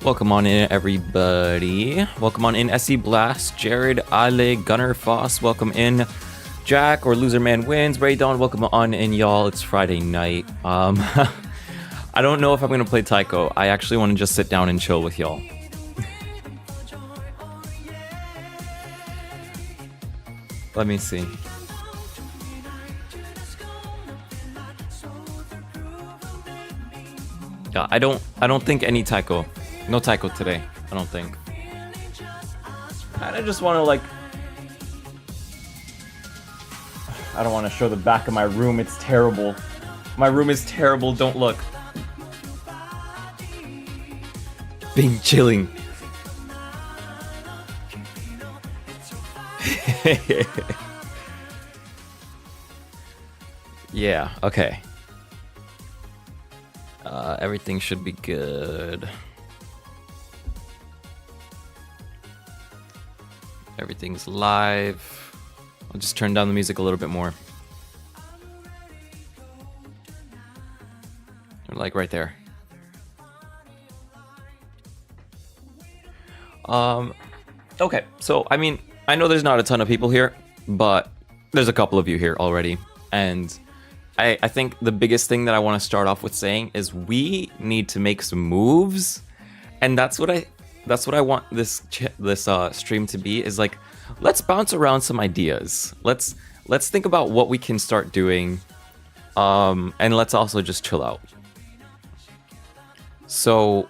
Welcome on in, everybody. Welcome on in, SC Blast, Jared, Ale, Gunner, Foss. Welcome in, Jack, or Loser Man Wins. Ray Dawn, welcome on in, y'all. It's Friday night. I don't know if I'm going to play Taiko. I actually want to just sit down and chill with y'all. Let me see. Yeah, I don't think any Taiko. No Taiko today, I don't think. I just want to, like... I don't want to show the back of my room, it's terrible. My room is terrible, don't look. Being chilling. Yeah, okay. Everything should be good. Everything's live. I'll just turn down the music a little bit more. Like right there. Okay, so I mean, I know there's not a ton of people here, but there's a couple of you here already, and I think the biggest thing that I want to start off with saying is we need to make some moves, and that's what I want this stream to be, is like, let's bounce around some ideas. Let's think about what we can start doing, and let's also just chill out. So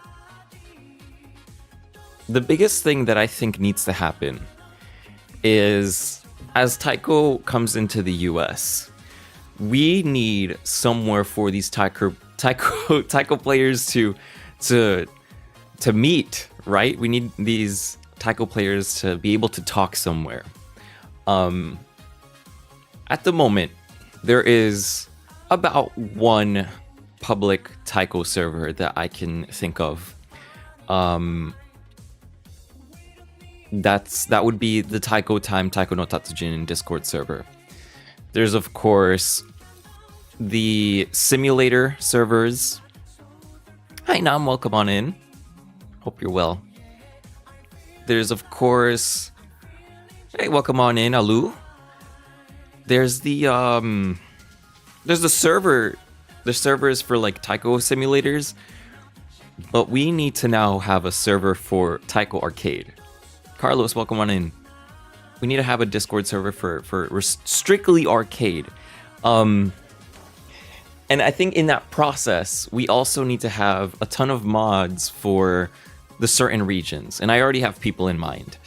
the biggest thing that I think needs to happen is, as Taiko comes into the US, we need somewhere for these Taiko players to meet, right? We need these Taiko players to be able to talk somewhere. At the moment, there is about one public Taiko server that I can think of. That would be the Taiko Time Taiko no Tatsujin Discord server. There's, of course, the simulator servers. Hi, Nam, welcome on in. Hope you're well. There's, of course... Hey, welcome on in, Alu. There's the server... The servers for, like, Taiko simulators. But we need to now have a server for Taiko Arcade. Carlos, welcome on in. We need to have a Discord server for strictly arcade. And I think in that process, we also need to have a ton of mods for the certain regions. And I already have people in mind.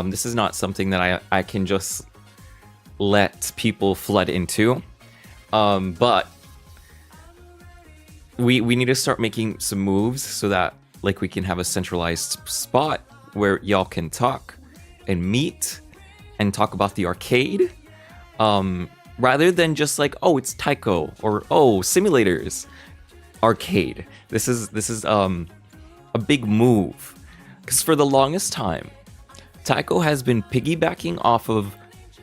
This is not something that I can just let people flood into. But we need to start making some moves so that, like, we can have a centralized spot where y'all can talk and meet and talk about the arcade, rather than just like, oh, it's Taiko, or oh, simulators arcade. This is a big move, because for the longest time, Taiko has been piggybacking off of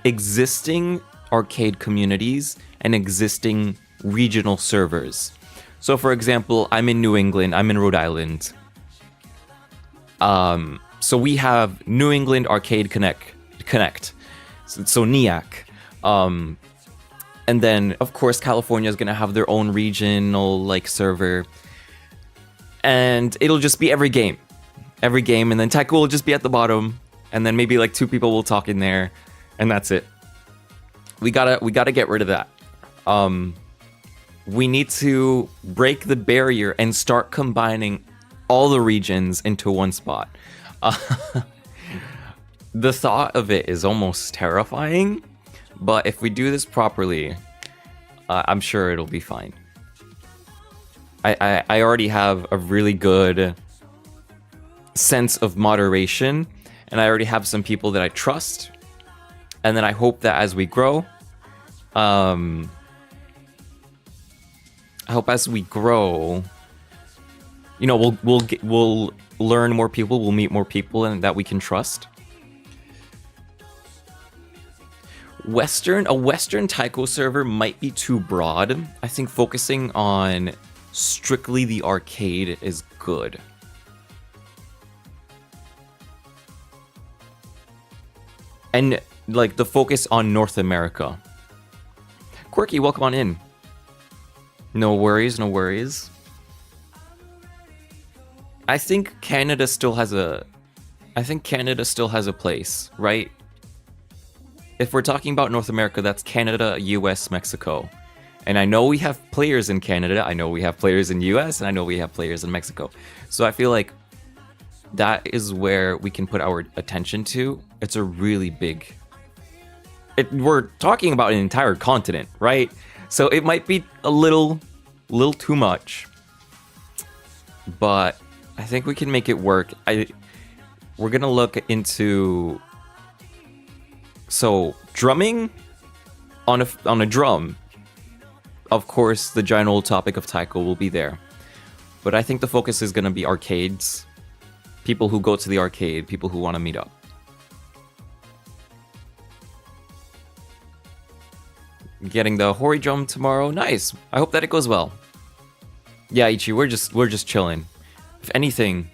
existing arcade communities and existing regional servers. So, for example, I'm in New England, I'm in Rhode Island. So we have New England Arcade Connect. So NEAC. And then, of course, California is going to have their own regional, like, server. And it'll just be every game. And then Taiko will just be at the bottom. And then maybe, like, 2 people will talk in there. And that's it. We gotta get rid of that. We need to break the barrier and start combining all the regions into one spot. The thought of it is almost terrifying, but if we do this properly, I'm sure it'll be fine. I already have a really good sense of moderation, and I already have some people that I trust, and then I hope that as we grow, you know, we'll learn more people, we'll meet more people, and that we can trust. A Western Taiko server might be too broad. I think focusing on strictly the arcade is good. and like the focus on North America. Quirky, welcome on in. No worries, no worries. I think Canada still has a place, right? If we're talking about North America, that's Canada, US, Mexico. And I know we have players in Canada, I know we have players in US, and I know we have players in Mexico. So I feel like that is where we can put our attention to. It's a really big... we're talking about an entire continent, right? So it might be a little too much. But I think we can make it work. We're gonna look into... So, drumming on a drum. Of course, the general topic of taiko will be there. But I think the focus is gonna be arcades. People who go to the arcade, people who want to meet up. Getting the Hori drum tomorrow. Nice. I hope that it goes well. Yeah, Ichi, we're just chilling. If anything,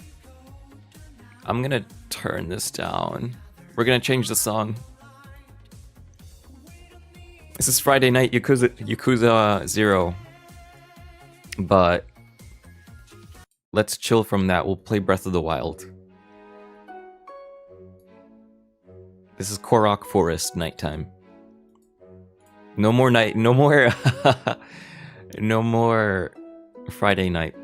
I'm gonna turn this down. We're gonna change the song. This is Friday night Yakuza 0. But let's chill from that. We'll play Breath of the Wild. This is Korok Forest nighttime. No more night, no more no more Friday night.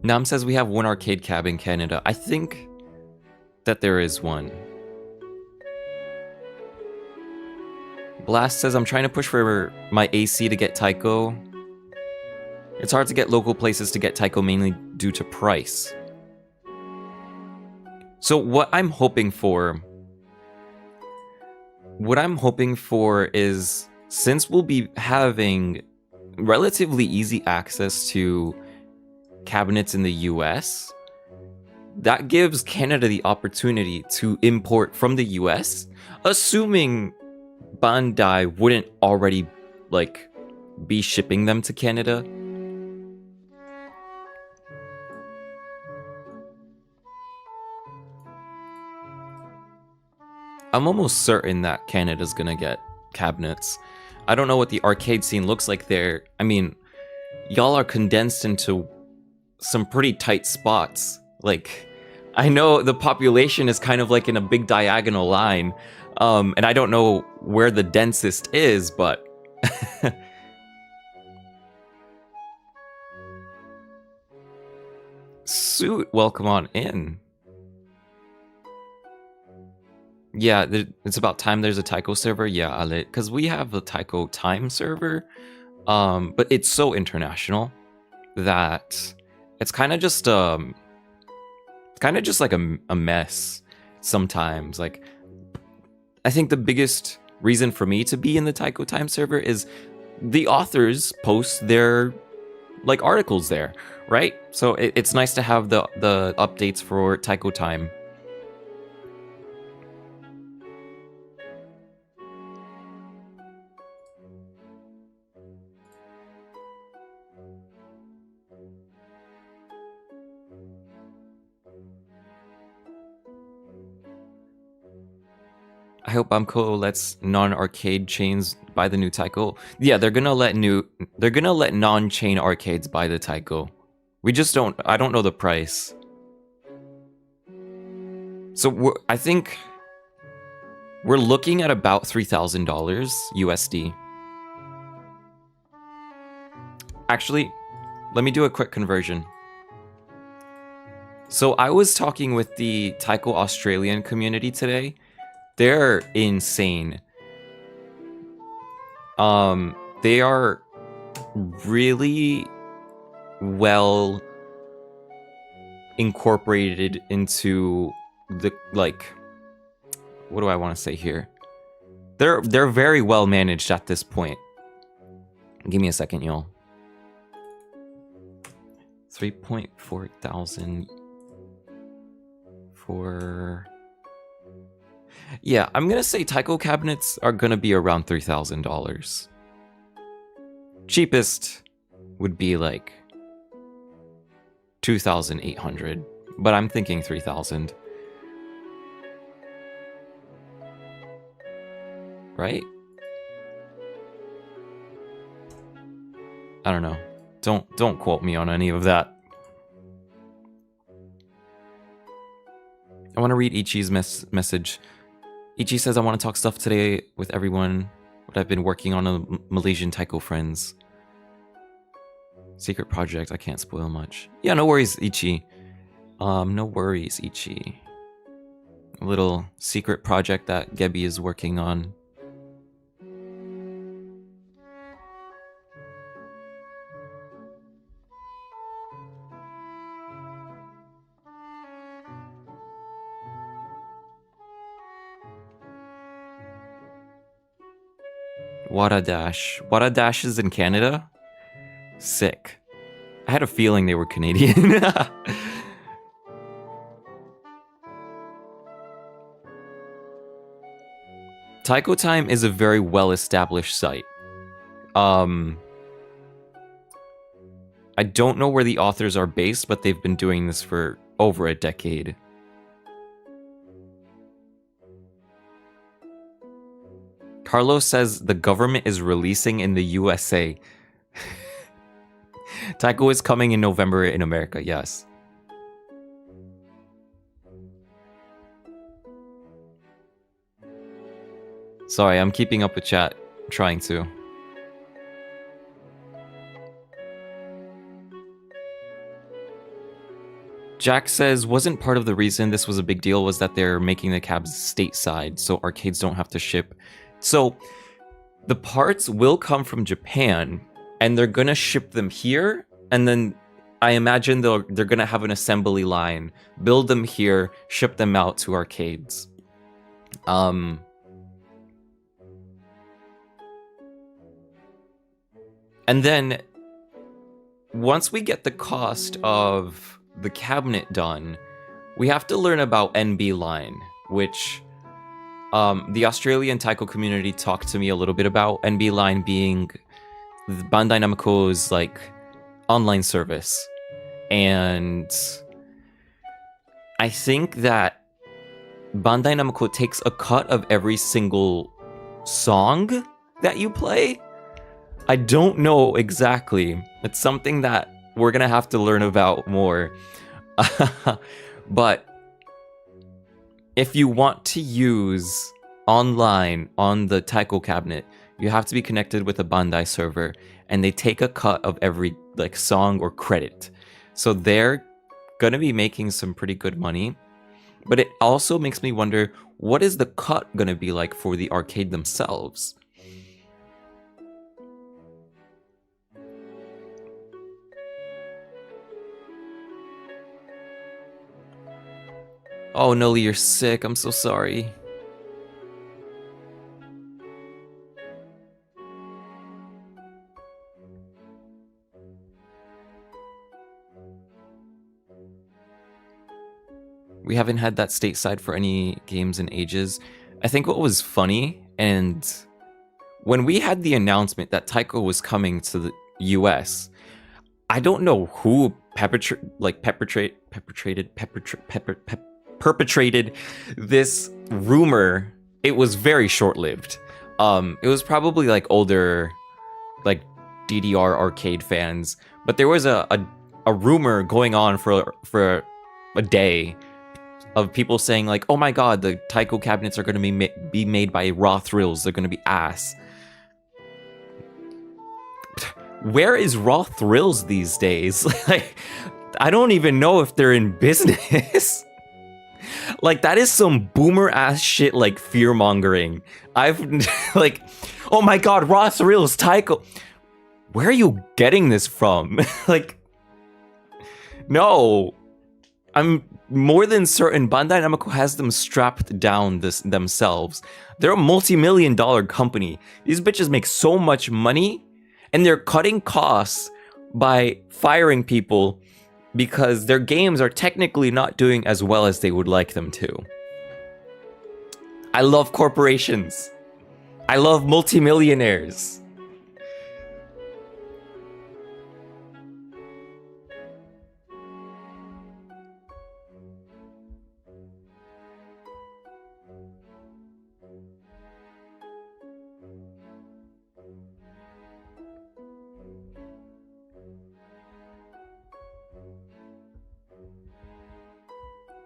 Nam says we have one arcade cab in Canada. I think that there is one. Blast says I'm trying to push for my AC to get taiko. It's hard to get local places to get taiko mainly due to price. So what I'm hoping for is, since we'll be having relatively easy access to cabinets in the US, that gives Canada the opportunity to import from the US, assuming Bandai wouldn't already like be shipping them to Canada. I'm almost certain that Canada's gonna get cabinets. I don't know what the arcade scene looks like there. I mean, y'all are condensed into some pretty tight spots. Like, I know the population is kind of like in a big diagonal line, and I don't know where the densest is, but... Suit, welcome on in. Yeah, it's about time there's a taiko server. Yeah, because we have a taiko time server, but it's so international that it's kind of just like a mess sometimes. Like, I think the biggest reason for me to be in the taiko time server is the authors post their like articles there, right? So it's nice to have the updates for taiko time. I hope Amco lets non-arcade chains buy the new taiko. Yeah, they're gonna let non-chain arcades buy the taiko. We just I don't know the price. So I think we're looking at about $3,000 USD. Actually, let me do a quick conversion. So I was talking with the taiko Australian community today. They're insane. They are really well incorporated into the, like, what do I want to say here? They're very well managed at this point. Give me a second, y'all. 3.4 thousand for... Yeah, I'm gonna say taiko cabinets are gonna be around $3,000. Cheapest would be like 2,800, but I'm thinking 3,000. Right? I don't know. Don't quote me on any of that. I want to read Ichi's message. Ichi says, I want to talk stuff today with everyone. What I've been working on a Malaysian Taiko friends. Secret project, I can't spoil much. Yeah, no worries, Ichi. No worries, Ichi. A little secret project that Gebi is working on. Wada Dash. Wada Dash is in Canada? Sick. I had a feeling they were Canadian. Taiko Time is a very well-established site. I don't know where the authors are based, but they've been doing this for over a decade. Carlos says the government is releasing in the USA. Taiko is coming in November in America, yes. Sorry, I'm keeping up with chat. Trying to. Jack says, wasn't part of the reason this was a big deal was that they're making the cabs stateside, so arcades don't have to ship. So, the parts will come from Japan, and they're gonna ship them here, and then I imagine they're gonna have an assembly line, build them here, ship them out to arcades. And then, once we get the cost of the cabinet done, we have to learn about NB Line, which the Australian Taiko community talked to me a little bit about. NB Line being Bandai Namco's like online service, and I think that Bandai Namco takes a cut of every single song that you play. I don't know exactly. It's something that we're gonna have to learn about more. But if you want to use online on the Taiko cabinet, you have to be connected with a Bandai server, and they take a cut of every like song or credit. So they're gonna be making some pretty good money. But it also makes me wonder, what is the cut gonna be like for the arcade themselves? Oh, Noli, you're sick. I'm so sorry. We haven't had that stateside for any games in ages. I think what was funny, and when we had the announcement that Taiko was coming to the US, I don't know who perpetrated this rumor. It was very short-lived. It was probably like older, like DDR arcade fans, but there was a rumor going on for a day of people saying like, oh my god, the Taiko cabinets are going to be made by Raw Thrills. They're going to be ass. Where is Raw Thrills these days? Like, I don't even know if they're in business. Like, that is some boomer ass shit, like fear mongering. I've like, oh my god, Raw Thrills, Taiko. Where are you getting this from? Like, no. I'm more than certain Bandai Namco has them strapped down themselves. They're a multi-million-dollar company. These bitches make so much money, and they're cutting costs by firing people because their games are technically not doing as well as they would like them to. I love corporations. I love multimillionaires.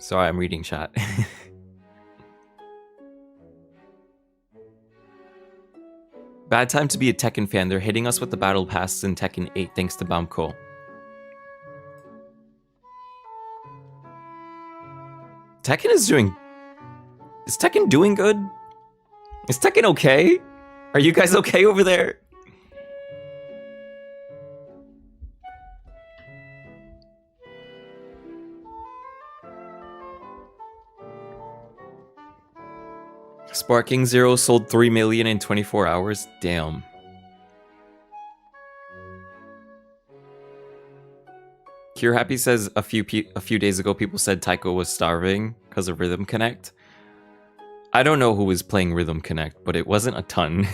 Sorry, I'm reading chat. Bad time to be a Tekken fan. They're hitting us with the battle passes in Tekken 8 thanks to Bamco. Tekken is doing... Is Tekken doing good? Is Tekken okay? Are you guys okay over there? Sparking Zero sold 3 million in 24 hours? Damn. Cure Happy says a few days ago people said Taiko was starving because of Rhythm Connect. I don't know who was playing Rhythm Connect, but it wasn't a ton.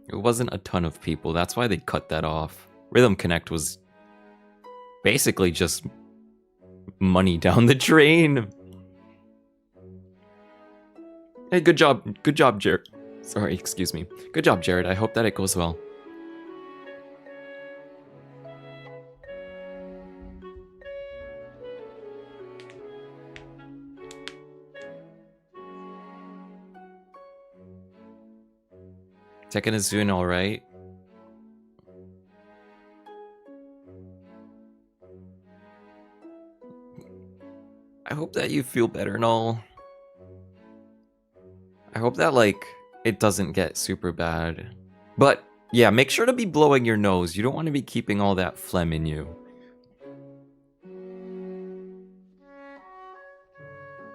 It wasn't a ton of people. That's why they cut that off. Rhythm Connect was basically just money down the drain. Hey, good job, Jared. Sorry, excuse me. Good job, Jared. I hope that it goes well. Tekken is doing alright. I hope that you feel better and all. I hope that, like, it doesn't get super bad. But, yeah, make sure to be blowing your nose. You don't want to be keeping all that phlegm in you.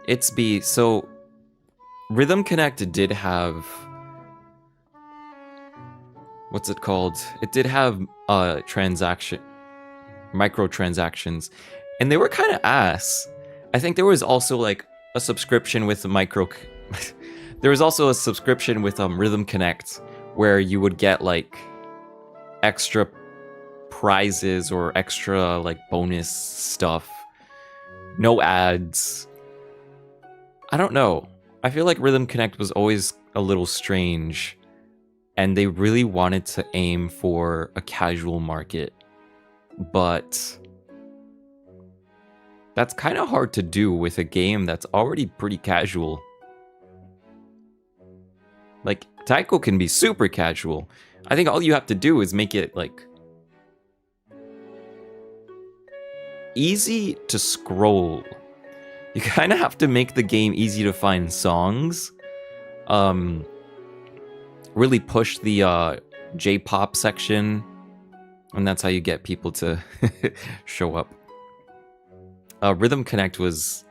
It's B. So, Rhythm Connect did have... What's it called? It did have microtransactions, and they were kind of ass. I think there was also like a subscription with there was also a subscription with Rhythm Connect where you would get like extra prizes or extra like bonus stuff. No ads. I don't know. I feel like Rhythm Connect was always a little strange. And they really wanted to aim for a casual market. But that's kind of hard to do with a game that's already pretty casual. Like, Taiko can be super casual. I think all you have to do is make it, like, easy to scroll. You kind of have to make the game easy to find songs. Really push the J-pop section, and that's how you get people to show up. Rhythm Connect was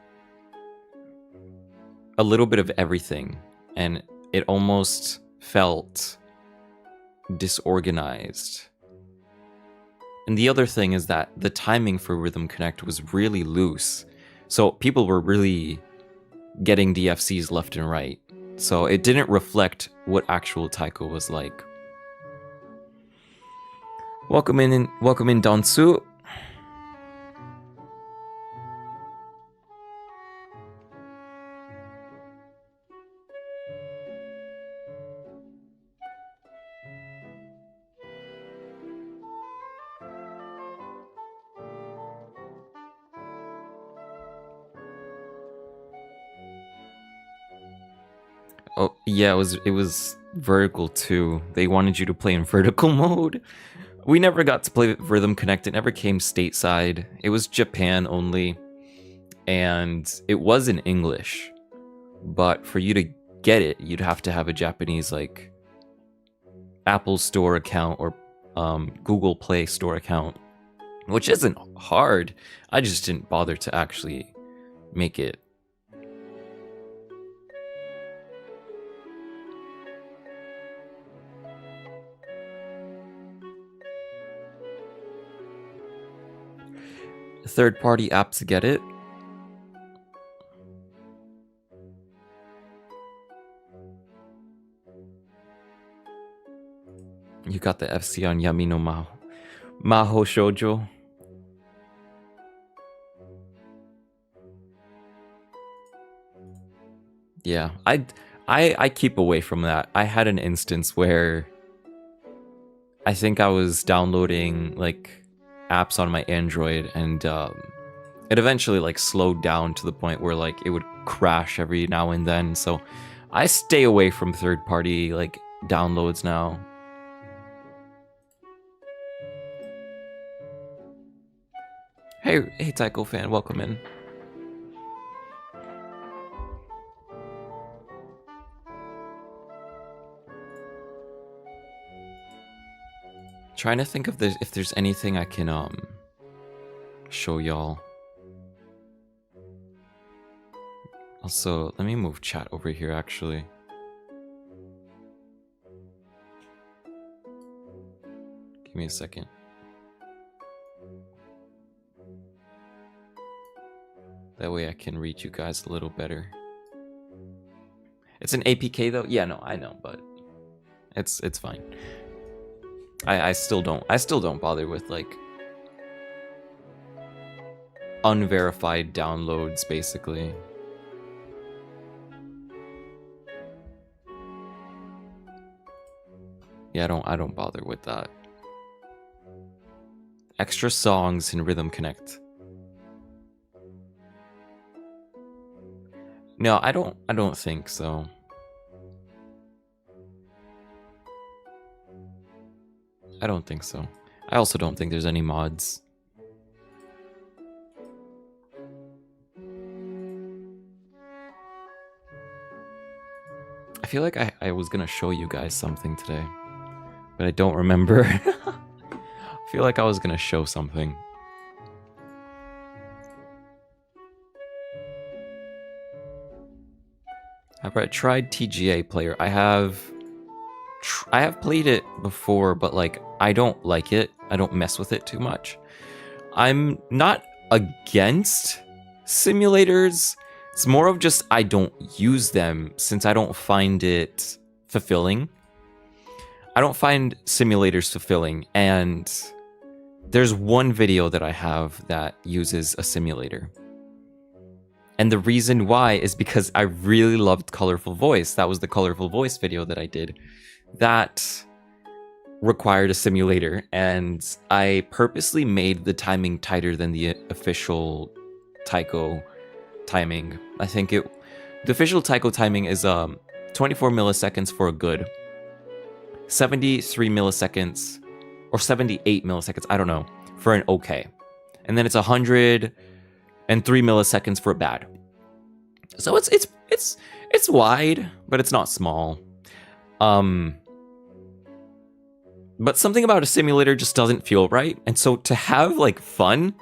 a little bit of everything, and it almost felt disorganized. And the other thing is that the timing for Rhythm Connect was really loose, so people were really getting DFCs left and right. So it didn't reflect what actual Taiko was like. Welcome in Donsu. Oh, yeah, it was vertical too. They wanted you to play in vertical mode. We never got to play Rhythm Connect. It never came stateside. It was Japan only. And it was in English. But for you to get it, you'd have to have a Japanese, like, Apple Store account or Google Play Store account. Which isn't hard. I just didn't bother to actually make it. Third-party app to get it. You got the FC on Yami no Maho Shoujo. Yeah, I keep away from that. I had an instance where I think I was downloading like apps on my Android, and it eventually like slowed down to the point where like it would crash every now and then. So I stay away from third-party like downloads now. Hey Tycho fan, welcome in. Trying to think of if there's anything I can show y'all. Also, let me move chat over here actually. Give me a second. That way I can read you guys a little better. It's an APK though? Yeah, no, I know, but it's fine. I still don't bother with like unverified downloads basically. Yeah, I don't bother with that. Extra songs in Rhythm Connect. No, I don't think so. I don't think so. I also don't think there's any mods. I feel like I was gonna show you guys something today, but I don't remember. I feel like I was gonna show something. I've tried TGA Player. I have played it before, but like I don't like it. I don't mess with it too much. I'm not against simulators. It's more of just I don't use them since I don't find it fulfilling. I don't find simulators fulfilling, and there's one video that I have that uses a simulator. And the reason why is because I really loved Colorful Voice. That was the Colorful Voice video that I did. That required a simulator, and I purposely made the timing tighter than the official Taiko timing. I think the official Taiko timing is 24 milliseconds for a good, 73 milliseconds or 78 milliseconds, I don't know, for an okay. And then it's 103 milliseconds for a bad. So it's wide, but it's not small. But something about a simulator just doesn't feel right. And so to have like fun,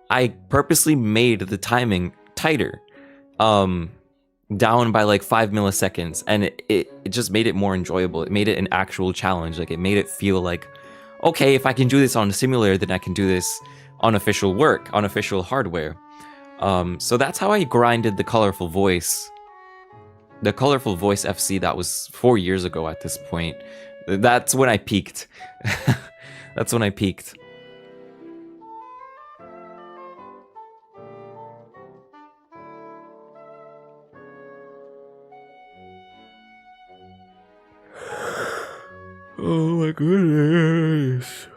I purposely made the timing tighter, down by like 5 milliseconds, and it just made it more enjoyable. It made it an actual challenge. Like it made it feel like, okay, if I can do this on a simulator, then I can do this on official work, on official hardware. So that's how I grinded the Colorful Voice. The Colorful Voice FC, that was 4 years ago at this point. That's when I peaked. That's when I peaked. Oh my goodness.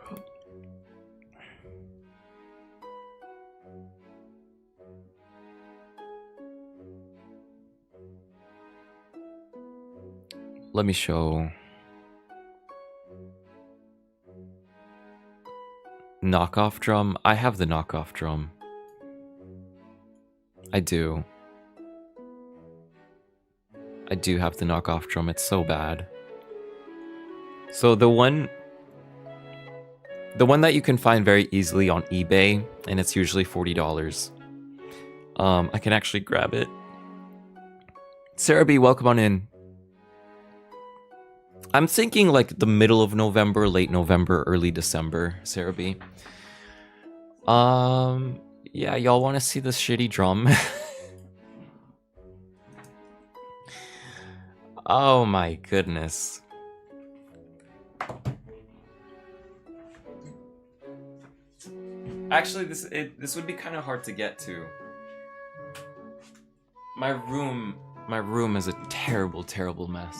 Let me show. Knockoff drum. I have the knockoff drum. I do. I do have the knockoff drum. It's so bad. So the one that you can find very easily on eBay, and it's usually $40. I can actually grab it. Sarah B, welcome on in. I'm thinking like the middle of November, late November, early December, Sarah B. Yeah, y'all want to see this shitty drum? Oh my goodness. Actually, this would be kind of hard to get to. My room is a terrible, terrible mess.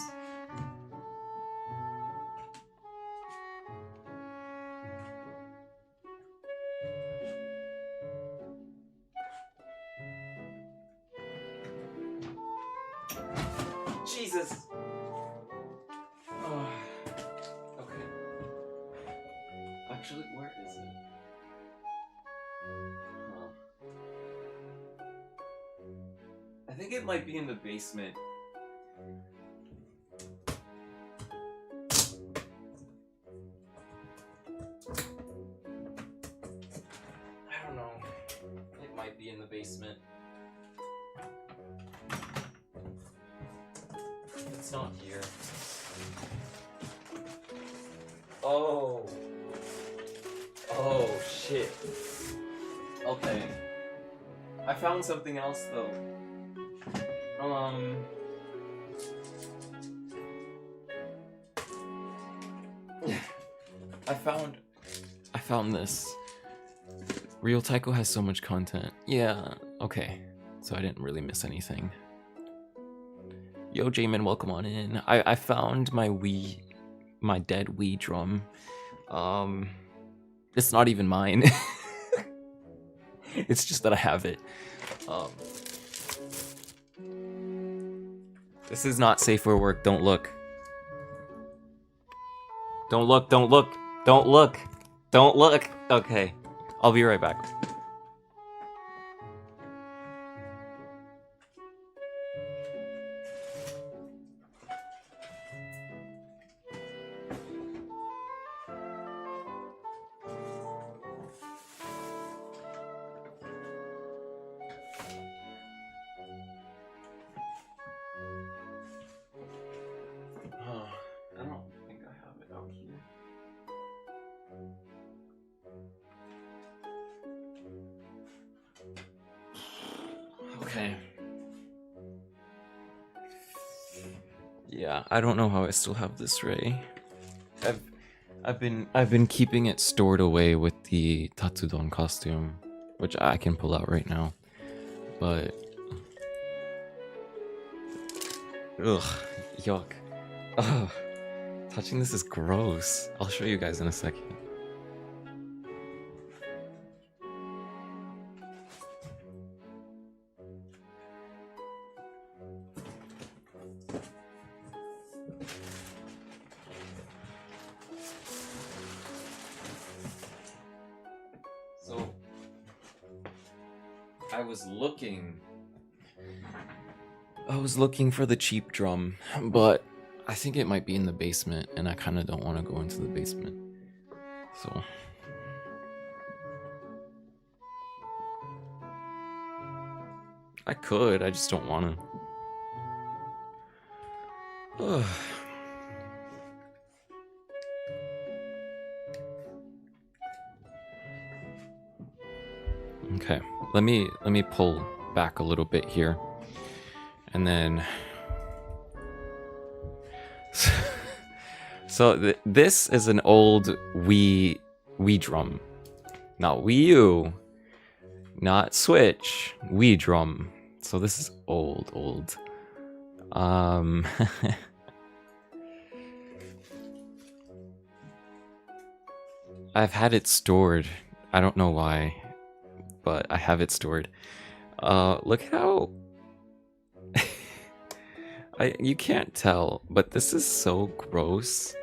Jesus. Oh, okay. Actually, where is it? I think it might be in the basement. I don't know. It might be in the basement. It's not here. Oh. Oh, shit. Okay. I found something else, though. I found this. Real Taiko has so much content. Yeah, okay. So I didn't really miss anything. Yo, Jamin, welcome on in. I found my dead Wii drum. It's not even mine. It's just that I have it. This is not safe for work. Don't look. Don't look, don't look, don't look, don't look. Okay, I'll be right back. I don't think I have it out here. Okay. Yeah, I don't know how I still have this Ray. I've been keeping it stored away with the Tatsudon costume, which I can pull out right now. But ugh, yuck. Ugh. Touching this is gross. I'll show you guys in a second. So, I was looking for the cheap drum, but I think it might be in the basement, and I kind of don't want to go into the basement. So I could, I just don't want to. Okay, let me pull back a little bit here, and then. So this is an old Wii drum, not Wii U, not Switch, Wii drum. So this is old. I've had it stored. I don't know why, but I have it stored. Look how you can't tell, but this is so gross.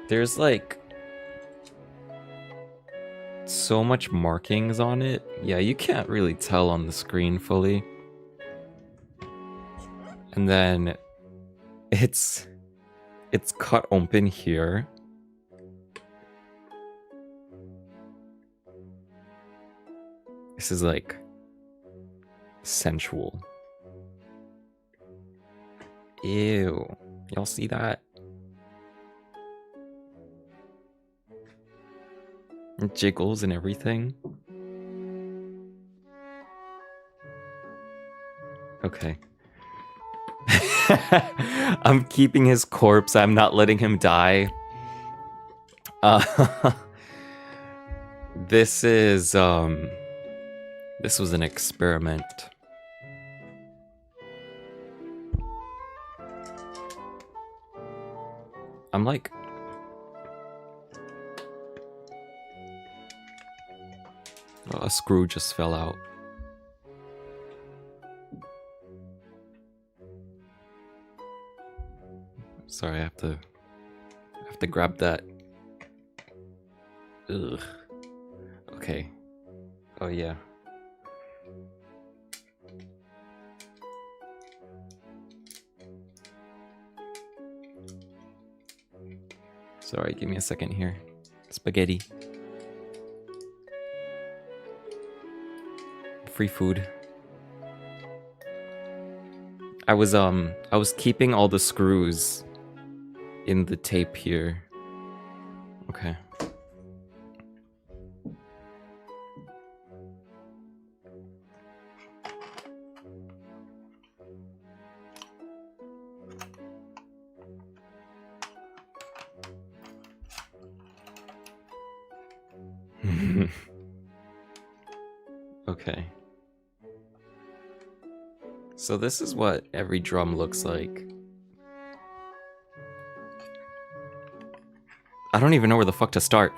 There's like so much markings on it. Yeah, you can't really tell on the screen fully. And then it's cut open here. This is like sensual. Ew. Y'all see that? It jiggles and everything. Okay. I'm keeping his corpse. I'm not letting him die. This is this was an experiment. I'm like a screw just fell out. Sorry, I have to grab that. Ugh. Okay. Oh yeah. Sorry, give me a second here. Spaghetti. Free food. I was keeping all the screws in the tape here. Okay. Okay. So this is what every drum looks like. I don't even know where the fuck to start.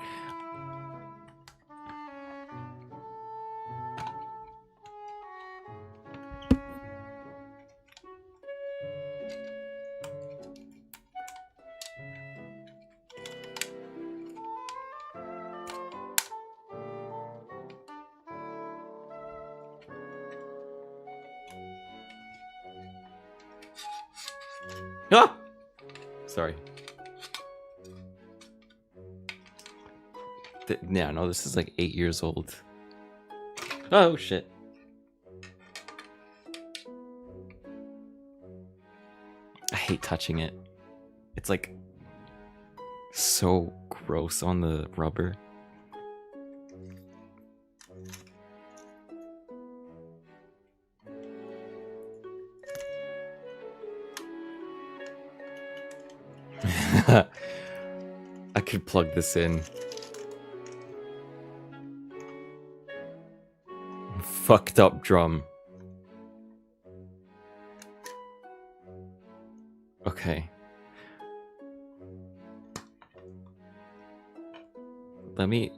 Ah! Sorry. Yeah, no, this is like 8 years old. Oh, shit. I hate touching it. It's like so gross on the rubber. I could plug this in. Fucked up drum. Okay. Let me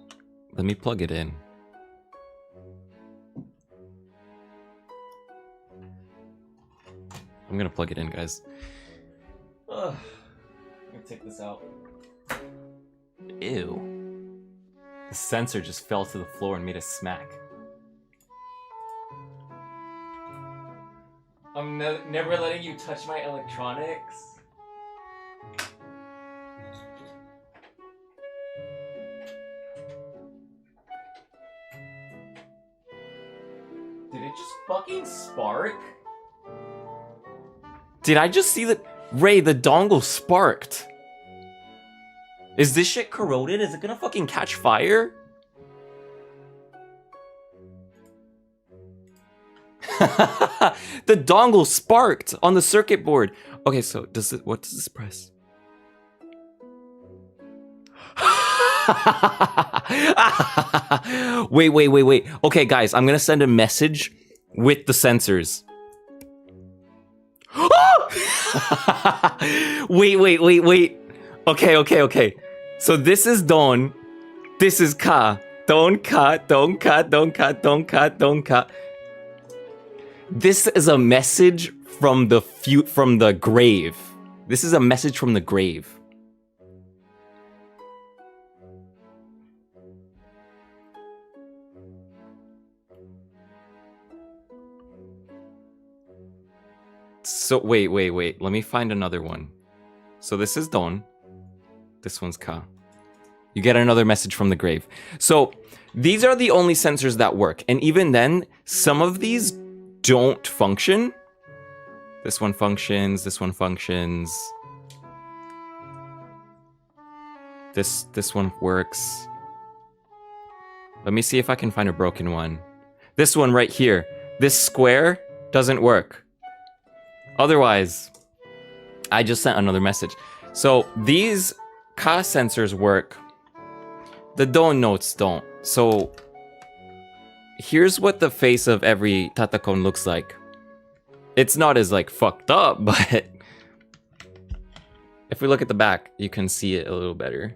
plug it in. I'm gonna plug it in, guys. Ugh. Let me take this out. Ew. The sensor just fell to the floor and made a smack. I'm never letting you touch my electronics. Did it just fucking spark? Did I just see that? Ray, the dongle sparked. Is this shit corroded? Is it gonna fucking catch fire? The dongle sparked on the circuit board. Okay, so what does this press? Wait. Okay, guys, I'm gonna send a message with the sensors. Wait. Okay. So this is Don. This is Ka. Don Ka. This is a message from the grave. This is a message from the grave. So wait. Let me find another one. So this is Don. This one's Ka. You get another message from the grave. So these are the only sensors that work. And even then, some of these don't function. This one functions. This one functions. This one works. Let me see if I can find a broken one. This one right here. This square doesn't work. Otherwise, I just sent another message. So these Ka sensors work. The Don notes don't. So here's what the face of every tatakon looks like. It's not as like fucked up, but if we look at the back, you can see it a little better.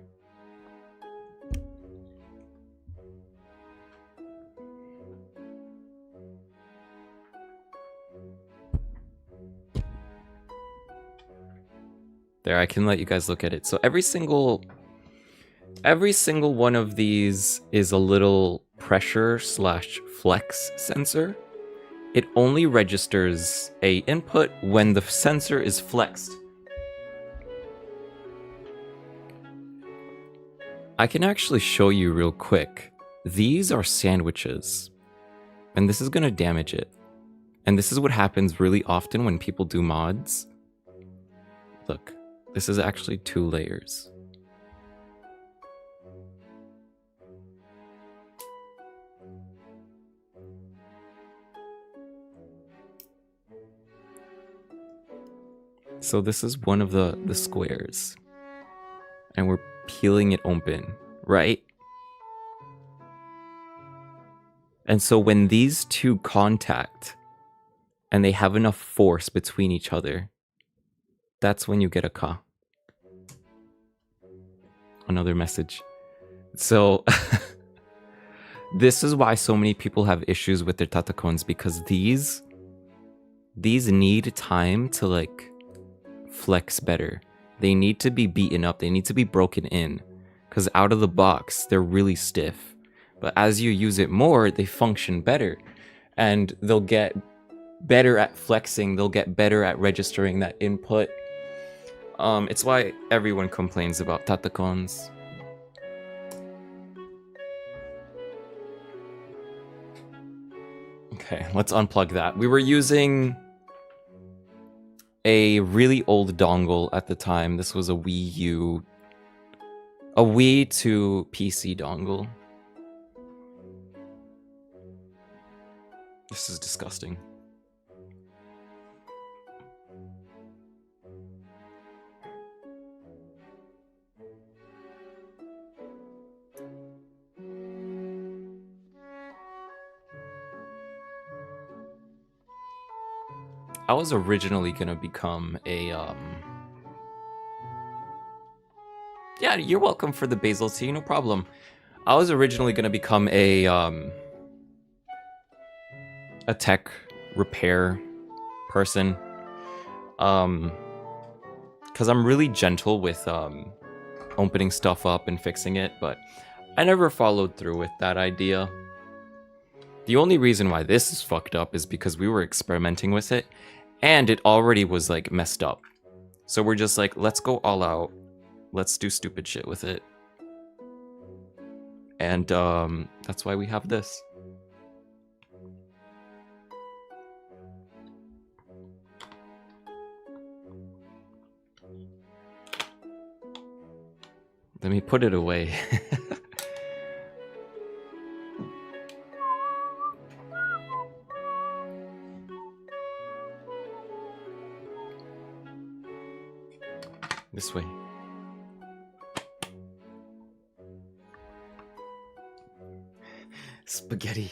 There, I can let you guys look at it. So every single one of these is a little pressure slash flex sensor. It only registers a input when the sensor is flexed. I can actually show you real quick. These are sandwiches, and this is gonna damage it. And this is what happens really often when people do mods. Look, this is actually 2 layers. So this is one of the squares. And we're peeling it open, right? And so when these two contact and they have enough force between each other, that's when you get a ka. Another message. So this is why so many people have issues with their tatakons, because these need time to like flex better. They need to be beaten up. They need to be broken in, because out of the box, they're really stiff. But as you use it more, they function better, and they'll get better at flexing. They'll get better at registering that input. It's why everyone complains about tatakons. Okay, let's unplug that. We were using a really old dongle at the time. This was a Wii U, a Wii to PC dongle. This is disgusting. I was originally gonna become a yeah, you're welcome for the basil tea, no problem. I was originally gonna become a tech repair person, because I'm really gentle with opening stuff up and fixing it, but I never followed through with that idea. The only reason why this is fucked up is because we were experimenting with it, and it already was like messed up. So we're just like, let's go all out. Let's do stupid shit with it. And that's why we have this. Let me put it away. This way. Spaghetti.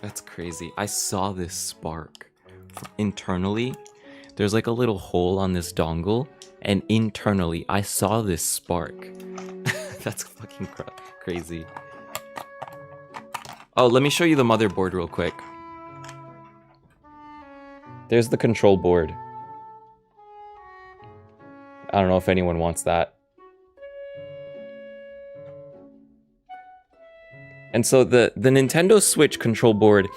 That's crazy. I saw this spark internally. There's like a little hole on this dongle, and internally I saw this spark. That's fucking crazy. Oh, let me show you the motherboard real quick. There's the control board. I don't know if anyone wants that. And so the Nintendo Switch control board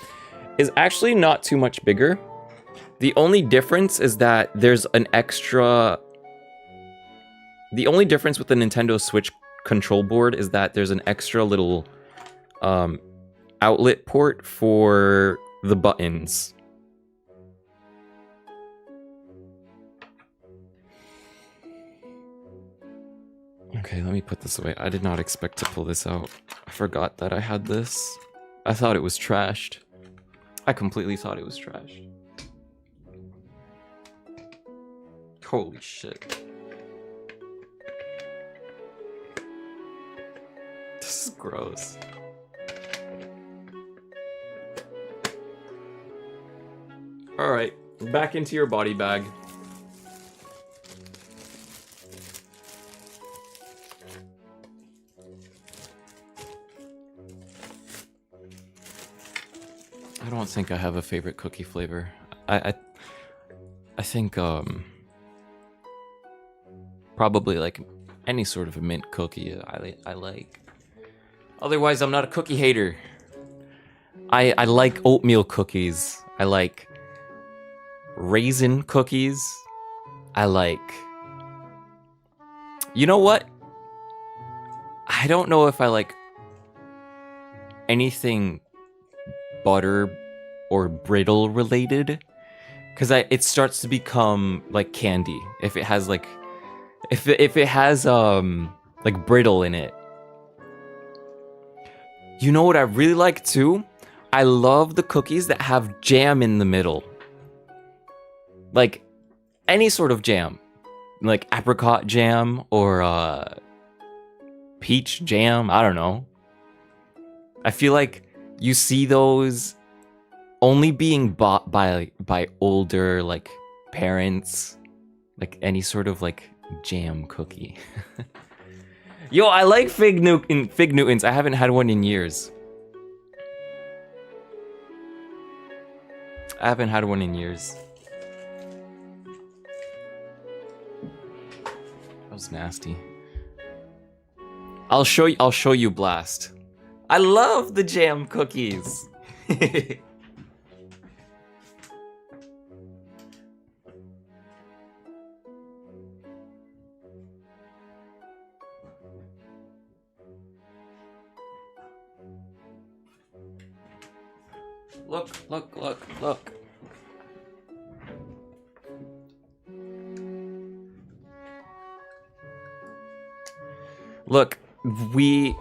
is actually not too much bigger. The only difference is that there's an extra... The only difference with the Nintendo Switch control board is that there's an extra little outlet port for the buttons. Okay, let me put this away. I did not expect to pull this out. I forgot that I had this. I thought it was trashed. I completely thought it was trashed. Holy shit. This is gross. Alright, back into your body bag. I don't think I have a favorite cookie flavor. I think probably like any sort of a mint cookie I like. Otherwise, I'm not a cookie hater. I like oatmeal cookies. I like raisin cookies. I like... You know what? I don't know if I like anything butter or brittle related, because it starts to become like candy if it has like if it has like brittle in it. You know what I really like too? I love the cookies that have jam in the middle. Like any sort of jam. Like apricot jam or peach jam, I don't know. I feel like you see those only being bought by older like parents, like any sort of like jam cookie. Yo, I like fig Newtons. I haven't had one in years. I haven't had one in years. That was nasty. I'll show you Blast. I love the jam cookies. Look, look, look, look. Look, we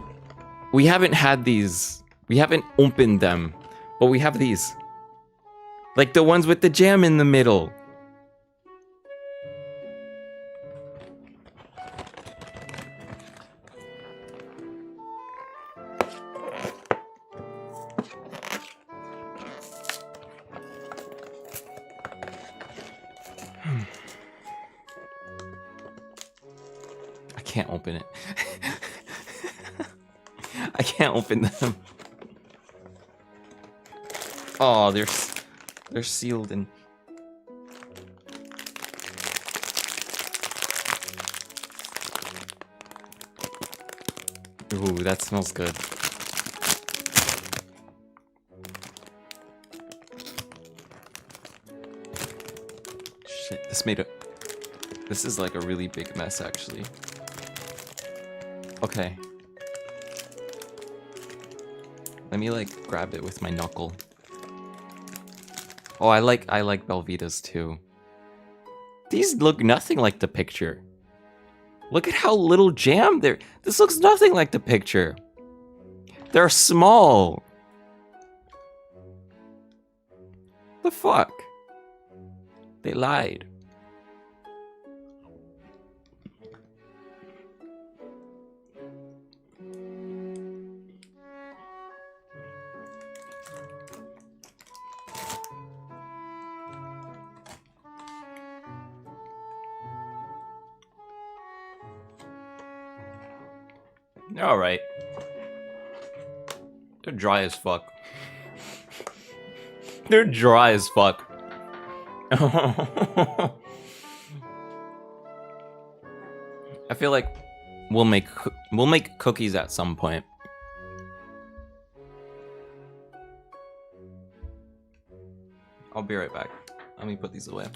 haven't had these. We haven't opened them, but we have these. Like the ones with the jam in the middle. I can't open it. I can't open them. Oh, they're sealed in. Ooh, that smells good. Shit, this is like a really big mess actually. Okay. Let me like grab it with my knuckle. Oh, I like Belvitas too. These look nothing like the picture. Look at how little jam there. This looks nothing like the picture. They're small. The fuck? They lied. All right. They're dry as fuck. They're dry as fuck. I feel like we'll make cookies at some point. I'll be right back. Let me put these away.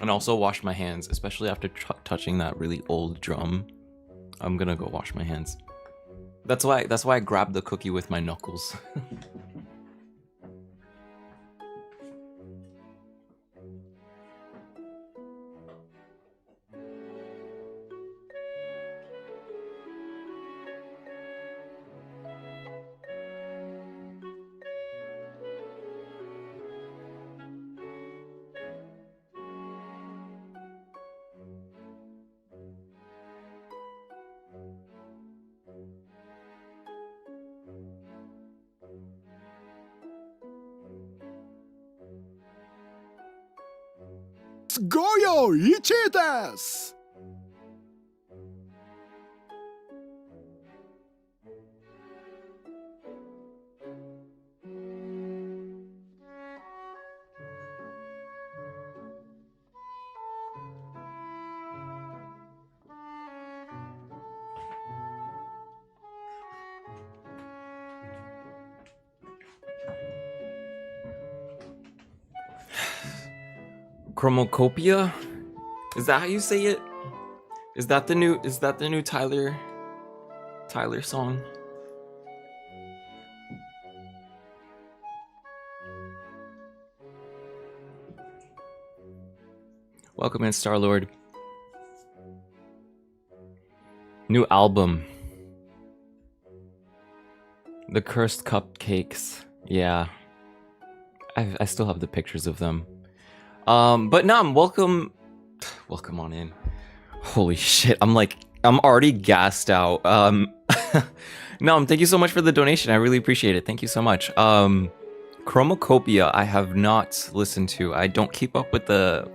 And also wash my hands, especially after touching that really old drum. I'm gonna go wash my hands. That's why I grabbed the cookie with my knuckles. Goyo ichi desu! Chromocopia? Is that how you say it? Is that the new Tyler song? Welcome in, Star-Lord. New album. The Cursed Cupcakes. Yeah. I still have the pictures of them. But Nam, welcome on in. Holy shit, I'm already gassed out. Nam, thank you so much for the donation. I really appreciate it. Thank you so much. Chromocopia, I have not listened to. I don't keep up with the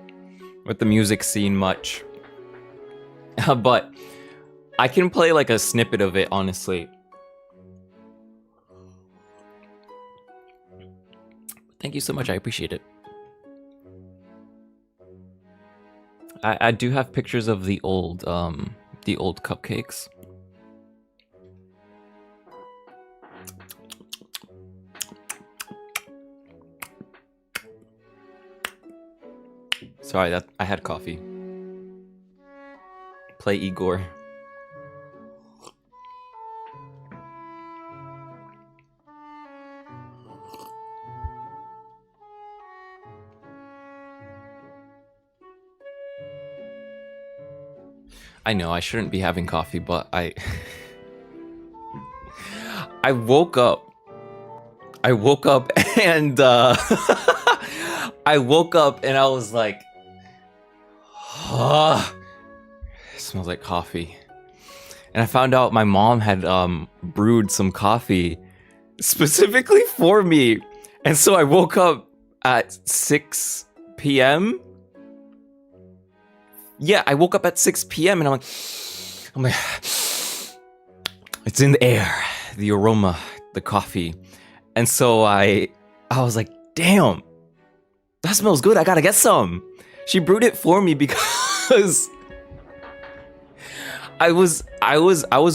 music scene much. But I can play like a snippet of it, honestly. Thank you so much. I appreciate it. I do have pictures of the old cupcakes. Sorry, that I had coffee. Play Igor. I know I shouldn't be having coffee, but I woke up and I woke up and I was like, it smells like coffee. And I found out my mom had brewed some coffee specifically for me. And so I woke up at 6 p.m. Yeah, I woke up at 6 p.m. and I'm like, it's in the air, the aroma, the coffee. And so I was like, damn, that smells good. I gotta get some. She brewed it for me because I was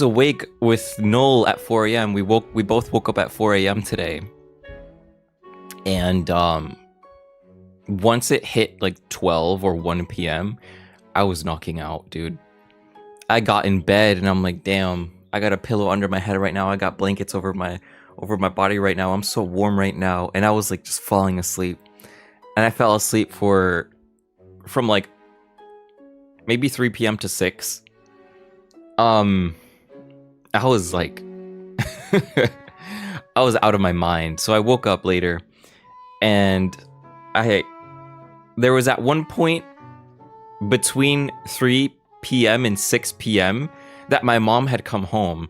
awake with Noel at 4 a.m. We both woke up at 4 a.m. today. And once it hit like 12 or 1 p.m., I was knocking out, dude. I got in bed and I'm like, damn, I got a pillow under my head right now. I got blankets over my body right now. I'm so warm right now. And I was like just falling asleep. And I fell asleep from like maybe 3 p.m. to 6. I was like I was out of my mind. So I woke up later and there was at one point between 3 p.m. and 6 p.m. that my mom had come home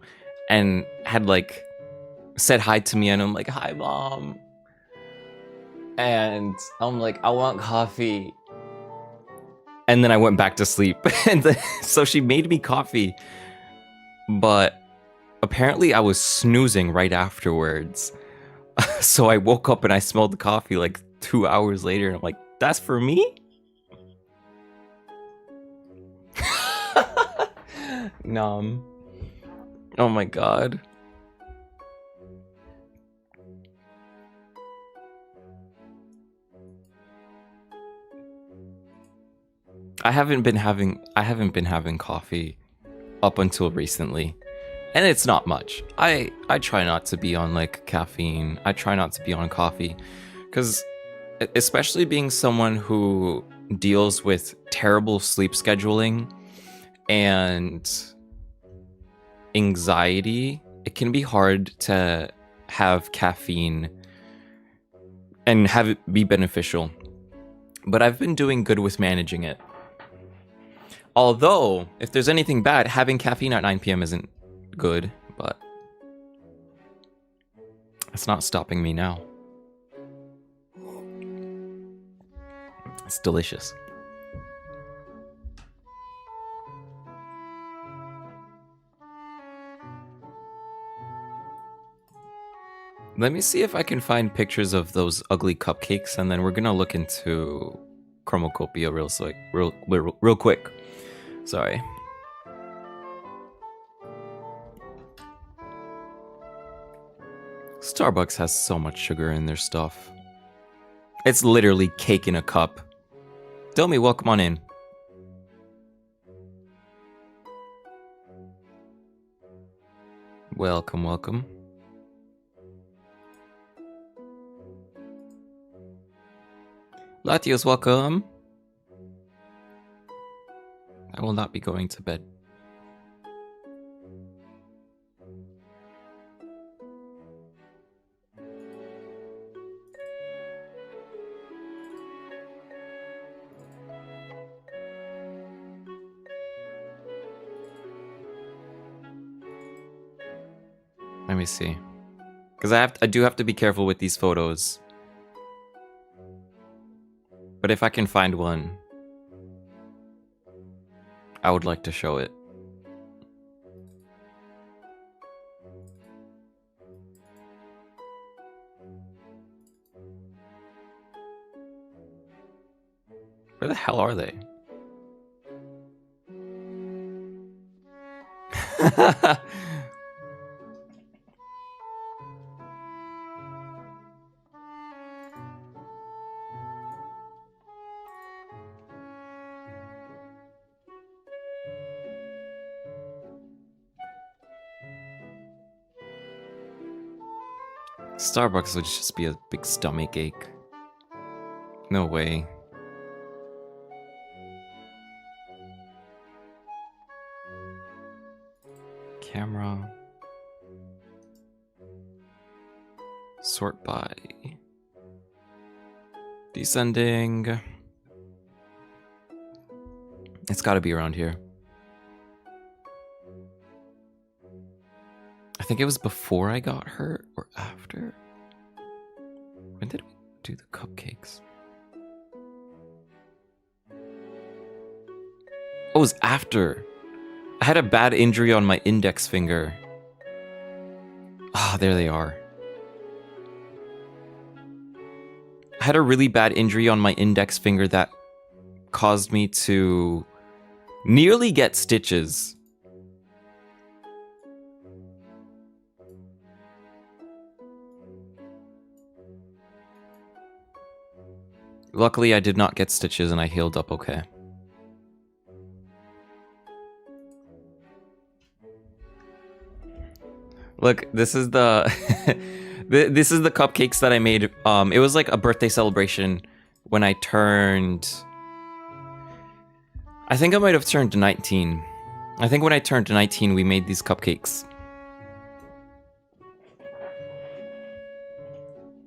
and had like said hi to me, and I'm like, hi mom. And I'm like, I want coffee. And then I went back to sleep. And so she made me coffee. But apparently I was snoozing right afterwards. So I woke up and I smelled the coffee like 2 hours later. And I'm like, that's for me? Nom. Oh my god. I haven't been having coffee up until recently. And it's not much. I try not to be on like caffeine. I try not to be on coffee, cuz especially being someone who deals with terrible sleep scheduling and anxiety, it can be hard to have caffeine and have it be beneficial. But I've been doing good with managing it. Although, if there's anything bad, having caffeine at 9 p.m. isn't good, but it's not stopping me now. It's delicious. Let me see if I can find pictures of those ugly cupcakes, and then we're gonna look into Chromocopia real quick. Sorry. Starbucks has so much sugar in their stuff. It's literally cake in a cup. Domi, welcome on in. Welcome, welcome. Latios, welcome. I will not be going to bed. Let me see. Because I do have to be careful with these photos. But if I can find one, I would like to show it. Where the hell are they? Starbucks would just be a big stomach ache. No way. Camera. Sort by. Descending. It's gotta be around here. I think it was before I got hurt or after. When did we do the cupcakes? Oh, it was after. I had a bad injury on my index finger. Ah, there they are. I had a really bad injury on my index finger that caused me to nearly get stitches. Luckily, I did not get stitches and I healed up okay. Look, this is the this is the cupcakes that I made. It was like a birthday celebration when I turned. I think I might have turned 19. I think when I turned 19, we made these cupcakes.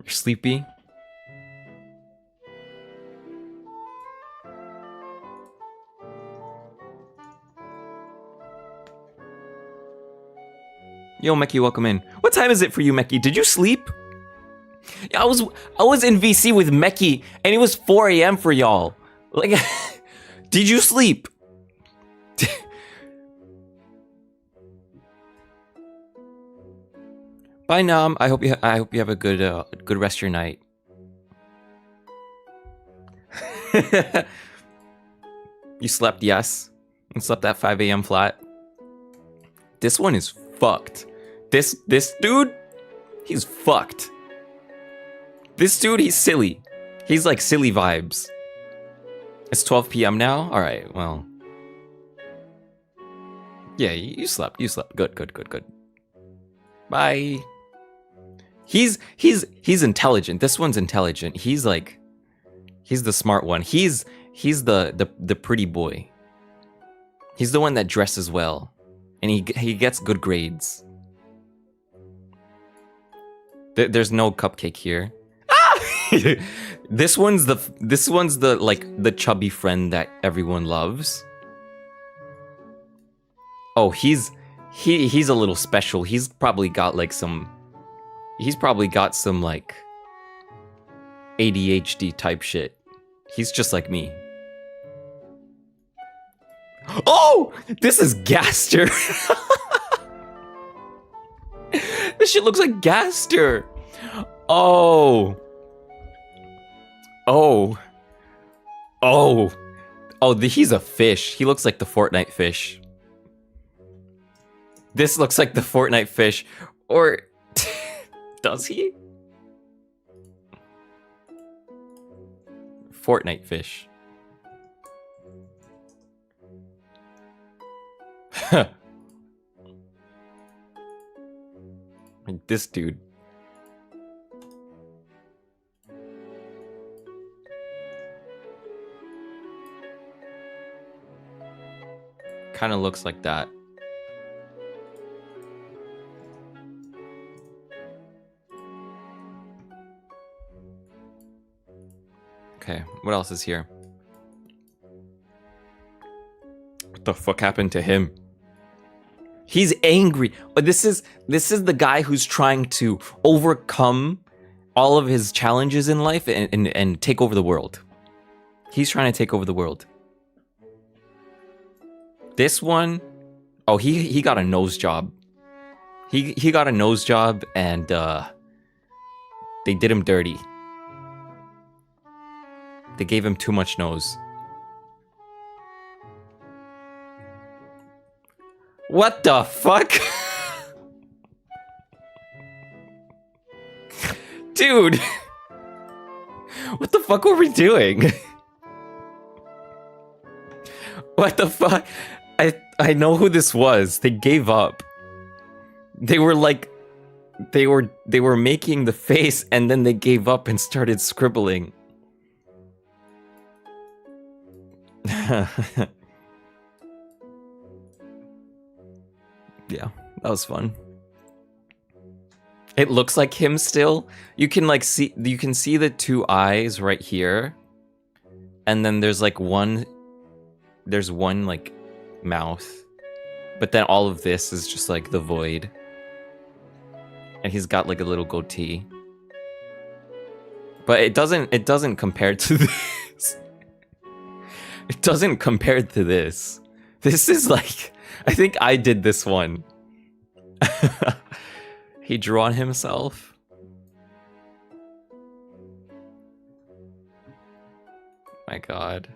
You're sleepy? Yo, Meki, welcome in. What time is it for you, Meki? Did you sleep? Yeah, I was in VC with Meki, and it was 4 a.m. for y'all. Like, did you sleep? Bye, Nam. I hope you have a good rest of your night. You slept, yes. You slept at 5 a.m. flat. This one is fucked. This dude, he's fucked. This dude, he's silly. He's like silly vibes. It's 12 p.m. now? Alright, well. Yeah, you slept. You slept. Good. Bye. He's intelligent. This one's intelligent. He's the smart one. He's the pretty boy. He's the one that dresses well. And he gets good grades. There's no cupcake here. Ah! This one's the like the chubby friend that everyone loves. Oh, he's a little special. He's probably got some like ADHD type shit. He's just like me. Oh, this is Gaster. This shit looks like Gaster. Oh, he's a fish. He looks like the Fortnite fish. This looks like the Fortnite fish. Or does he? Fortnite fish. Like this dude. Kind of looks like that. Okay, what else is here? What the fuck happened to him? He's angry. This is the guy who's trying to overcome all of his challenges in life and take over the world. He's trying to take over the world. This one, oh, he got a nose job. He got a nose job and they did him dirty. They gave him too much nose. What the fuck? Dude! What the fuck were we doing? What the fuck? I know who this was. They gave up. They were like... They were making the face and then they gave up and started scribbling. Yeah, that was fun. It looks like him still. You can like see the two eyes right here. And then there's like one like mouth. But then all of this is just like the void. And he's got like a little goatee. But it doesn't compare to this. It doesn't compare to this. This is like, I think I did this one. He drew on himself. My God.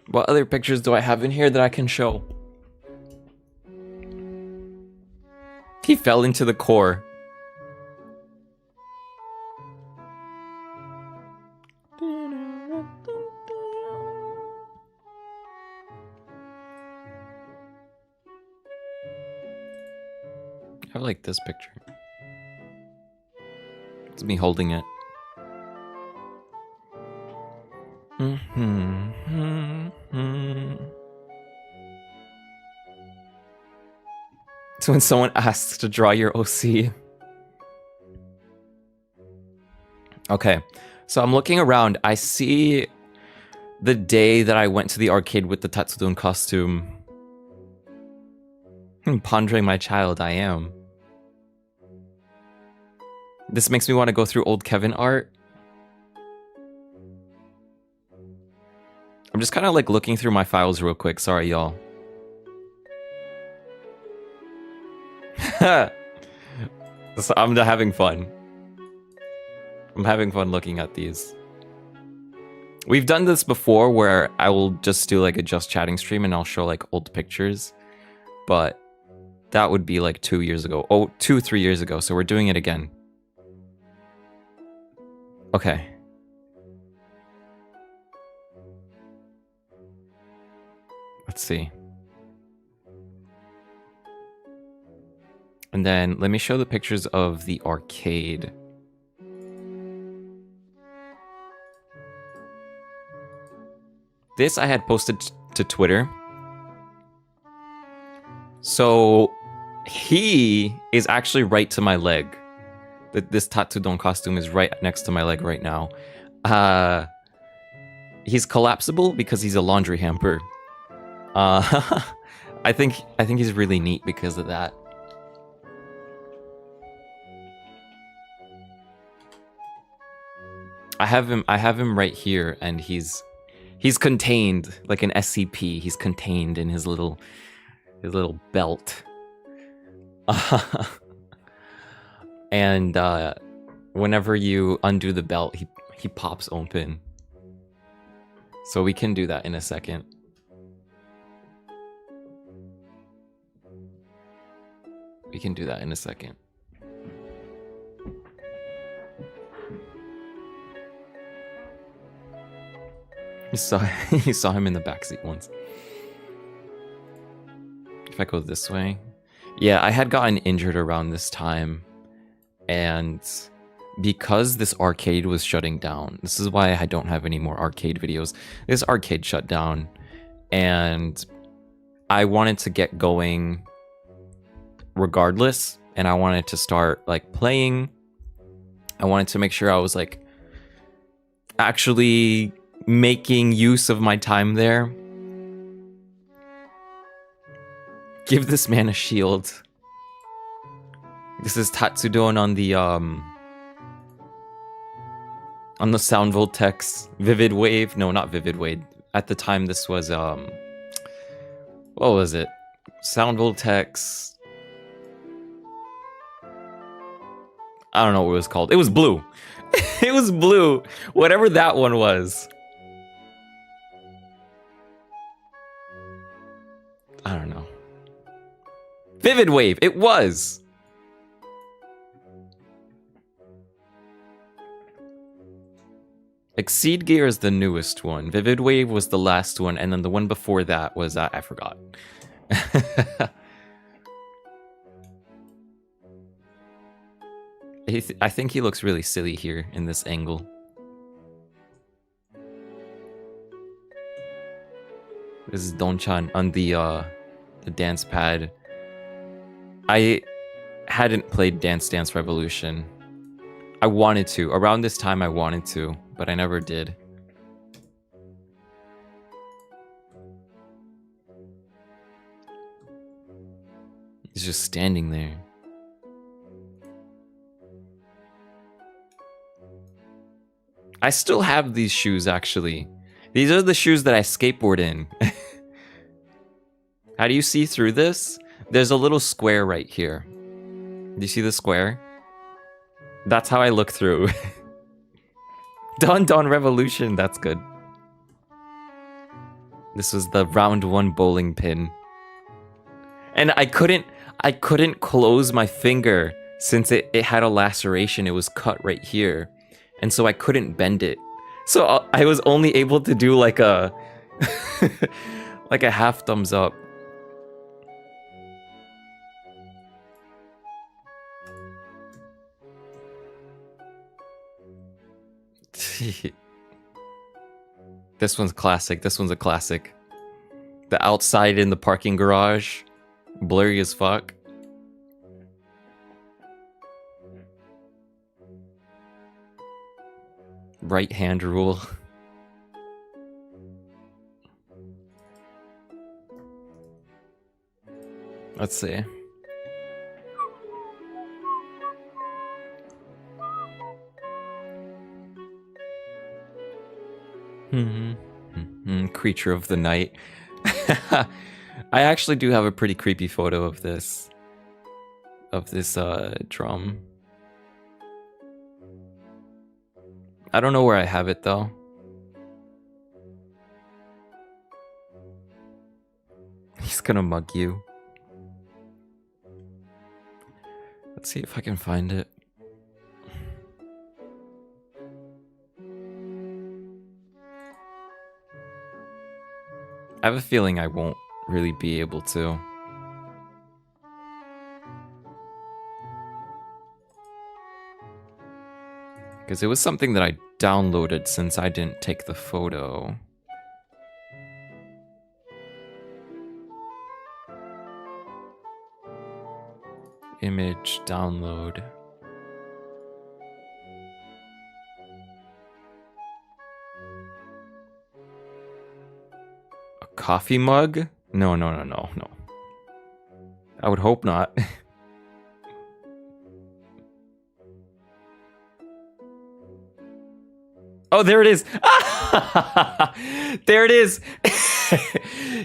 What other pictures do I have in here that I can show? He fell into the core. I like this picture. It's me holding it. It's when someone asks to draw your OC. Okay, so I'm looking around. I see the day that I went to the arcade with the Tatsudon costume. Pondering my child, I am. This makes me want to go through old Kevin art. I'm just kind of like looking through my files real quick. Sorry, y'all. So I'm having fun. I'm having fun looking at these. We've done this before where I will just do like a just chatting stream and I'll show like old pictures. But that would be like 2 years ago. Oh, 3 years ago. So we're doing it again. Okay. Let's see. And then let me show the pictures of the arcade. This I had posted to Twitter. So he is actually right to my leg. This Tatsudon costume is right next to my leg right now. He's collapsible because he's a laundry hamper. I think he's really neat because of that. I have him right here, and he's contained like an SCP. He's contained in his little belt. And whenever you undo the belt, he pops open. So we can do that in a second. We can do that in a second. You saw you saw him in the backseat once. If I go this way. Yeah, I had gotten injured around this time. And because this arcade was shutting down, this is why I don't have any more arcade videos. This arcade shut down. And I wanted to get going regardless. And I wanted to start like playing. I wanted to make sure I was like actually making use of my time there. Give this man a shield. This is Tatsudon on the Sound Voltex Vivid Wave. No, not Vivid Wave. At the time this was what was it? Sound Voltex. I don't know what it was called. It was blue. It was blue. Whatever that one was. I don't know. Vivid Wave. It was. Exceed Gear is the newest one. Vivid Wave was the last one, and then the one before that was I forgot. I think he looks really silly here in this angle. This is Don-chan on the dance pad. I hadn't played Dance Dance Revolution. I wanted to. Around this time I wanted to, but I never did. He's just standing there. I still have these shoes, actually. These are the shoes that I skateboard in. How do you see through this? There's a little square right here. Do you see the square? That's how I look through. Don Don Revolution, that's good. This was the round 1 bowling pin. And I couldn't close my finger since it had a laceration. It was cut right here. And so I couldn't bend it. So I was only able to do like a like a half thumbs up. This one's classic. This one's a classic. The outside in the parking garage. Blurry as fuck. Right hand rule. Let's see. Creature of the night. I actually do have a pretty creepy photo of this. Drum. I don't know where I have it though. He's gonna mug you. Let's see if I can find it. I have a feeling I won't really be able to. Because it was something that I downloaded since I didn't take the photo. Image download. A coffee mug? No. I would hope not. Oh, there it is. There it is.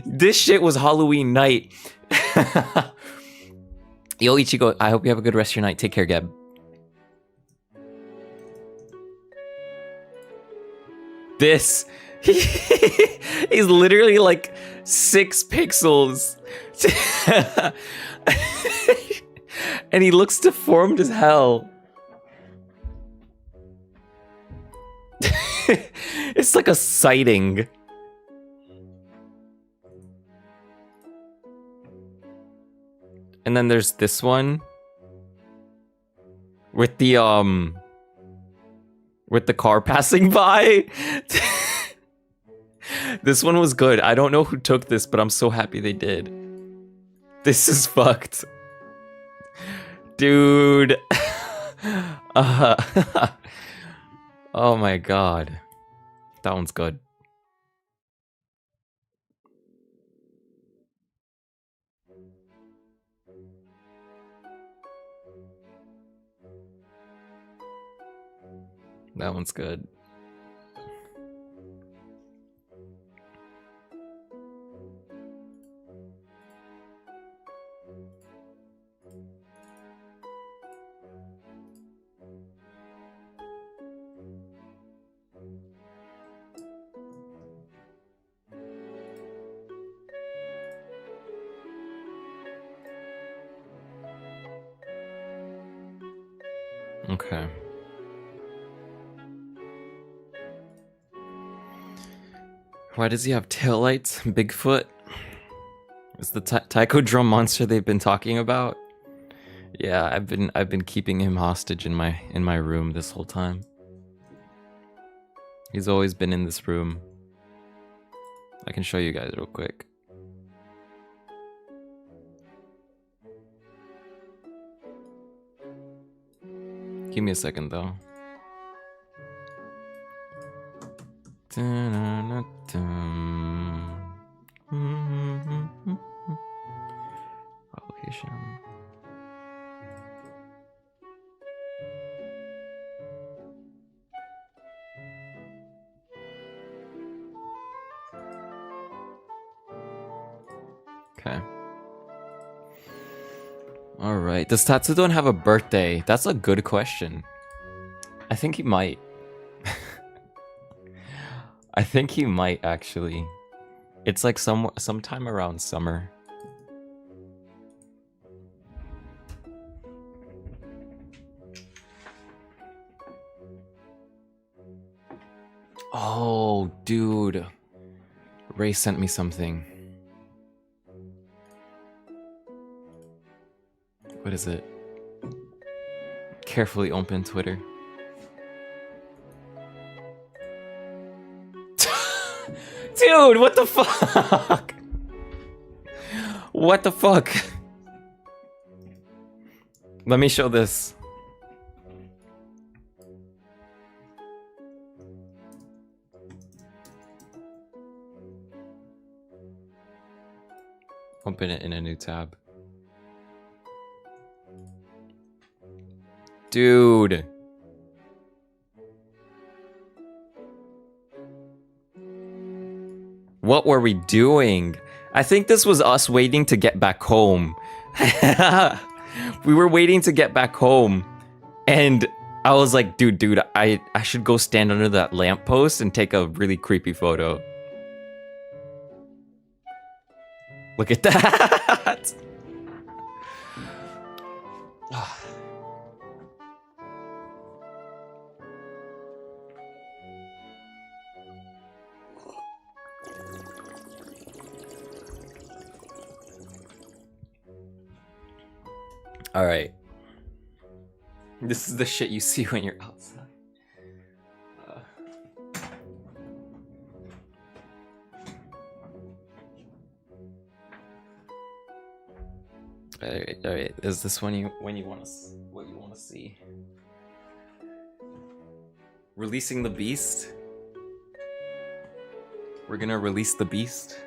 This shit was Halloween night. Yo, Ichigo, I hope you have a good rest of your night. Take care, Gab. This. He's literally like 6 pixels. And he looks deformed as hell. It's like a sighting. And then there's this one with the car passing by. This one was good. I don't know who took this, but I'm so happy they did. This is fucked. Dude. Oh my god. That one's good. That one's good. Okay. Why does he have taillights? Bigfoot? Is the taiko drum monster they've been talking about? Yeah, I've been keeping him hostage in my room this whole time. He's always been in this room. I can show you guys real quick. Give me a second though. Location. Okay. All right. Does Tatsudon have a birthday? That's a good question. I think he might. I think he might actually. It's like sometime around summer. Oh, dude. Ray sent me something. What is it? Carefully open Twitter. Dude, what the fuck? What the fuck? Let me show this. Open it in a new tab. Dude. What were we doing? I think this was us waiting to get back home. We were waiting to get back home. And I was like, dude, I should go stand under that lamppost and take a really creepy photo. Look at that. All right. This is the shit you see when you're outside. All right. Is this what you want to see? Releasing the beast. We're gonna release the beast.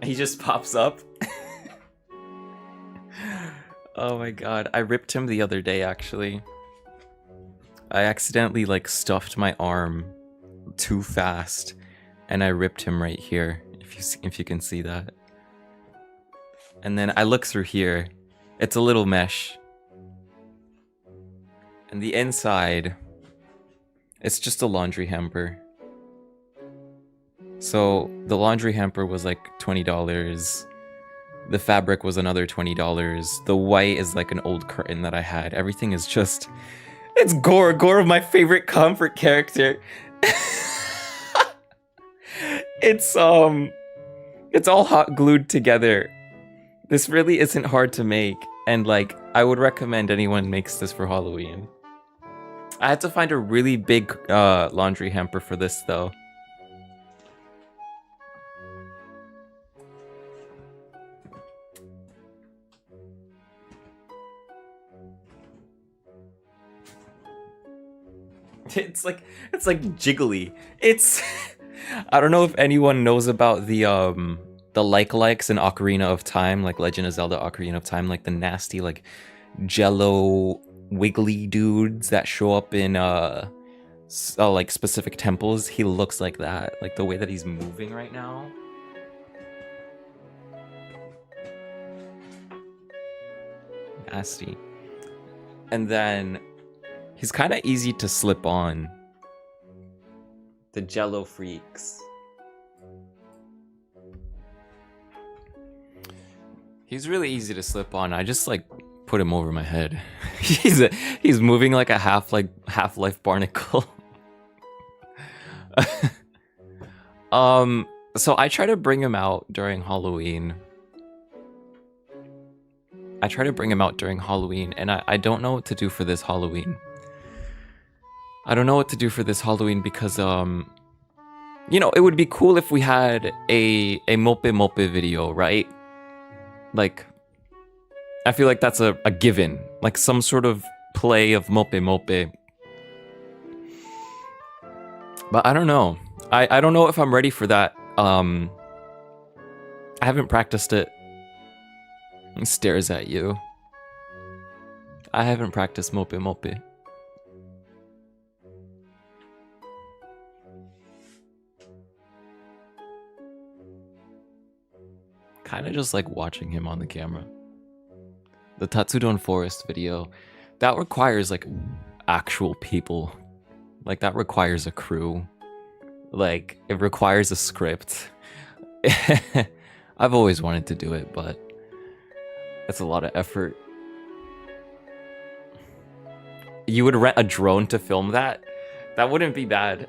He just pops up. Oh my god, I ripped him the other day actually. I accidentally like stuffed my arm too fast and I ripped him right here, if you can see that. And then I look through here. It's a little mesh. And the inside, it's just a laundry hamper. So the laundry hamper was like $20. The fabric was another $20. The white is like an old curtain that I had. Everything is just... It's Gore, my favorite comfort character. it's all hot glued together. This really isn't hard to make, and like I would recommend anyone makes this for Halloween. I had to find a really big laundry hamper for this though. It's like jiggly. It's I don't know if anyone knows about the likes in Ocarina of Time, like Legend of Zelda Ocarina of Time, like the nasty like jello wiggly dudes that show up in like specific temples. He looks like that, like the way that he's moving right now. Nasty. And then he's kind of easy to slip on. The jello freaks. He's really easy to slip on. I just like put him over my head. He's moving like a Half-Life barnacle. So I try to bring him out during Halloween. And I don't know what to do for this Halloween. Because you know, it would be cool if we had a Mope Mope video, right? Like, I feel like that's a given. Like some sort of play of Mope Mope. But I don't know. I don't know if I'm ready for that. I haven't practiced it. He stares at you. I haven't practiced Mope Mope. Kind of just like watching him on the camera. The Tatsudon Forest video, that requires like actual people. Like that requires a crew. Like it requires a script. I've always wanted to do it, but that's a lot of effort. You would rent a drone to film that? That wouldn't be bad.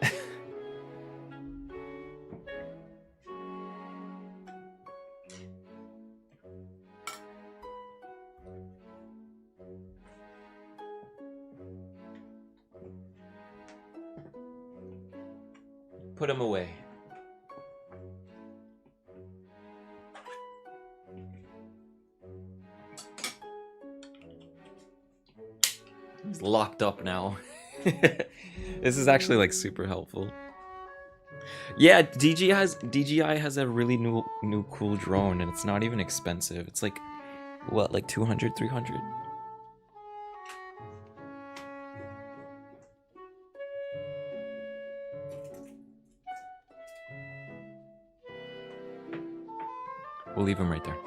Put him away. He's locked up now. This is actually like super helpful. Yeah, DJI has a really new cool drone, and it's not even expensive. It's like what, like 200, 300? We'll leave him right there.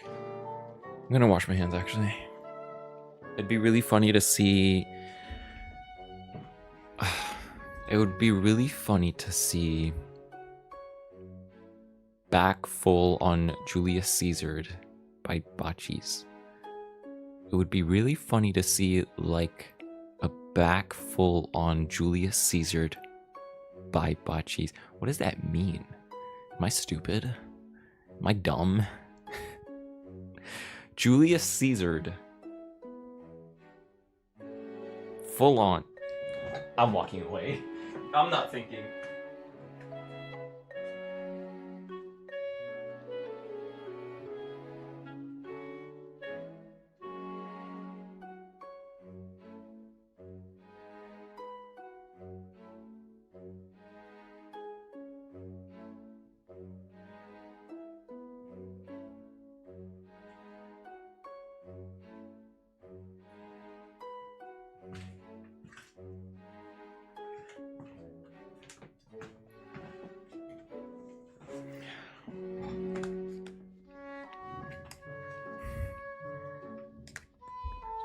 I'm gonna wash my hands, actually. It'd be really funny to see... It would be really funny to see... Back full on Julius Caesared by Bachi's. It would be really funny to see, like, a back full on Julius Caesared by Bachi's. What does that mean? Am I stupid? Am I dumb? Julius Caesared. Full on. I'm walking away. I'm not thinking.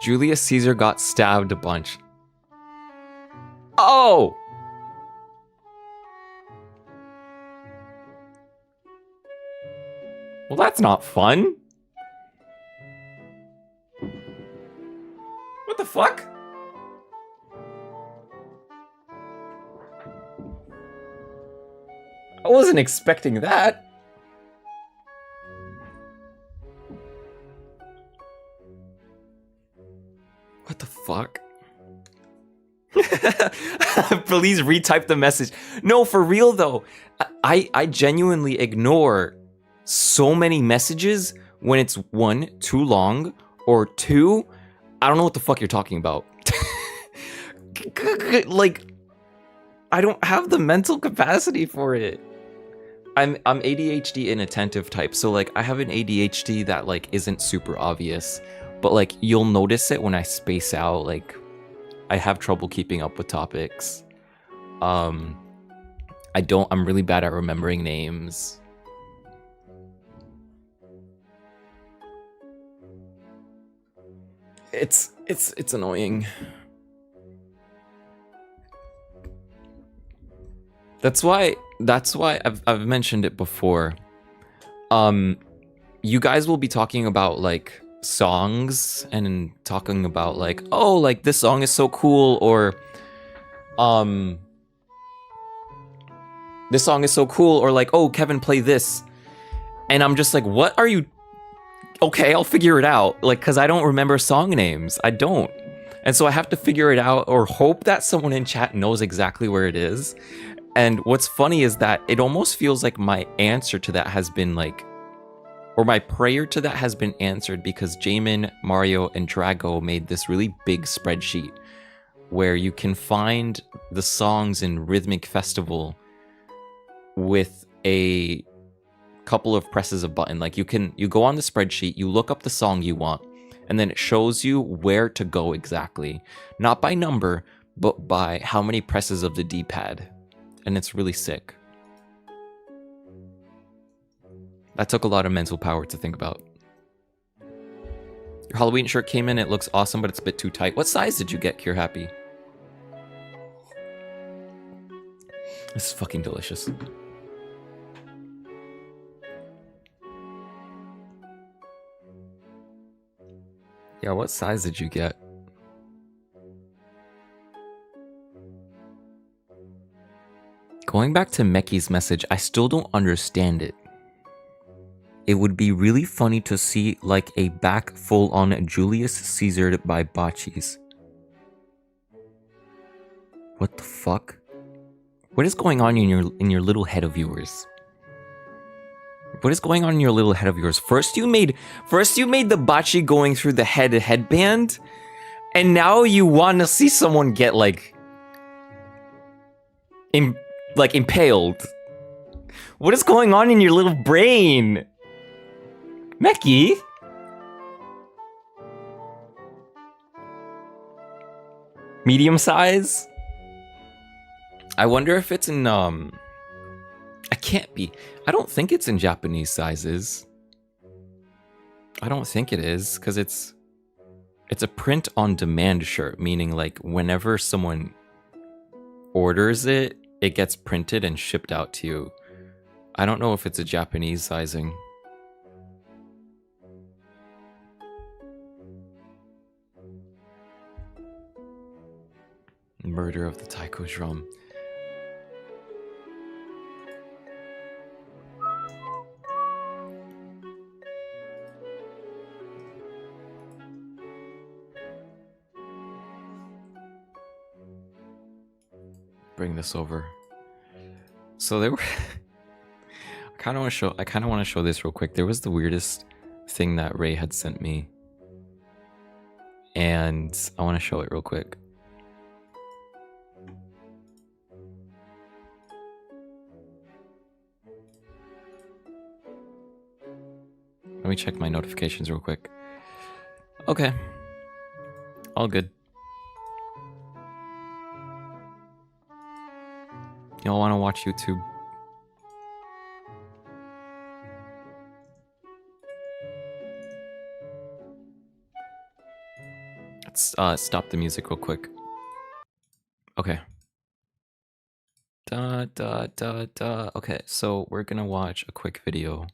Julius Caesar got stabbed a bunch. Oh! Well, that's not fun. What the fuck? I wasn't expecting that. What the fuck? Please retype the message. No, for real though. I genuinely ignore so many messages when it's one, too long, or two, I don't know what the fuck you're talking about. Like, I don't have the mental capacity for it. I'm ADHD inattentive type, so like I have an ADHD that like isn't super obvious, but like you'll notice it when I space out. Like I have trouble keeping up with topics. I'm really bad at remembering names. It's annoying. That's why I've mentioned it before. You guys will be talking about like songs and talking about like, oh, like this song is so cool, or this song is so cool, or like, oh, Kevin, play this. And I'm just like, what are you? Okay, I'll figure it out. Like, cause I don't remember song names. I don't. And so I have to figure it out or hope that someone in chat knows exactly where it is. And what's funny is that it almost feels like my answer to that has been like, or my prayer to that has been answered, because Jamin, Mario, and Drago made this really big spreadsheet where you can find the songs in Rhythmic Festival with a couple of presses of button. Like you go on the spreadsheet, you look up the song you want, and then it shows you where to go exactly. Not by number, but by how many presses of the D-pad. And it's really sick. That took a lot of mental power to think about. Your Halloween shirt came in, it looks awesome, but it's a bit too tight. What size did you get, Cure Happy? This is fucking delicious. Yeah, what size did you get? Going back to Meki's message, I still don't understand it. It would be really funny to see like a back full on Julius Caesared by Bachi's. What the fuck? What is going on in your little head of yours? What is going on in your little head of yours? First you made the Bachi going through the headband, and now you want to see someone get like impaled. What is going on in your little brain? Meki? Medium size? I wonder if it's in I can't be. I don't think it's in Japanese sizes. I don't think it is, because it's a print on demand shirt, meaning like whenever someone orders it, it gets printed and shipped out to you. I don't know if it's a Japanese sizing. Murder of the taiko drum. Bring this over. So there were I kind of want to show this real quick. There was the weirdest thing that Ray had sent me, and I want to show it real quick. Let me check my notifications real quick. Okay. All good. Y'all want to watch YouTube? Let's stop the music real quick. Okay. Okay, so we're gonna watch a quick video.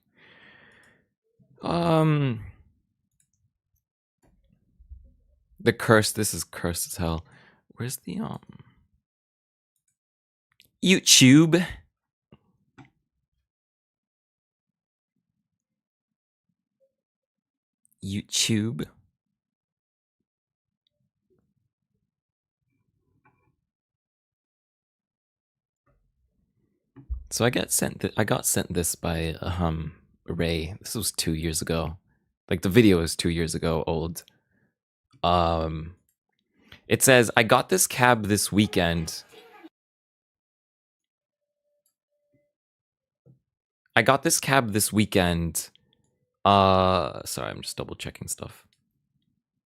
The curse. This is cursed as hell. Where's the YouTube? YouTube. So I got sent this by Ray. This was 2 years ago. Like the video is 2 years ago old. It says, I got this cab this weekend. Sorry, I'm just double checking stuff.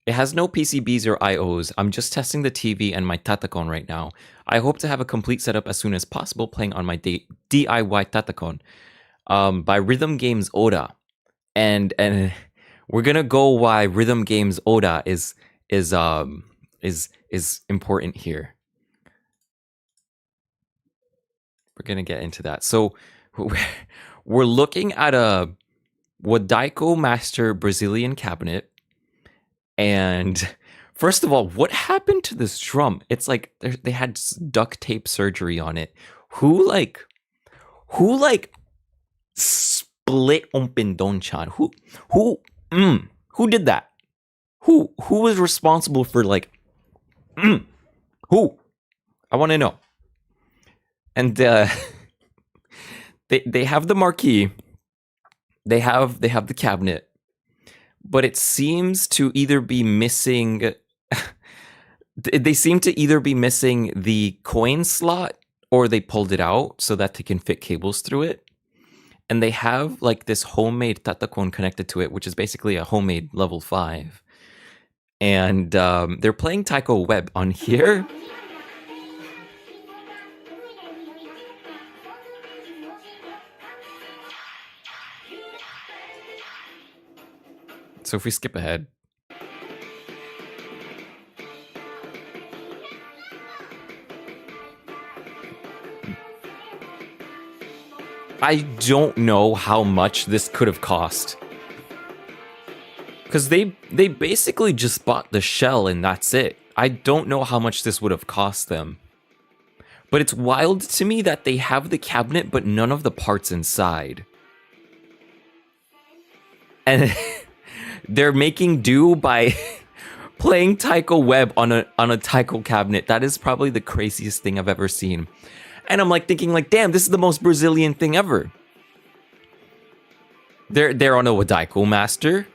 It has no PCBs or IOs. I'm just testing the TV and my Tatacon right now. I hope to have a complete setup as soon as possible playing on my DIY Tatacon by Rhythm Games Oda. And we're gonna go why Rhythm Games Oda is important here. We're gonna get into that. So we're looking at a Wadaiko Master Brazilian cabinet. And first of all, what happened to this drum? It's like they had duct tape surgery on it. Who split open Donchan? Who did that? Who was responsible for who? I want to know. And they have the marquee. They have the cabinet. But it seems to either be missing the coin slot, or they pulled it out so that they can fit cables through it. And they have like this homemade Tatacon connected to it, which is basically a homemade level 5. And they're playing Taiko Web on here. So if we skip ahead. I don't know how much this could have cost. Because they basically just bought the shell and that's it. I don't know how much this would have cost them. But it's wild to me that they have the cabinet but none of the parts inside. And they're making do by playing Taiko Web on a Taiko cabinet. That is probably the craziest thing I've ever seen. And I'm like thinking like, damn, this is the most Brazilian thing ever. They're on a Wadaiko Master.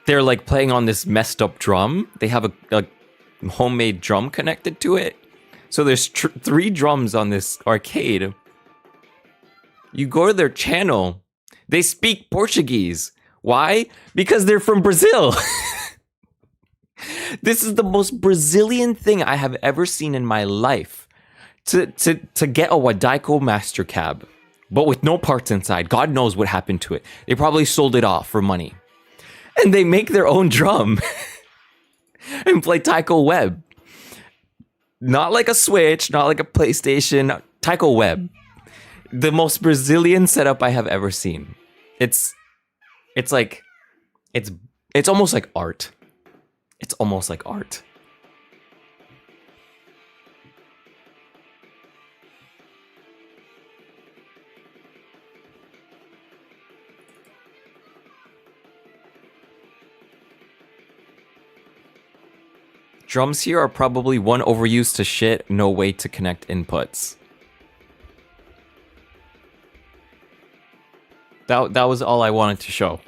They're like playing on this messed up drum. They have a homemade drum connected to it. So there's 3 drums on this arcade. You go to their channel. They speak Portuguese. Why? Because they're from Brazil. This is the most Brazilian thing I have ever seen in my life. To get a Wadaiko Master Cab, but with no parts inside. God knows what happened to it. They probably sold it off for money. And they make their own drum and play Taiko Web. Not like a Switch, not like a PlayStation, Taiko Web. The most Brazilian setup I have ever seen. It's almost like art. It's almost like art. Drums here are probably one overused to shit, no way to connect inputs. That was all I wanted to show.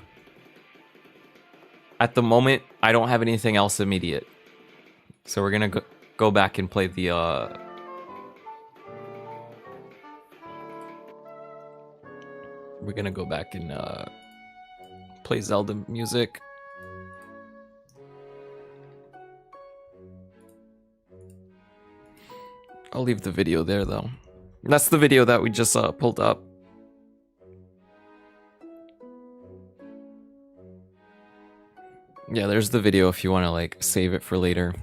At the moment, I don't have anything else immediate. So we're gonna go back and play the we're gonna go back and play Zelda music. I'll leave the video there though. That's the video that we just pulled up. Yeah, there's the video if you want to like save it for later.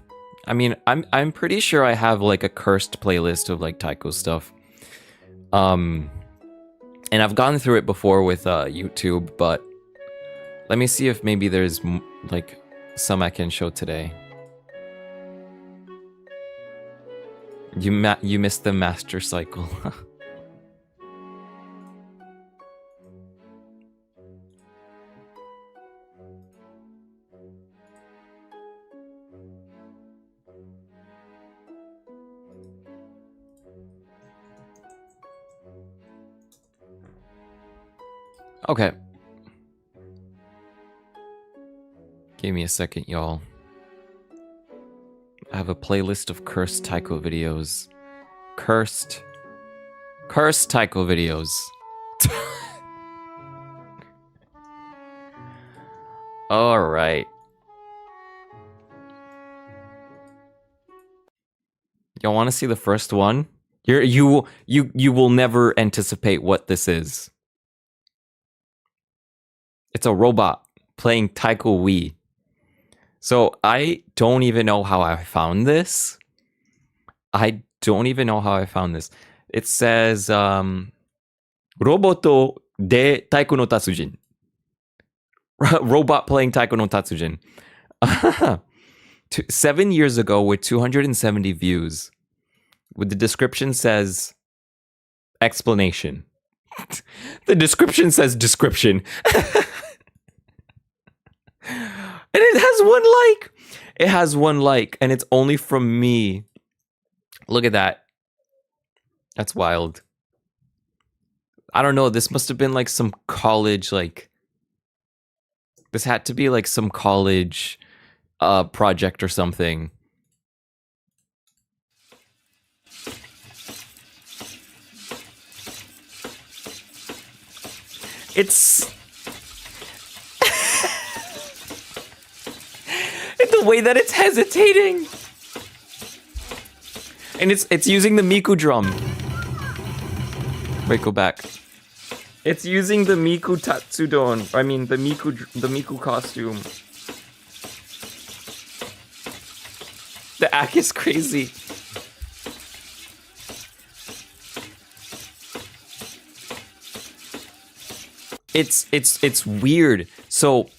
I mean, I'm pretty sure I have like a cursed playlist of like Taiko stuff. And I've gone through it before with YouTube, but let me see if maybe there's like some I can show today. You missed the master cycle. Okay. Give me a second, y'all. I have a playlist of cursed Taiko videos. Cursed Taiko videos. All right. Y'all want to see the first one? You will never anticipate what this is. It's a robot playing Taiko Wii. So I don't even know how I found this. It says Roboto de Taiko no Tatsujin. Robot playing Taiko no Tatsujin. 7 years ago with 270 views. With the description says explanation. The description says description. And it has 1 like. It has 1 like, and it's only from me. Look at that. That's wild. I don't know. This must have been like some college, like. This had to be like some college project or something. It's the way that it's hesitating. And it's using the Miku drum. Wait, go back. It's using the Miku Tatsudon. I mean the Miku costume. The act is crazy. It's weird. So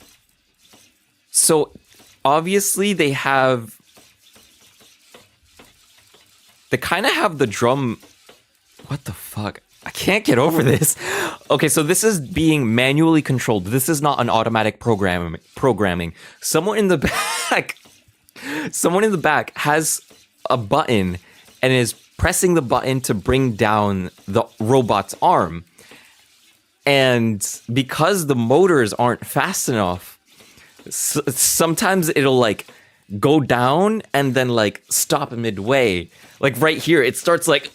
obviously they kind of have the drum. What the fuck? I can't get over this. Okay, so this is being manually controlled. This is not an automatic programming. Someone in the back has a button and is pressing the button to bring down the robot's arm. And because the motors aren't fast enough, sometimes it'll like go down and then like stop midway. Like right here, it starts like.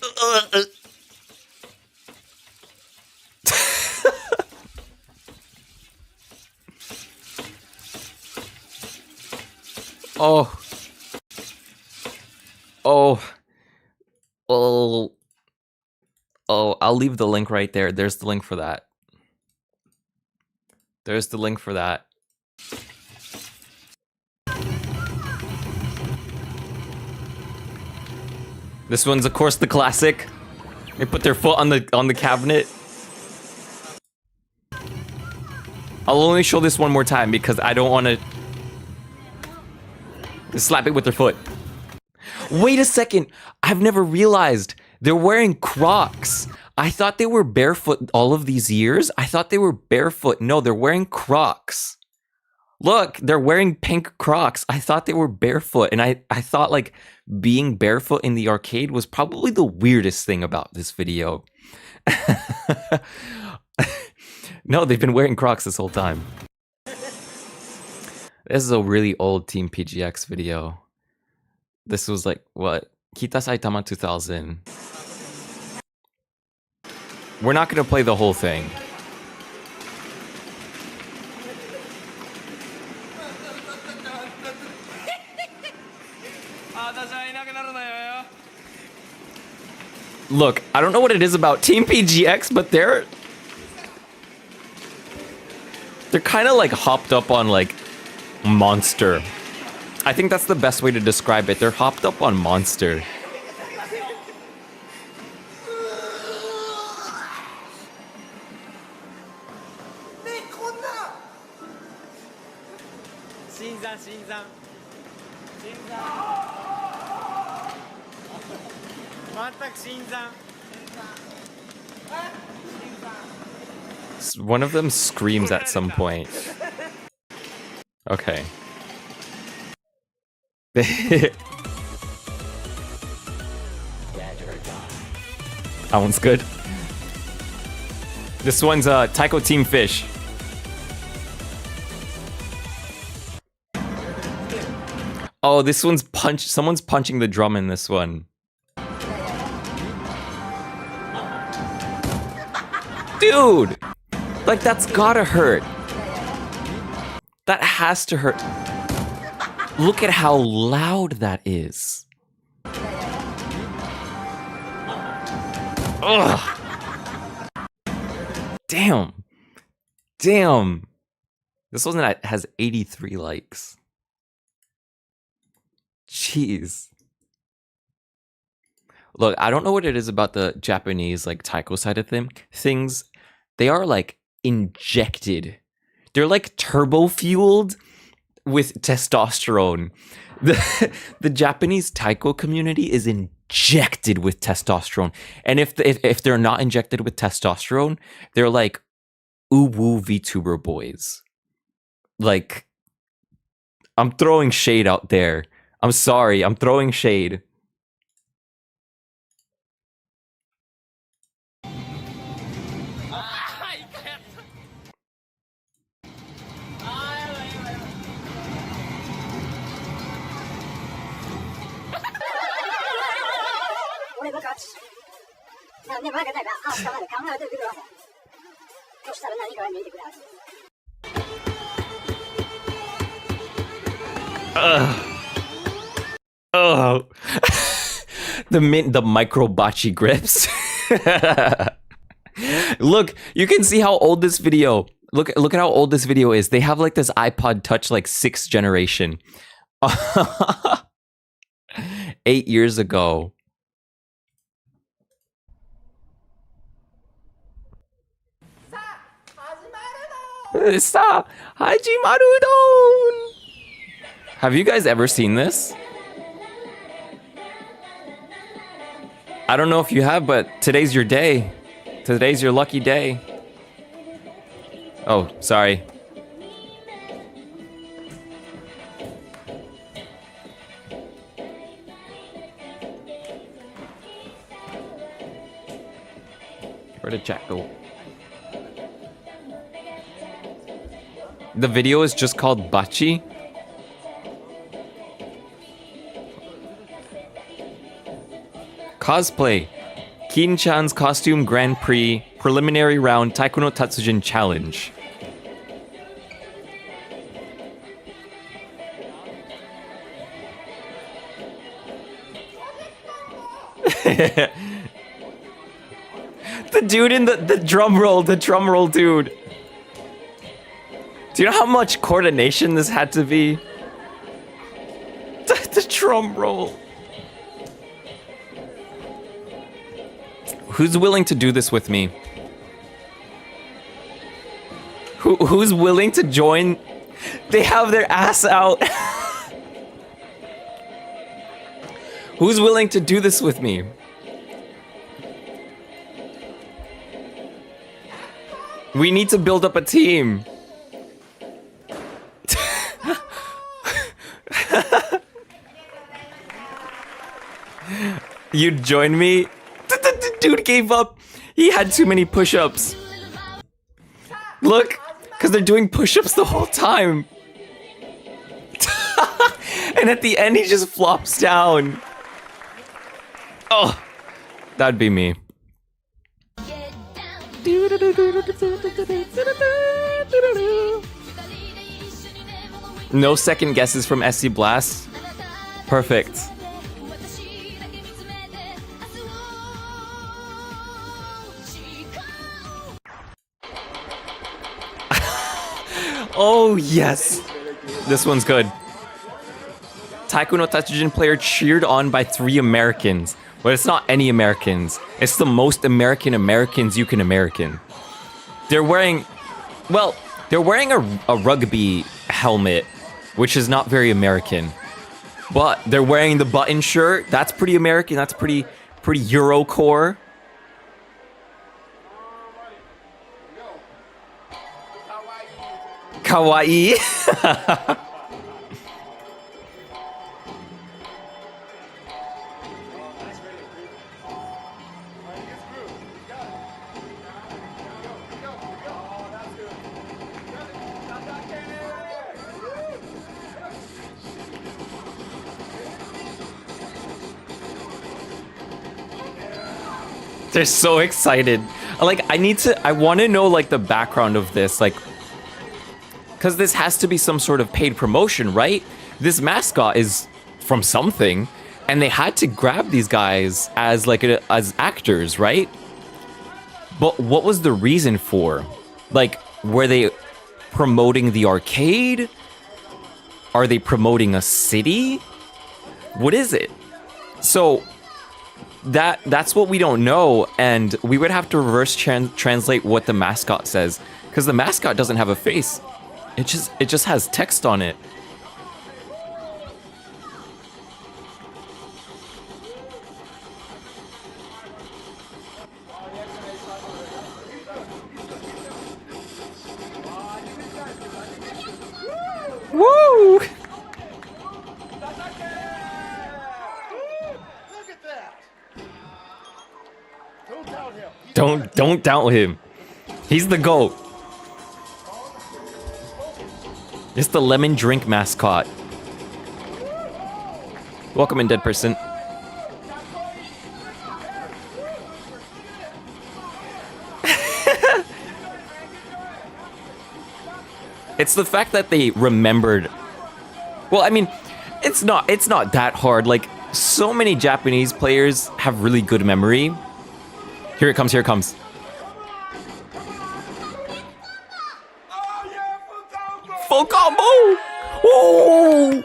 I'll leave the link right there. There's the link for that. This one's of course the classic. They put their foot on the cabinet. I'll only show this one more time because I don't want to slap it with their foot. Wait a second. I've never realized they're wearing Crocs. I thought they were barefoot all of these years. I thought they were barefoot. No, they're wearing Crocs. Look, they're wearing pink Crocs. I thought they were barefoot. And I thought like being barefoot in the arcade was probably the weirdest thing about this video. No, they've been wearing Crocs this whole time. This is a really old Team PGX video. This was like, what? Kita Saitama 2000. We're not going to play the whole thing. Look, I don't know what it is about Team PGX, but they're kind of like hopped up on like Monster. I think that's the best way to describe it. They're hopped up on Monster. One of them screams at some point. Okay. That one's good. This one's Taiko Team Fish. Oh, this one's someone's punching the drum in this one. Dude! Like, that's gotta hurt. That has to hurt. Look at how loud that is. Ugh. Damn. Damn. This one has 83 likes. Jeez. Look, I don't know what it is about the Japanese, like, taiko side of things. They are, like, injected. They're, like, turbo-fueled with testosterone. The Japanese taiko community is injected with testosterone. And if they're not injected with testosterone, they're, like, uwu VTuber boys. Like, I'm throwing shade out there. I'm sorry, I'm throwing shade. Oh, the micro Bachi grips. Look, you can see how old this video. Look at how old this video is. They have like this iPod Touch, like 6th generation. 8 years ago. Have you guys ever seen this? I don't know if you have, but today's your day. Today's your lucky day. Oh, sorry. Where did chat go? The video is just called Bachi. Cosplay. Kin-chan's Costume Grand Prix Preliminary Round Taiko no Tatsujin Challenge. The dude in the drum roll dude. Do you know how much coordination this had to be? The drum roll. Who's willing to do this with me? Who's willing to join? They have their ass out. Who's willing to do this with me? We need to build up a team. You'd join me? The dude gave up. He had too many push-ups. Look, because they're doing push-ups the whole time. And at the end, he just flops down. Oh, that'd be me. No second guesses from SC Blast. Perfect. Oh, yes. This one's good. Taiko no Tatsujin player cheered on by 3 Americans. But it's not any Americans. It's the most Americans you can American. They're wearing... Well, they're wearing a rugby helmet, which is not very American. But they're wearing the button shirt. That's pretty American. That's pretty Eurocore. Kawaii. They're so excited. Like, I want to know, like, the background of this. Like, because this has to be some sort of paid promotion, right? This mascot is from something, and they had to grab these guys as, like, as actors, right? But what was the reason for? Like, were they promoting the arcade? Are they promoting a city? What is it? So that's what we don't know, and we would have to reverse translate what the mascot says, because the mascot doesn't have a face. It just has text on it. Woo! Look at that. Don't doubt him. Don't doubt him. He's the GOAT. It's the lemon drink mascot. Welcome in, dead person. It's the fact that they remembered. Well, I mean, it's not that hard. Like, so many Japanese players have really good memory. Here it comes, here it comes. Full combo! Ooh!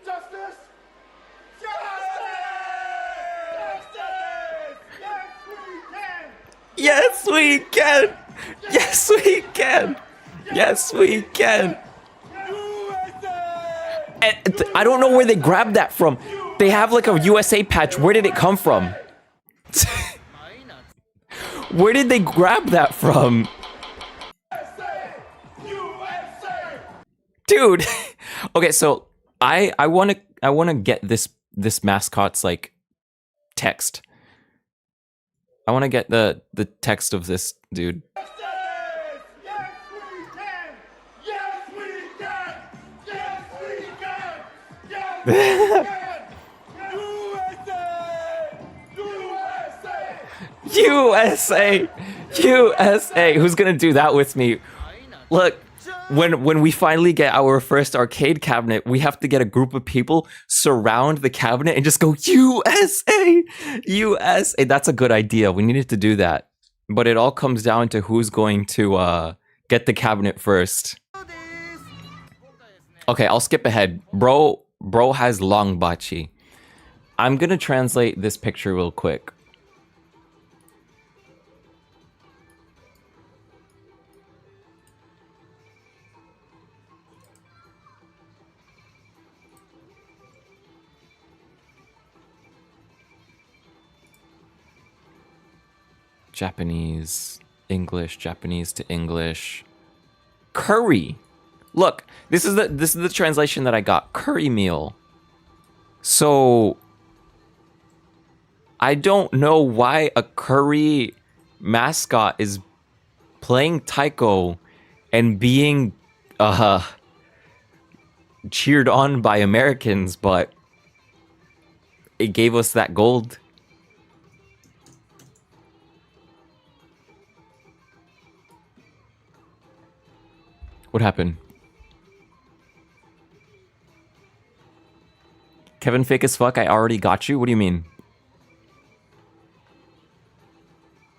Justice! Yes, we can! Yes, we can! Yes, we can! And I don't know where they grabbed that from. They have like a USA patch. Where did it come from? Where did they grab that from? Dude. Okay, so I want to get this mascot's like text. I want to get the text of this dude. USA! USA! Who's gonna do that with me? Look, when we finally get our first arcade cabinet, we have to get a group of people, surround the cabinet, and just go, USA! USA! That's a good idea. We needed to do that. But it all comes down to who's going to get the cabinet first. Okay, I'll skip ahead. Bro has long bachi. I'm gonna translate this picture real quick. Japanese, English, Japanese to English. Curry. Look, this is the translation that I got. Curry meal. So I don't know why a curry mascot is playing taiko and being cheered on by Americans, but it gave us that gold. What happened? Kevin fake as fuck, I already got you? What do you mean?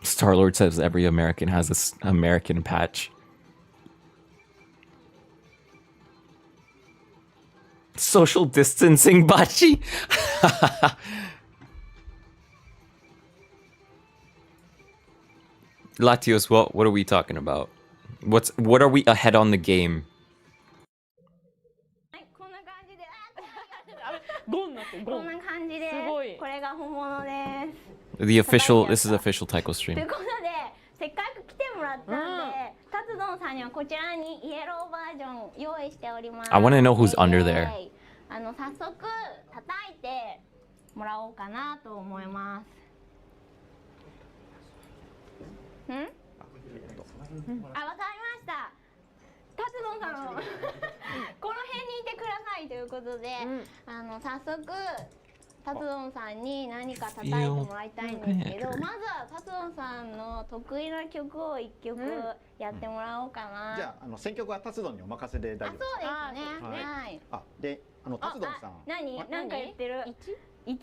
Star-Lord says every American has this American patch. Social distancing Bachi? Latios, what are we talking about? What are we ahead on the game? The official, this is official taiko stream. I want to know who's under there. 達ドンさんに何か叩いてもらいたいんですけど、まずは達ドンさんの得意な曲を1曲やってもらおうかな。じゃあ選曲は達ドンにお任せで大丈夫ですか？そうですね。はい。で達ドンさん。何か言ってる。1？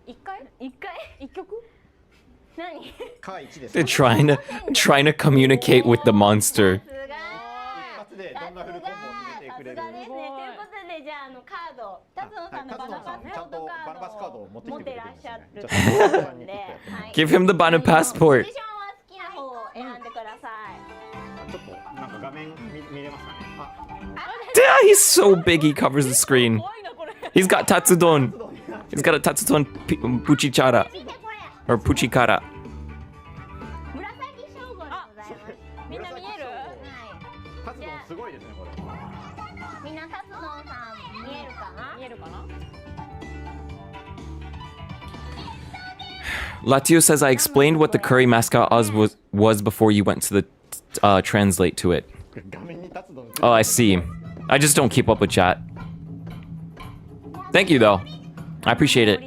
一回？1曲？何？か1です。They're trying to communicate with the monster. でどんなフルコンボを決めてくれる。さすがですね。ということでじゃあカード、達ドンさんのバナバスカードを持ってらっしゃると思うんで、Give him the Bana passport. ポジションは好きな方を選んでください。ちょっとなんか画面見れますかね。Yeah, he's so big he covers the screen. He's got Tatsudon. He's got a Tatsudon Puchichara. Or Puchikara. 紫称号でございます。みんな見える？達ドンすごいですねこれ。みんな達ドンさん見えるかな？見えるかなLatio says I explained what the curry mascot Oz was before you went to the translate to it. Oh, I see. I just don't keep up with chat. Thank you though. I appreciate it.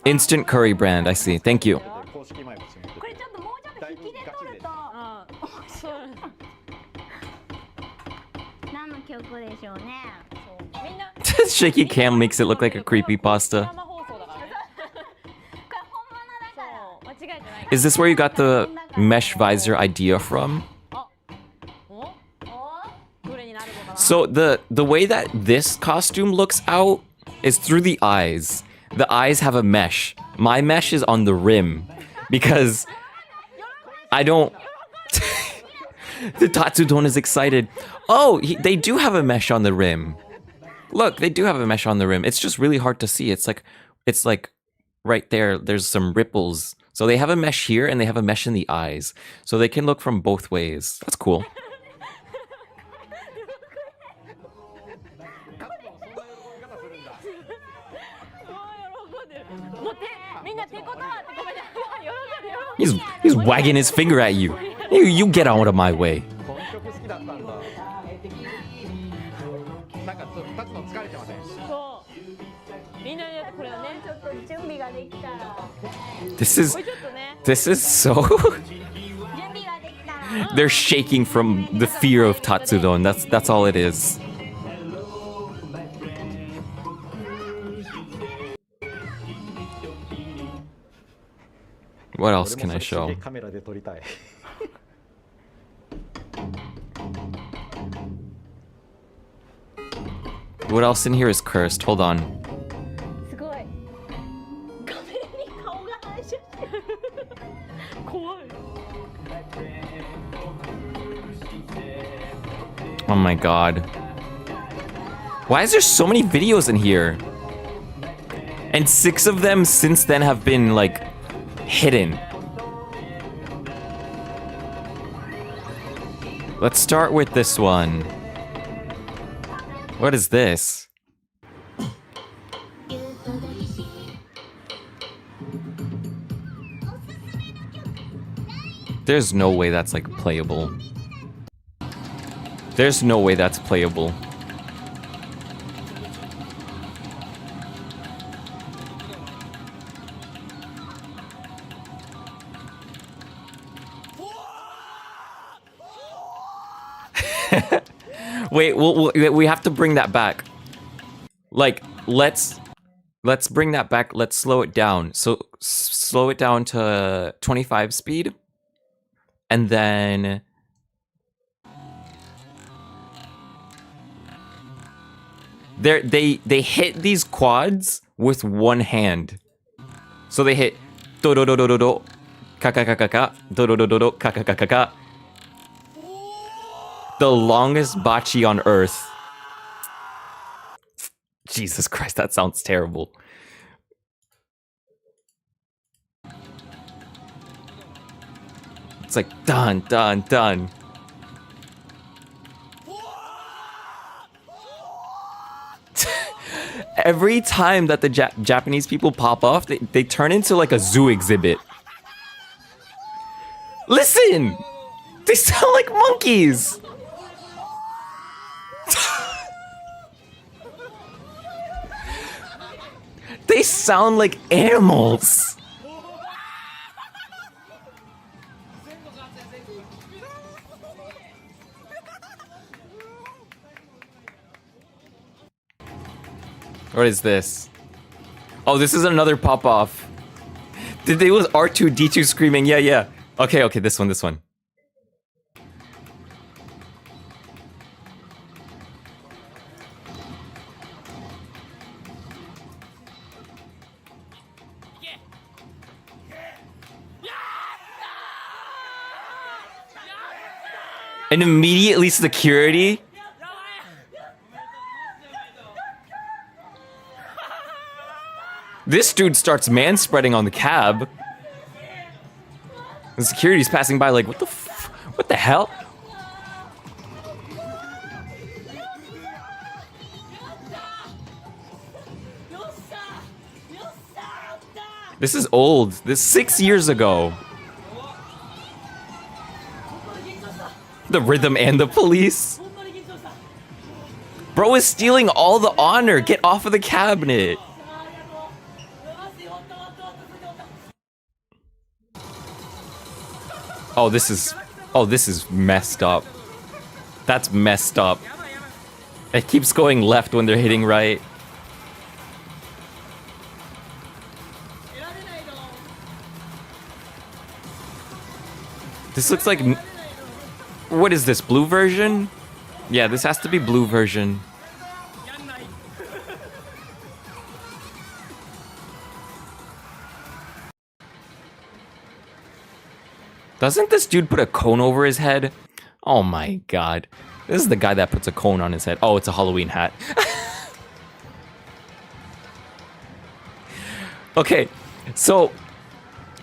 Instant curry brand, I see. Thank you. これちょっともうちょっと引きで撮ると何の曲でしょうね。みんな Shaky cam makes it look like a creepypasta. Is this where you got the mesh visor idea from? So the way that this costume looks out is through the eyes. The eyes have a mesh. My mesh is on the rim because I don't. The Tatsudon is excited. Oh, they do have a mesh on the rim. Look, they do have a mesh on the rim. It's just really hard to see. It's like right there. There's some ripples. So they have a mesh here and they have a mesh in the eyes. So they can look from both ways. That's cool. He's wagging his finger at you. You get out of my way. This is so. They're shaking from the fear of Tatsudon. That's all it is. What else can I show? What else in here is cursed? Hold on. Oh my god. Why is there so many videos in here? And 6 of them since then have been like hidden. Let's start with this one. What is this? There's no way that's like playable. There's no way that's playable. Wait, we have to bring that back. Like, let's bring that back. Let's slow it down. So slow it down to 25 speed. And then they hit these quads with one hand. So they hit do do do do do do ka ka ka ka ka do do do do do ka ka ka ka ka. The longest bachi on earth. Jesus Christ, that sounds terrible. It's like done, done, done. Every time that the Japanese people pop off, they turn into like a zoo exhibit. Listen! They sound like monkeys! They sound like animals. What is this? Oh, this is another pop-off. It was R2-D2 screaming, yeah. Okay, this one. And immediately security. This dude starts manspreading on the cab. The security's passing by like, what the hell? This is old. This 6 years ago. The rhythm and the police. Bro is stealing all the honor. Get off of the cabinet. Oh, this is messed up. That's messed up. It keeps going left when they're hitting right. This looks like... What is this, blue version? Yeah, this has to be blue version. Doesn't this dude put a cone over his head? Oh my god. This is the guy that puts a cone on his head. Oh, it's a Halloween hat. Okay, so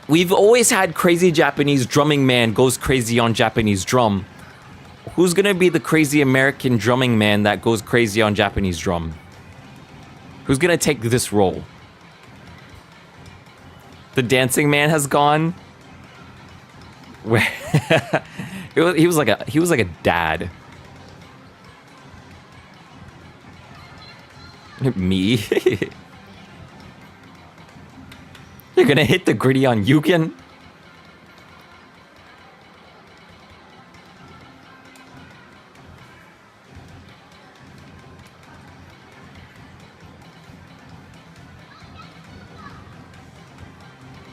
we've always had crazy Japanese drumming man goes crazy on Japanese drum. Who's gonna be the crazy American drumming man that goes crazy on Japanese drum? Who's gonna take this role? The dancing man has gone. Where he was like a dad. Me? You're gonna hit the gritty on Yukin?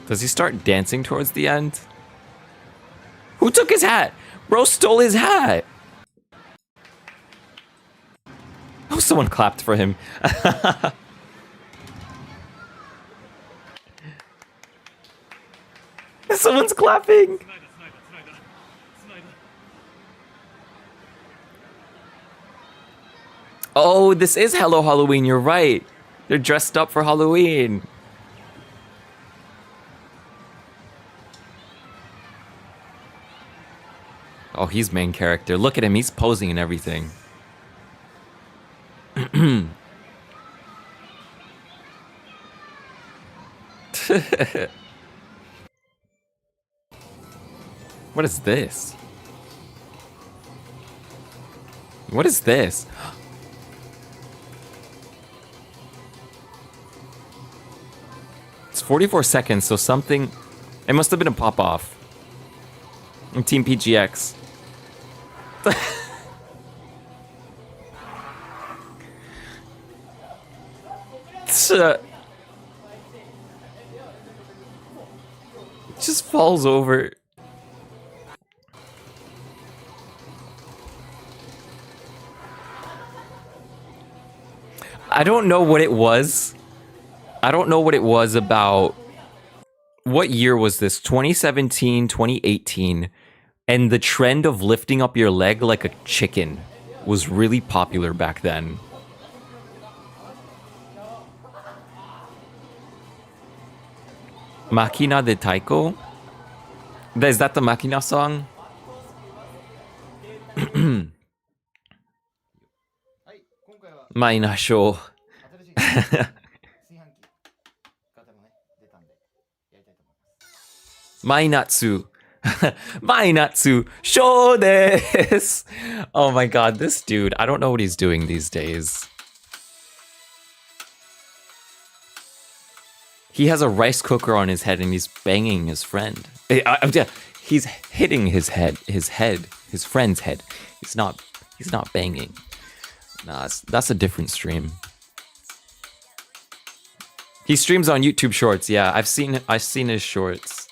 Does he start dancing towards the end? Who took his hat? Bro stole his hat. Oh, someone clapped for him. Someone's clapping. Oh, this is Hello Halloween. You're right. They're dressed up for Halloween. Oh, he's main character. Look at him. He's posing and everything. What is this? What is this? It's 44 seconds, so something... It must have been a pop-off. I'm Team PGX. Just falls over. I don't know what it was. I don't know what it was about. What year was this? 2017, 2018. And the trend of lifting up your leg like a chicken was really popular back then. Máquina de Taiko? Is that the Máquina song? Maina show. Mainatsu. Mainatsu show desu. Oh my god, this dude, I don't know what he's doing these days. He has a rice cooker on his head and he's banging his friend. He's hitting his friend's head. He's not banging. Nah, that's a different stream. He streams on YouTube Shorts. Yeah, I've seen his shorts.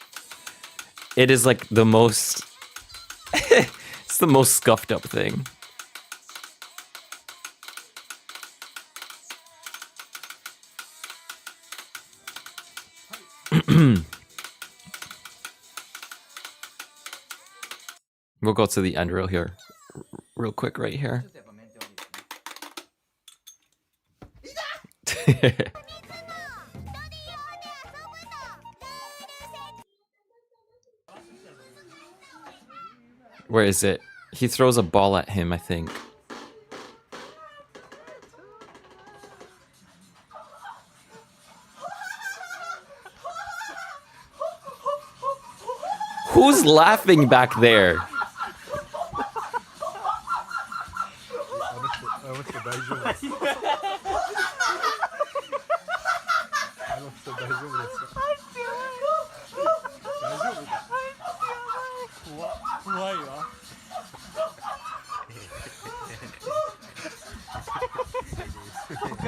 It is like the most it's the most scuffed up thing. We'll go to the end real quick right here. Where is it? He throws a ball at him, I think. Who's laughing back there?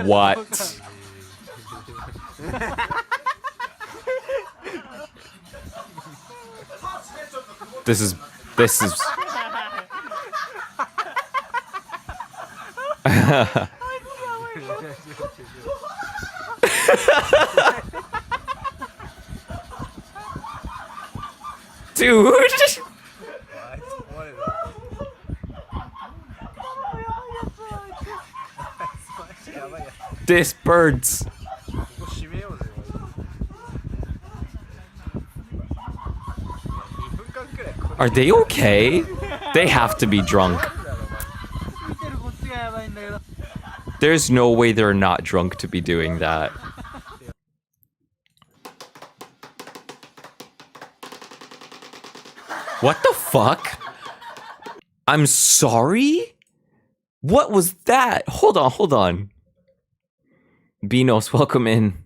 What? This is dude. This birds. Are they okay? They have to be drunk. There's no way they're not drunk to be doing that. What the fuck? I'm sorry? What was that? Hold on. Beanos, welcome in.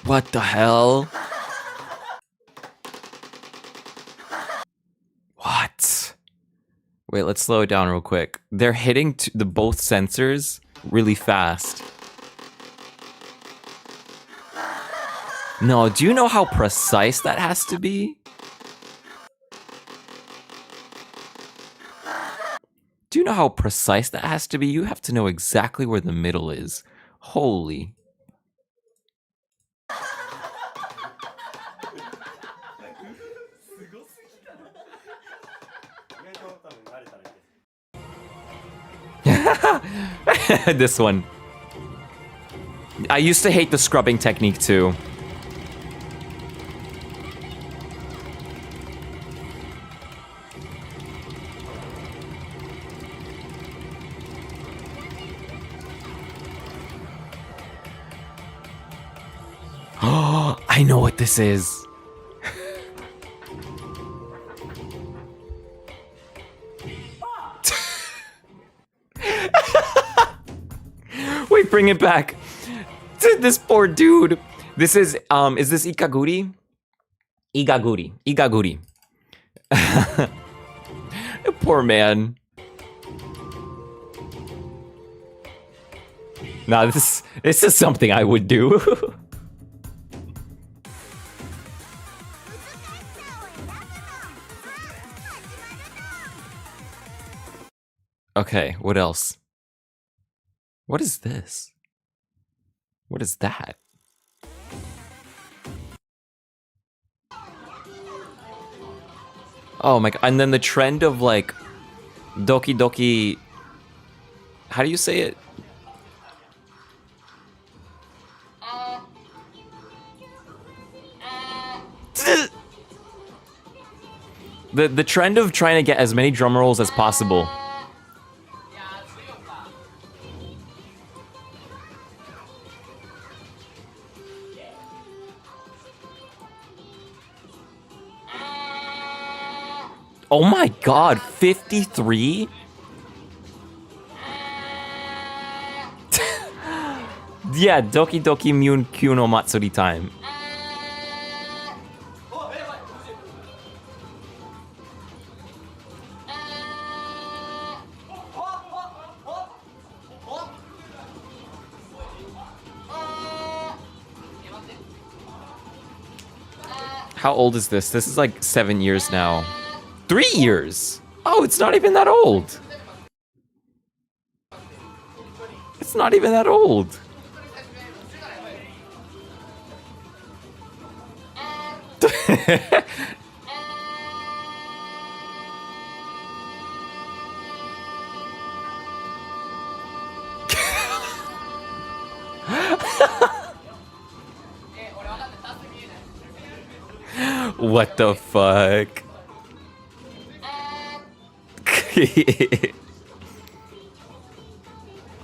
What the hell? What? Wait, let's slow it down real quick. They're hitting the both sensors really fast. No, do you know how precise that has to be? Do you know how precise that has to be? You have to know exactly where the middle is. Holy. This one. I used to hate the scrubbing technique too. Oh, I know what this is. Wait, bring it back. This poor dude. This is this Ikaguri? Igaguri. Poor man. Nah, this is something I would do. Okay, what else? What is this? What is that? Oh my god, and then the trend of like Doki Doki, how do you say it? The trend of trying to get as many drum rolls as possible. Oh my god, 53? Yeah, Doki Doki Mune no Matsuri time. How old is this? This is like 7 years now. 3 years! Oh, it's not even that old. It's not even that old. What the fuck?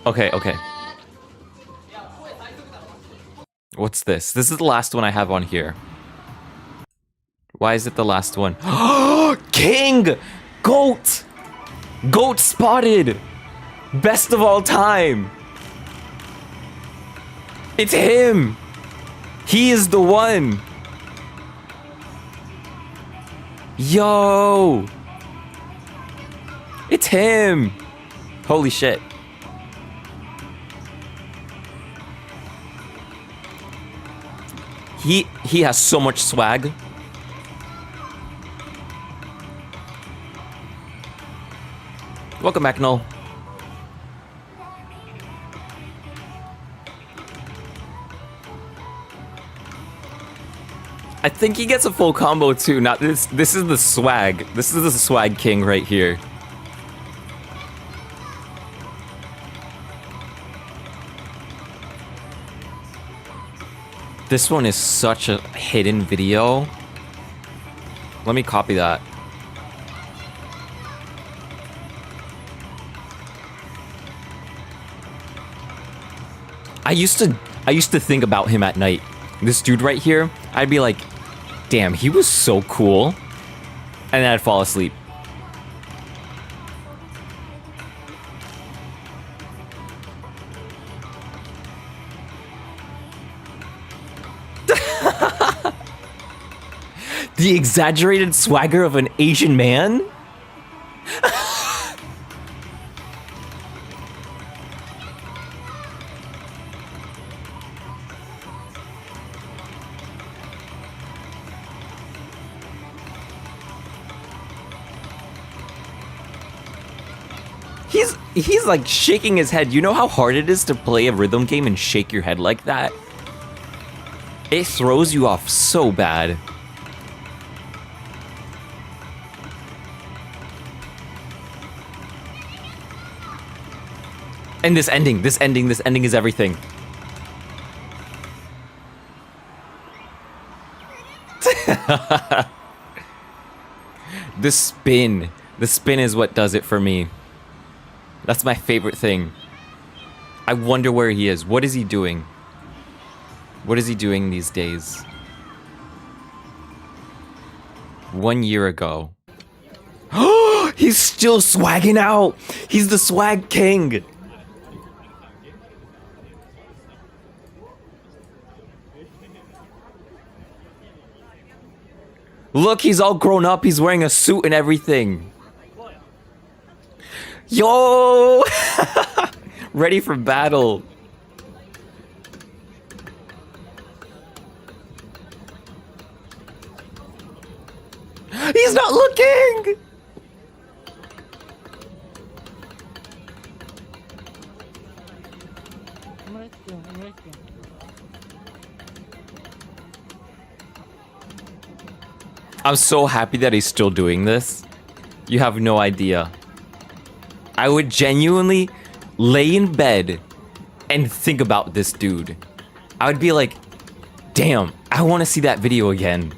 Okay. What's this? This is the last one I have on here. Why is it the last one? King! Goat! Goat spotted! Best of all time! It's him! He is the one! Yo! It's him! Holy shit. He has so much swag. Welcome back, Null. I think he gets a full combo too. Not this. This is the swag. This is the swag king right here. This one is such a hidden video. Let me copy that. I used to think about him at night. This dude right here, I'd be like, damn, he was so cool. And then I'd fall asleep. The exaggerated swagger of an Asian man? He's like shaking his head. You know how hard it is to play a rhythm game and shake your head like that? It throws you off so bad. And this ending is everything. The spin is what does it for me. That's my favorite thing. I wonder where he is. What is he doing? What is he doing these days? 1 year ago. He's still swagging out. He's the swag king. Look, he's all grown up. He's wearing a suit and everything. Yo! Ready for battle. He's not looking! I'm so happy that he's still doing this. You have no idea. I would genuinely lay in bed and think about this dude. I would be like, damn, I want to see that video again.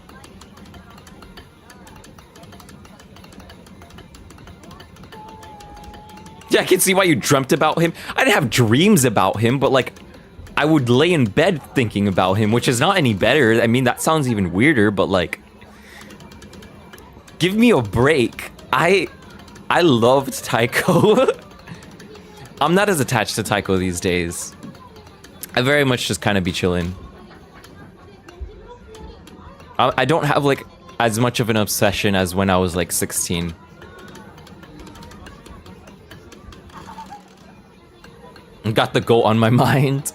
Yeah, I can see why you dreamt about him. I didn't have dreams about him, but like, I would lay in bed thinking about him, which is not any better. I mean, that sounds even weirder, but like, give me a break. I loved Taiko. I'm not as attached to Taiko these days. I very much just kind of be chilling. I don't have like as much of an obsession as when I was like 16. Got the goat on my mind.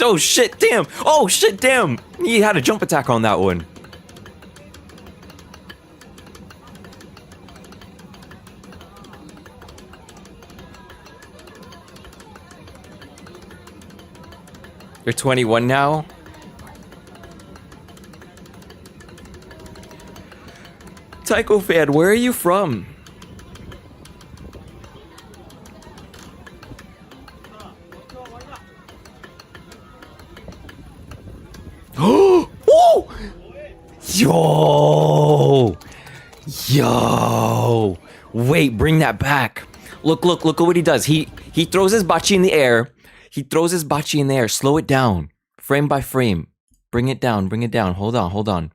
Oh shit, damn! Oh shit, damn! He had a jump attack on that one. You're 21 now? Taiko fan, where are you from? Oh! Yo! Yo! Wait, bring that back. Look at what he does. He throws his bachi in the air. He throws his bachi in the air. Slow it down. Frame by frame. Bring it down. Hold on.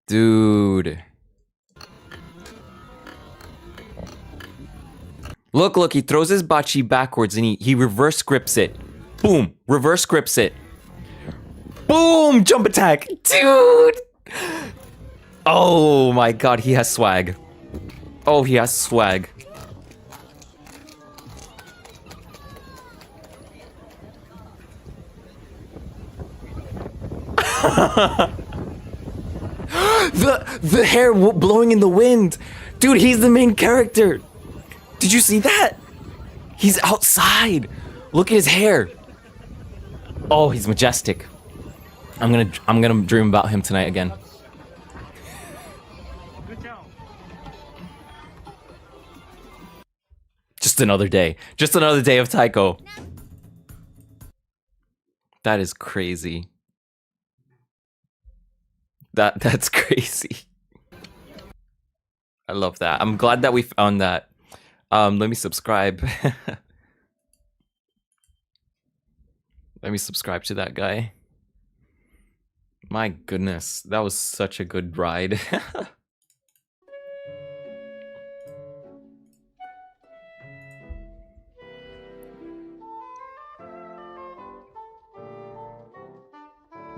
Dude. Look, he throws his bachi backwards and he reverse grips it. Boom, reverse grips it. Boom, jump attack. Dude. Oh my god, he has swag. Oh, he has swag. The hair blowing in the wind. Dude, he's the main character. Did you see that? He's outside. Look at his hair. Oh, he's majestic. I'm gonna dream about him tonight again. Just another day. Just another day of Taiko. That is crazy. That's crazy. I love that. I'm glad that we found that. Let me subscribe. Let me subscribe to that guy. My goodness, that was such a good ride.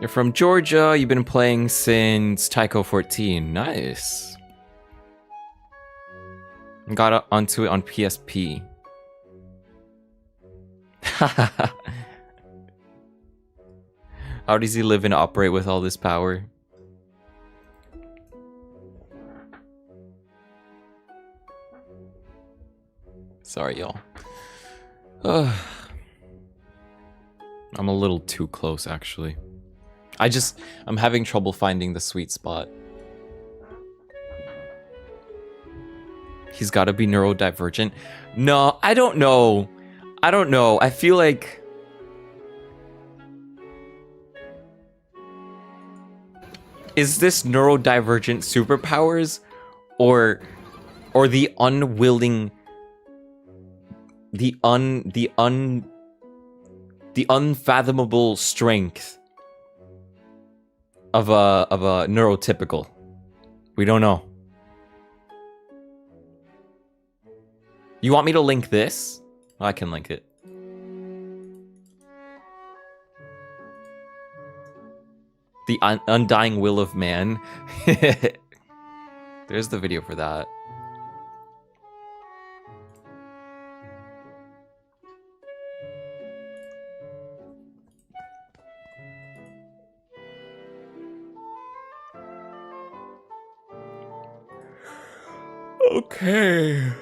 You're from Georgia, you've been playing since Taiko 14. Nice. Got onto it on PSP. How does he live and operate with all this power? Sorry, y'all. I'm a little too close, actually. I'm having trouble finding the sweet spot. He's gotta be neurodivergent. No, I don't know. I feel like... Is this neurodivergent superpowers? Or the unwilling... The unfathomable strength of a neurotypical? We don't know. You want me to link this? I can link it. The undying will of man. There's the video for that. Okay.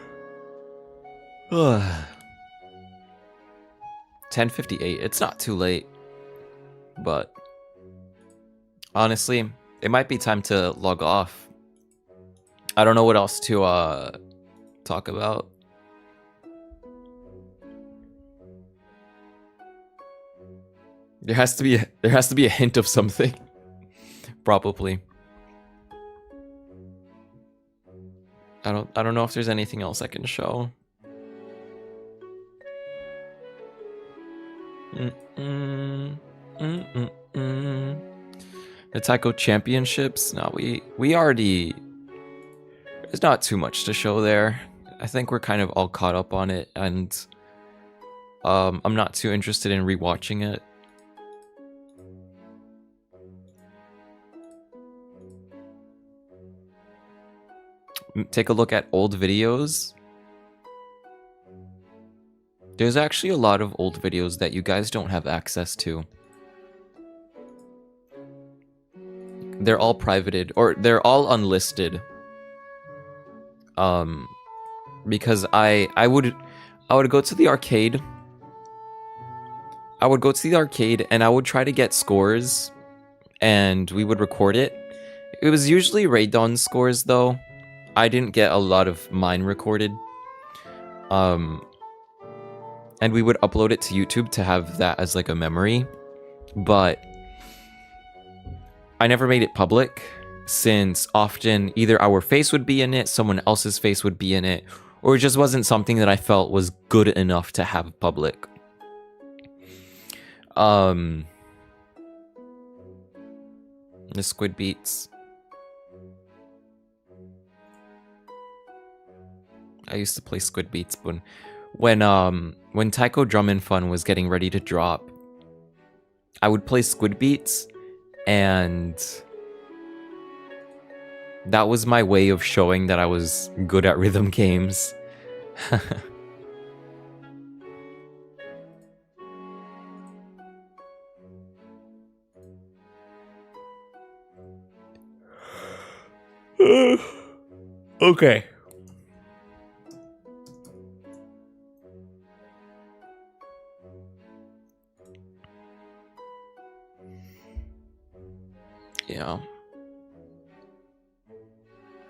10:58. It's not too late. But honestly, it might be time to log off. I don't know what else to talk about. There has to be a hint of something. Probably. I don't know if there's anything else I can show. The Taiko Championships? No, we already... There's not too much to show there. I think we're kind of all caught up on it, and I'm not too interested in rewatching it. Take a look at old videos. There's actually a lot of old videos that you guys don't have access to. They're all privated, or they're all unlisted. Because I would go to the arcade. I would go to the arcade and I would try to get scores, and we would record it. It was usually Raidon scores though. I didn't get a lot of mine recorded. And we would upload it to YouTube to have that as like a memory. But I never made it public, since often either our face would be in it, someone else's face would be in it, or it just wasn't something that I felt was good enough to have public. The Squid Beats. I used to play Squid Beats when Taiko Drum and Fun was getting ready to drop. I would play Squid Beats, and that was my way of showing that I was good at rhythm games. Okay. Yeah.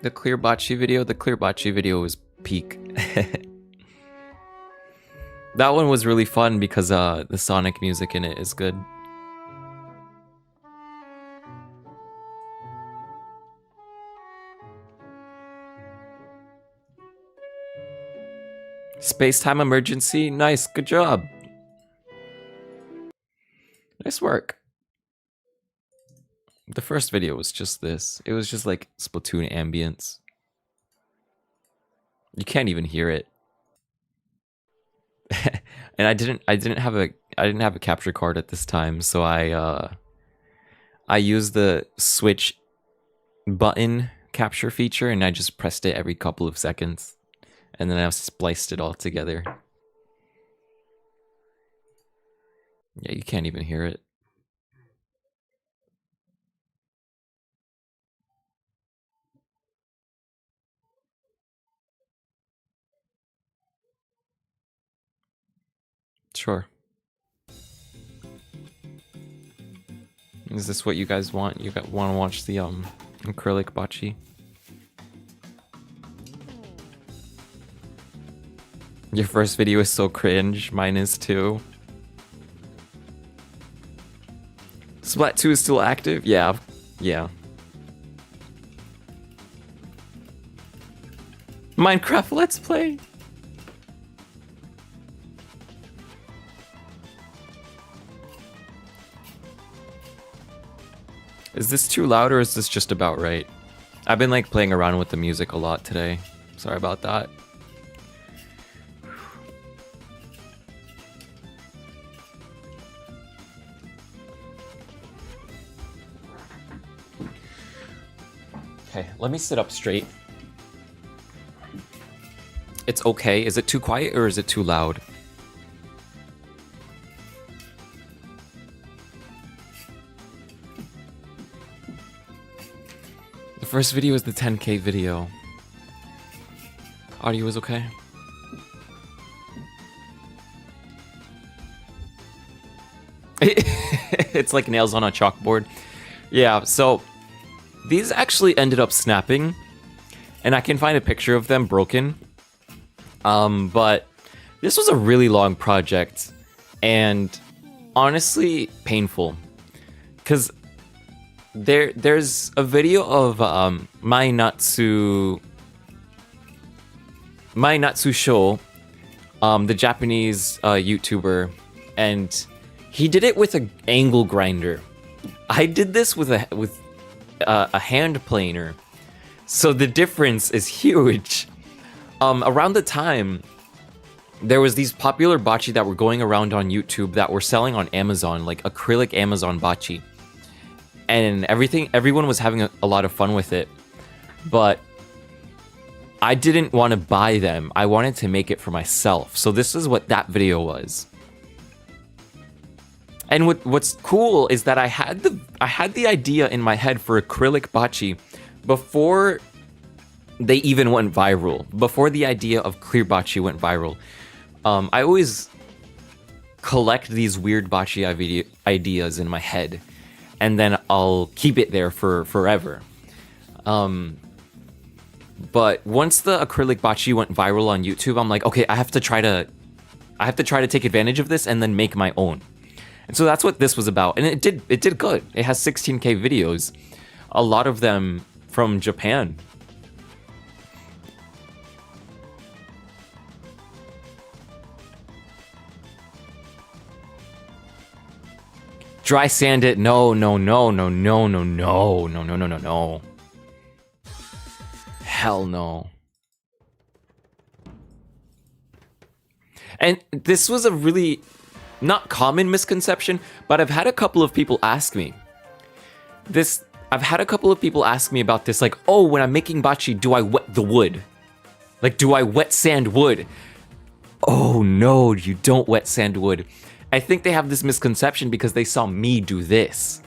The Clear Bachi video was peak. That one was really fun because the Sonic music in it is good. Space-time emergency? Nice, good job. Nice work. The first video was just this. It was just like Splatoon ambience. You can't even hear it. And I didn't have a capture card at this time, so I used the Switch button capture feature, and I just pressed it every couple of seconds, and then I spliced it all together. Yeah, you can't even hear it. Sure. Is this what you guys want? You want to watch the acrylic Bachi? Your first video is so cringe. Mine is too. Splat 2 is still active? Yeah. Yeah. Minecraft Let's Play! Is this too loud or is this just about right? I've been like playing around with the music a lot today. Sorry about that. Okay, let me sit up straight. It's okay. Is it too quiet or is it too loud? The first video is the 10K video. Audio is okay. It's like nails on a chalkboard. Yeah, so these actually ended up snapping, and I can find a picture of them broken. But this was a really long project, and honestly painful, because there's a video of my Natsu Show, the Japanese YouTuber, and he did it with an angle grinder. I did this with a hand planer, so the difference is huge. Around the time, there was these popular bachi that were going around on YouTube that were selling on Amazon, like acrylic Amazon bachi. And everyone was having a lot of fun with it. But I didn't want to buy them. I wanted to make it for myself. So this is what that video was. And what's cool is that I had the idea in my head for acrylic bachi before they even went viral. Before the idea of clear bachi went viral. I always collect these weird bachi ideas in my head, and then I'll keep it there for forever. But once the acrylic bachi went viral on YouTube, I'm like, okay, I have to try to take advantage of this and then make my own. And so that's what this was about, and it did good. It has 16K videos, a lot of them from Japan. Dry sand it? No. Hell no. And this was a really not common misconception, but I've had a couple of people ask me this. I've had a couple of people ask me about this, like, oh, when I'm making bachi, do I wet the wood? Like, do I wet sand wood? Oh no, you don't wet sand wood. I think they have this misconception because they saw me do this.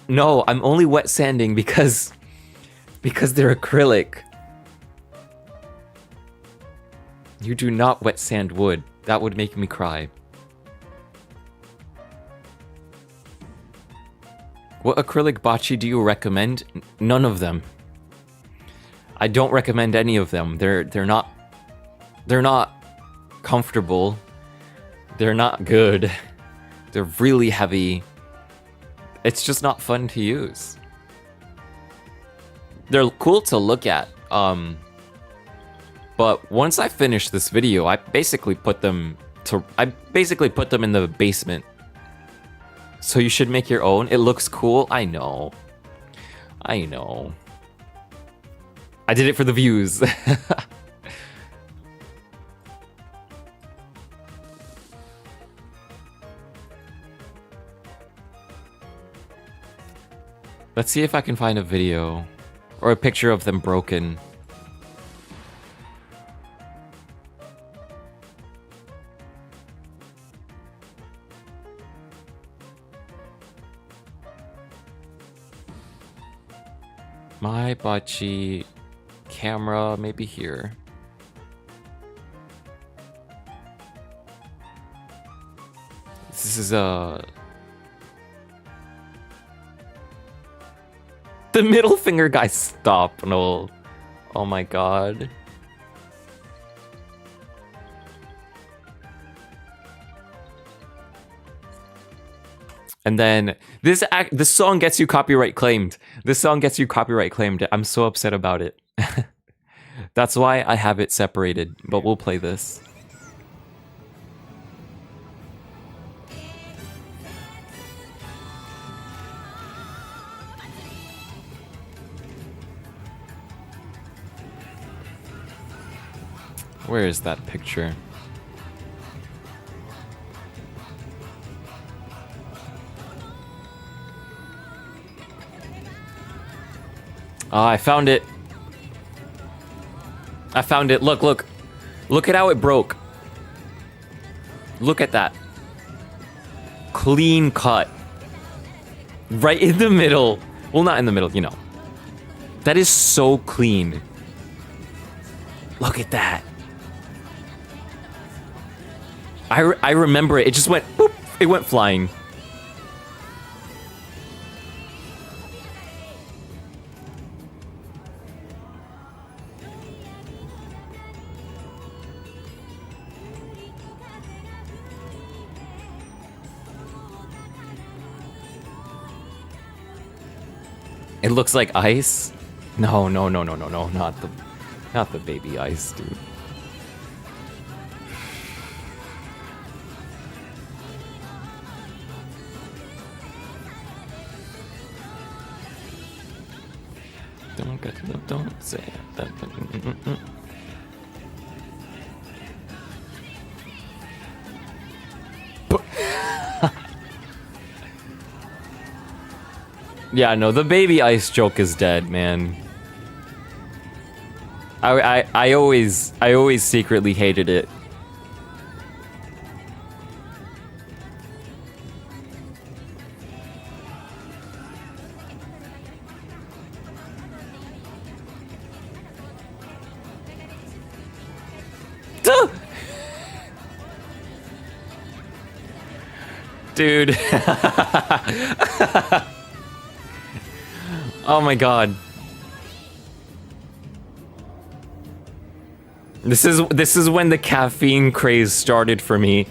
No, I'm only wet sanding because they're acrylic. You do not wet sand wood. That would make me cry. What acrylic bachi do you recommend? None of them. I don't recommend any of them. They're not comfortable. They're not good. They're really heavy. It's just not fun to use. They're cool to look at. But once I finish this video, I basically put them in the basement. So you should make your own. It looks cool. I know. I did it for the views. Let's see if I can find a video or a picture of them broken. My bachi camera, maybe here. This is the middle finger guy, stop. No. Oh my god. And then this song gets you copyright claimed. This song gets you copyright claimed. I'm so upset about it. That's why I have it separated, but we'll play this. Where is that picture? I found it. I found it. Look, look. Look at how it broke. Look at that. Clean cut. Right in the middle. Well, not in the middle, you know. That is so clean. Look at that. I remember it. It just went, boop. It went flying. It looks like ice. No, not the baby ice, dude. Don't say that. Yeah, no, the baby ice joke is dead, man. I always secretly hated it. Dude. Oh my god. This is when the caffeine craze started for me.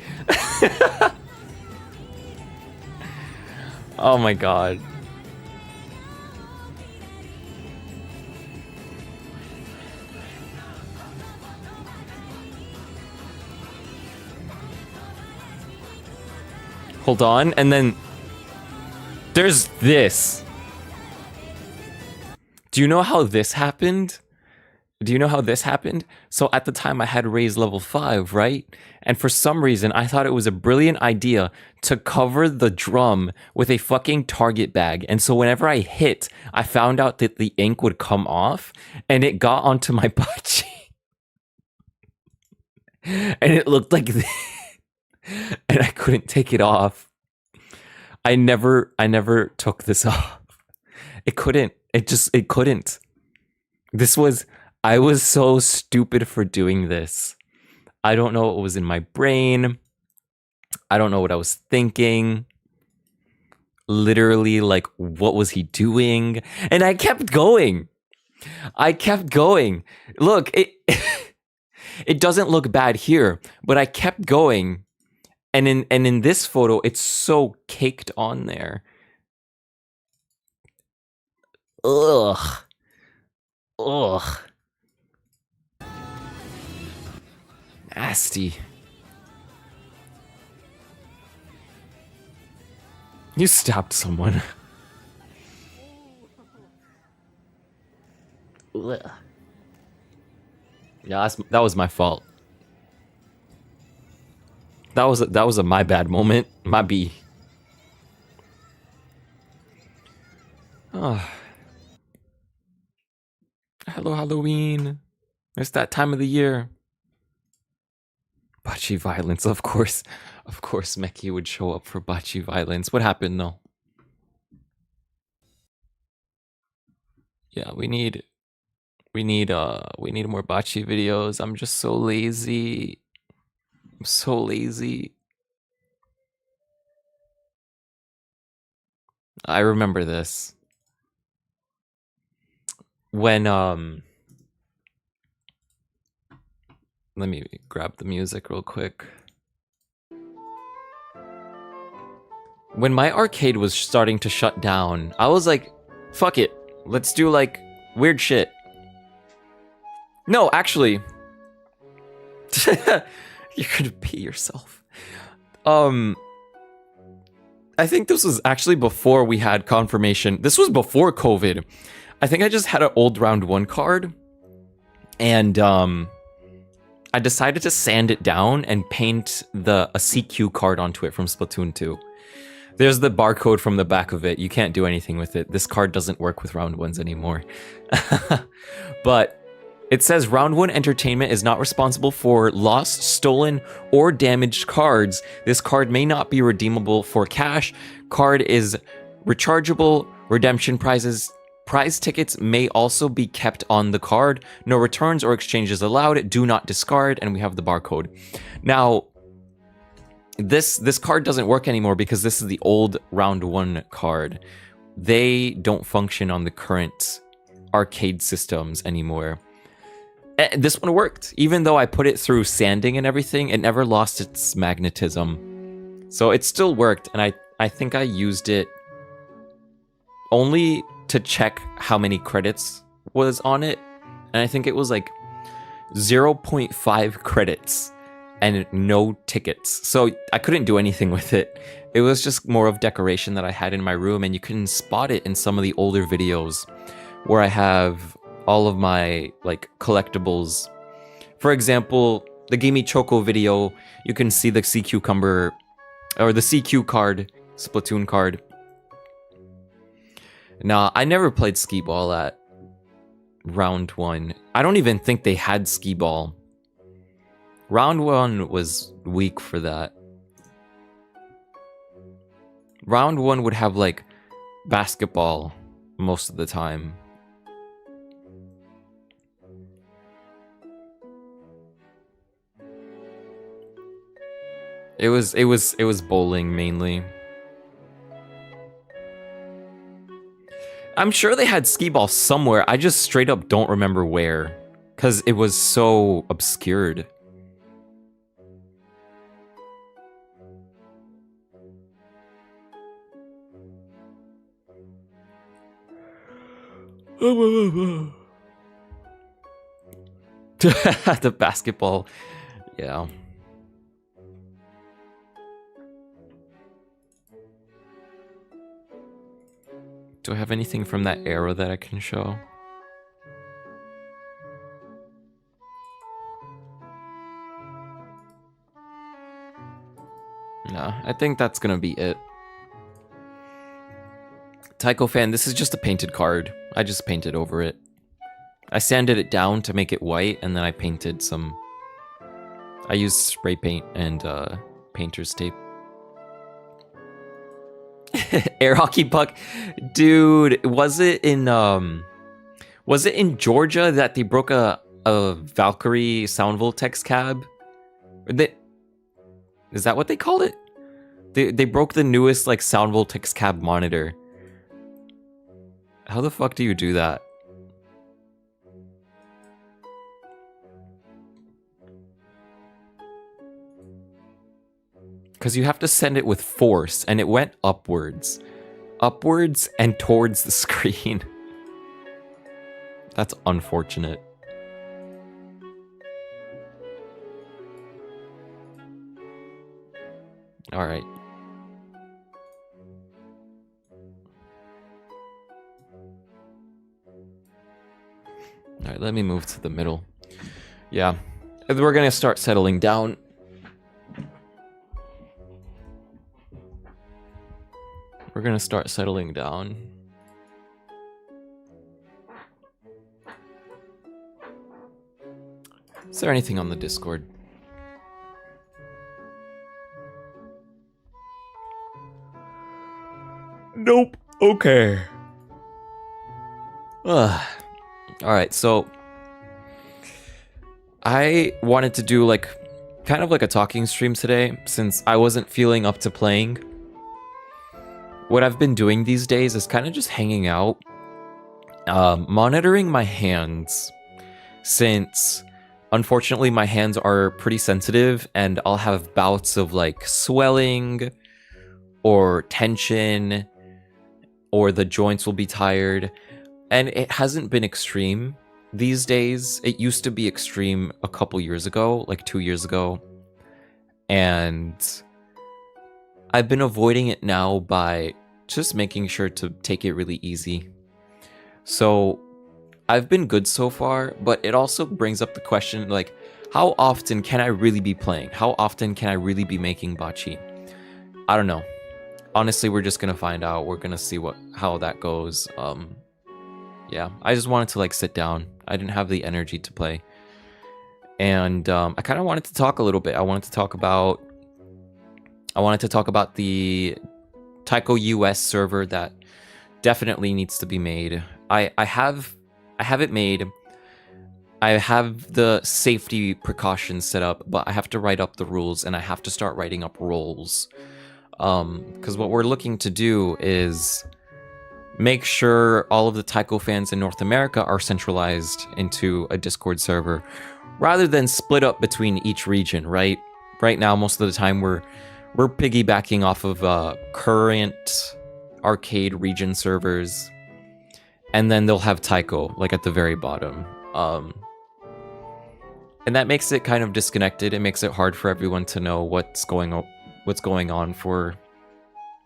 Oh my god. Hold on, and then there's this. Do you know how this happened? Do you know how this happened? So at the time I had raised level 5, right? And for some reason I thought it was a brilliant idea to cover the drum with a fucking target bag. And so whenever I hit, I found out that the ink would come off and it got onto my Bachi. And it looked like this. And I couldn't take it off. I never took this off. It couldn't. It couldn't. I was so stupid for doing this. I don't know what was in my brain. I don't know what I was thinking. Literally, like, what was he doing? And I kept going. Look, it doesn't look bad here, but I kept going. And in this photo, it's so caked on there. Ugh. Nasty. You stabbed someone. Ugh. Yeah, that was my fault. That was a my bad moment. My B. Oh. Hello, Halloween. It's that time of the year. Bachi violence, of course. Of course, Meki would show up for Bachi violence. What happened, though? Yeah, we need more Bachi videos. I'm just so lazy. I'm so lazy. I remember this. When let me grab the music real quick. When my arcade was starting to shut down, I was like, fuck it. Let's do like weird shit. No, actually. You're gonna pee yourself. I think this was actually before we had confirmation. This was before COVID. I think I just had an old round 1 card. And I decided to sand it down and paint a CQ card onto it from Splatoon 2. There's the barcode from the back of it. You can't do anything with it. This card doesn't work with round 1s anymore. But it says round 1 entertainment is not responsible for lost, stolen, or damaged cards. This card may not be redeemable for cash. Card is rechargeable. Redemption prize tickets may also be kept on the card. No returns or exchanges allowed. Do not discard. And we have the barcode. Now, this card doesn't work anymore because this is the old round 1 card. They don't function on the current arcade systems anymore. This one worked. Even though I put it through sanding and everything, it never lost its magnetism. So it still worked, and I think I used it only to check how many credits was on it. And I think it was like 0.5 credits and no tickets. So I couldn't do anything with it. It was just more of decoration that I had in my room, and you can spot it in some of the older videos where I have all of my like collectibles. For example, the Gimme Choco video, you can see the Sea Cucumber or the CQ card, Splatoon card. Nah, I never played Skee Ball at round 1. I don't even think they had Skee Ball. Round 1 was weak for that. Round 1 would have like basketball most of the time. It was bowling mainly. I'm sure they had Skee Ball somewhere. I just straight up don't remember where, cuz it was so obscured. The basketball. Yeah. Do I have anything from that era that I can show? No, I think that's gonna be it. Taiko fan, this is just a painted card. I just painted over it. I sanded it down to make it white, and then I painted some... I used spray paint and painter's tape. Air hockey puck, dude. Was it in Georgia that they broke a Valkyrie sound Voltex cab? Is that what they called it? They broke the newest like sound Voltex cab monitor. How the fuck do you do that? Because you have to send it with force, and it went upwards. Upwards and towards the screen. That's unfortunate. Alright. Alright, let me move to the middle. Yeah. We're gonna start settling down. We're gonna start settling down. Is there anything on the Discord? Nope. Okay. Alright, so I wanted to do like kind of like a talking stream today since I wasn't feeling up to playing. What I've been doing these days is kind of just hanging out, monitoring my hands, since unfortunately my hands are pretty sensitive and I'll have bouts of like swelling or tension or the joints will be tired, and it hasn't been extreme these days. It used to be extreme a couple years ago, like 2 years ago, and I've been avoiding it now by just making sure to take it really easy. So I've been good so far, but it also brings up the question, like, how often can I really be playing? How often can I really be making Bachi? I don't know. Honestly, we're just gonna find out. We're gonna see how that goes. Yeah, I just wanted to like sit down. I didn't have the energy to play. And I kind of wanted to talk a little bit. I wanted to talk about the Taiko US server that definitely needs to be made. I have it made. I have the safety precautions set up, but I have to write up the rules and I have to start writing up roles. Because what we're looking to do is make sure all of the Taiko fans in North America are centralized into a Discord server rather than split up between each region, right? Right now, most of the time we're piggybacking off of current arcade region servers, and then they'll have Taiko like at the very bottom. And that makes it kind of disconnected. It makes it hard for everyone to know what's going on for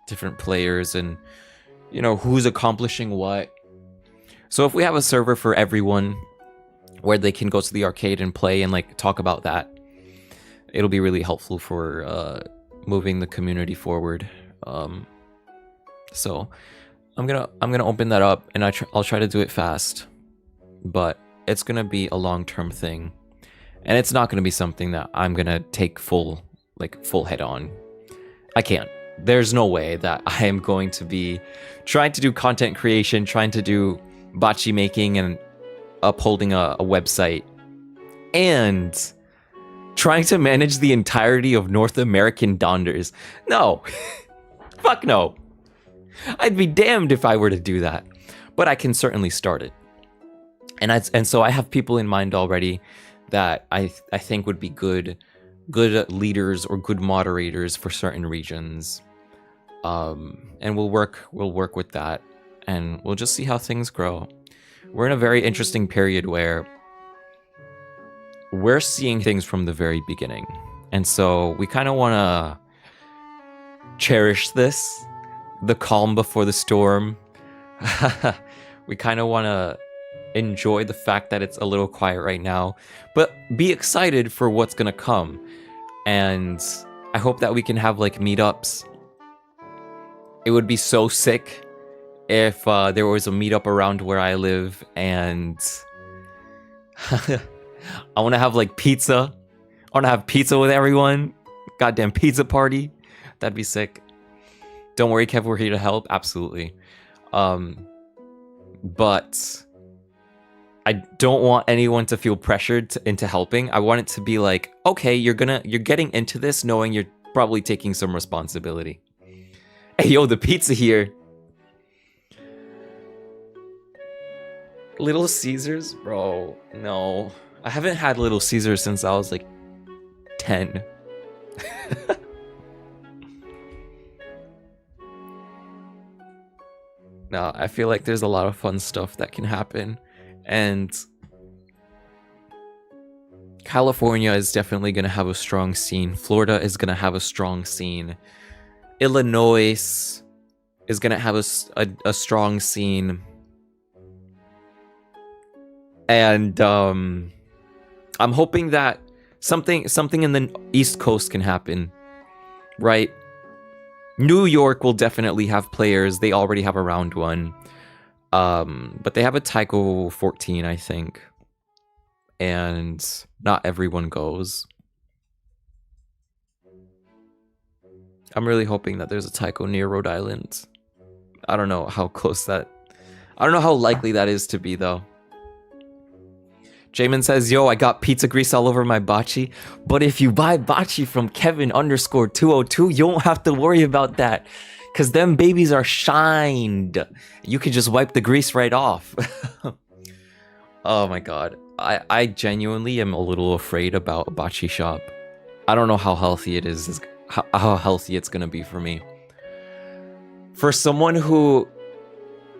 different players and, you know, who's accomplishing what. So if we have a server for everyone where they can go to the arcade and play and like talk about that, it'll be really helpful for moving the community forward. So I'm gonna open that up, and I'll try to do it fast, but it's gonna be a long-term thing, and it's not gonna be something that I'm gonna take full head on. I can't. There's no way that I am going to be trying to do content creation, trying to do bachi making and upholding a website, and trying to manage the entirety of North American Donders. No. Fuck no. I'd be damned if I were to do that. But I can certainly start it. And so I have people in mind already that I think would be good leaders or good moderators for certain regions. And we'll work with that, and we'll just see how things grow. We're in a very interesting period where we're seeing things from the very beginning. And so we kind of want to cherish this, the calm before the storm. We kind of want to enjoy the fact that it's a little quiet right now, but be excited for what's going to come. And I hope that we can have like meetups. It would be so sick if there was a meetup around where I live, and I want to have like pizza. I want to have pizza with everyone. Goddamn pizza party. That'd be sick. Don't worry, Kev, we're here to help. Absolutely. But I don't want anyone to feel pressured into helping. I want it to be like, okay, you're getting into this knowing you're probably taking some responsibility. Hey, yo, the pizza here. Little Caesars? Bro, no. I haven't had Little Caesars since I was like 10. No, I feel like there's a lot of fun stuff that can happen. And California is definitely going to have a strong scene. Florida is going to have a strong scene. Illinois is going to have a strong scene. And I'm hoping that something in the East Coast can happen, right? New York will definitely have players. They already have a round one. But they have a Taiko 14, I think. And not everyone goes. I'm really hoping that there's a Taiko near Rhode Island. I don't know how close that... I don't know how likely that is to be, though. Jamin says, yo, I got pizza grease all over my bachi. But if you buy bachi from Kevin_202, you don't have to worry about that. Because them babies are shined. You can just wipe the grease right off. Oh my god. I genuinely am a little afraid about a bachi shop. I don't know how healthy it is, how healthy it's going to be for me. For someone who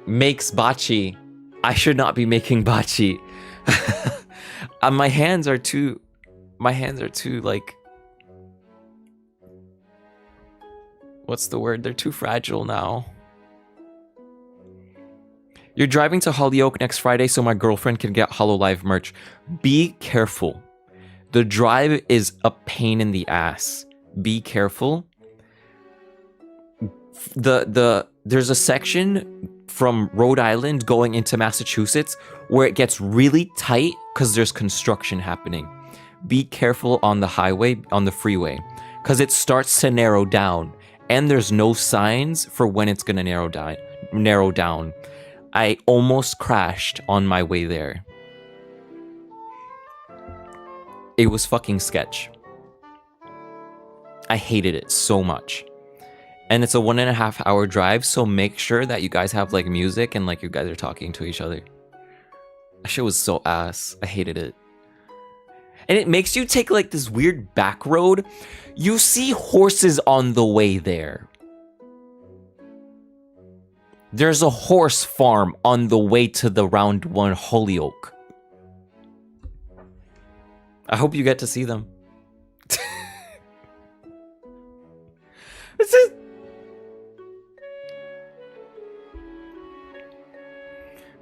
makes bachi, I should not be making bachi. My hands are too like, what's the word? They're too fragile now. You're driving to Hollyoak next Friday so my girlfriend can get Hololive merch. Be careful. The drive is a pain in the ass. Be careful. There's a section from Rhode Island going into Massachusetts where it gets really tight because there's construction happening. Be careful on the highway, on the freeway, because it starts to narrow down and there's no signs for when it's going to narrow down. I almost crashed on my way there. It was fucking sketch. I hated it so much. And it's a 1.5 hour drive, so make sure that you guys have like music and like you guys are talking to each other. That shit was so ass. I hated it. And it makes you take like this weird back road. You see horses on the way there. There's a horse farm on the way to the round one Holyoke. I hope you get to see them.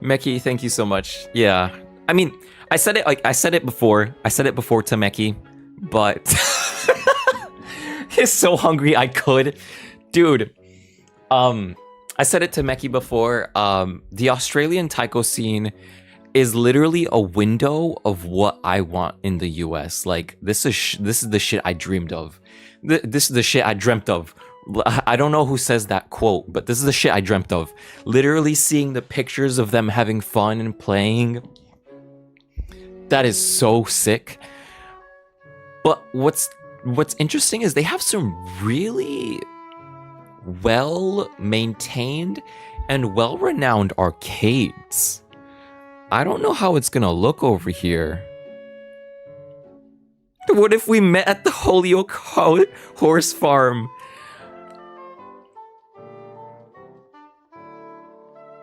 Meki, thank you so much. Yeah. I mean, I said it before. I said it before to Meki, but he's so hungry I could. Dude. I said it to Meki before. The Australian taiko scene is literally a window of what I want in the US. Like this is the shit I dreamed of. This is the shit I dreamt of. I don't know who says that quote, but this is the shit I dreamt of. Literally seeing the pictures of them having fun and playing. That is so sick. But what's interesting is they have some really well-maintained and well-renowned arcades. I don't know how it's gonna look over here. What if we met at the Holyoke Horse Farm?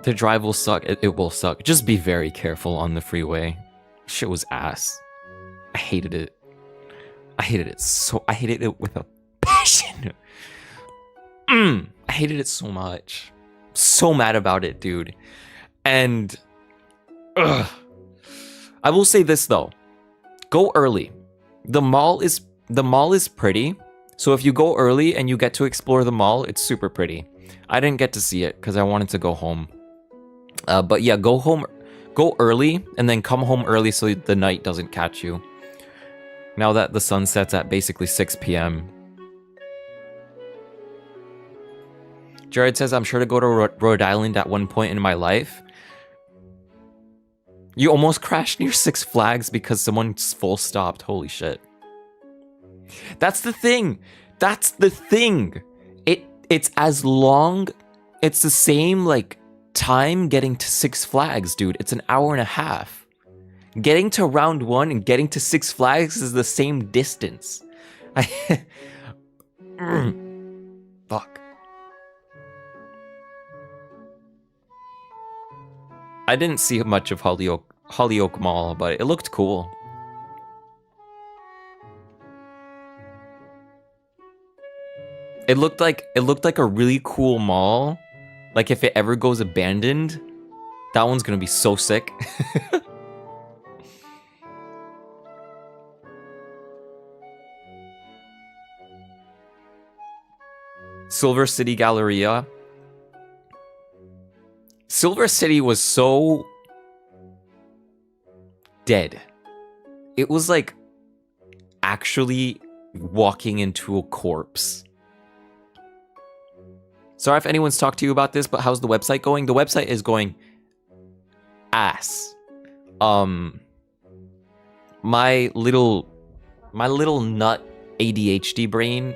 The drive will suck. It will suck. Just be very careful on the freeway. Shit was ass. I hated it. I hated it with a passion. I hated it so much. So mad about it, dude. And I will say this though. Go early. The mall is pretty. So if you go early and you get to explore the mall, it's super pretty. I didn't get to see it because I wanted to go home. But yeah, go early and then come home early so the night doesn't catch you. Now that the sun sets at basically 6 p.m. Jared says, I'm sure to go to Rhode Island at one point in my life. You almost crashed near Six Flags because someone full stopped. Holy shit. That's the thing. That's the thing. It's as long. It's the same like time getting to Six Flags, dude. It's an hour and a half. Getting to round one and getting to Six Flags is the same distance. Fuck. I didn't see much of Holyoke Mall, but it looked cool. It looked like a really cool mall. Like if it ever goes abandoned, that one's gonna be so sick. Silver City Galleria. Silver City was so dead. It was like actually walking into a corpse. Sorry if anyone's talked to you about this, but how's the website going? The website is going ass. My little nut ADHD brain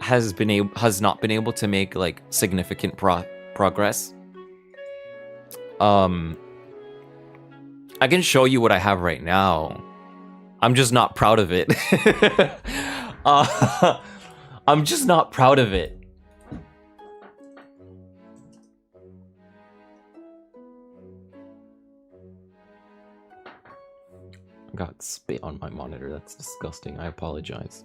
has not been able to make like significant progress. I can show you what I have right now. I'm just not proud of it. I'm just not proud of it. I got spit on my monitor. That's disgusting. I apologize.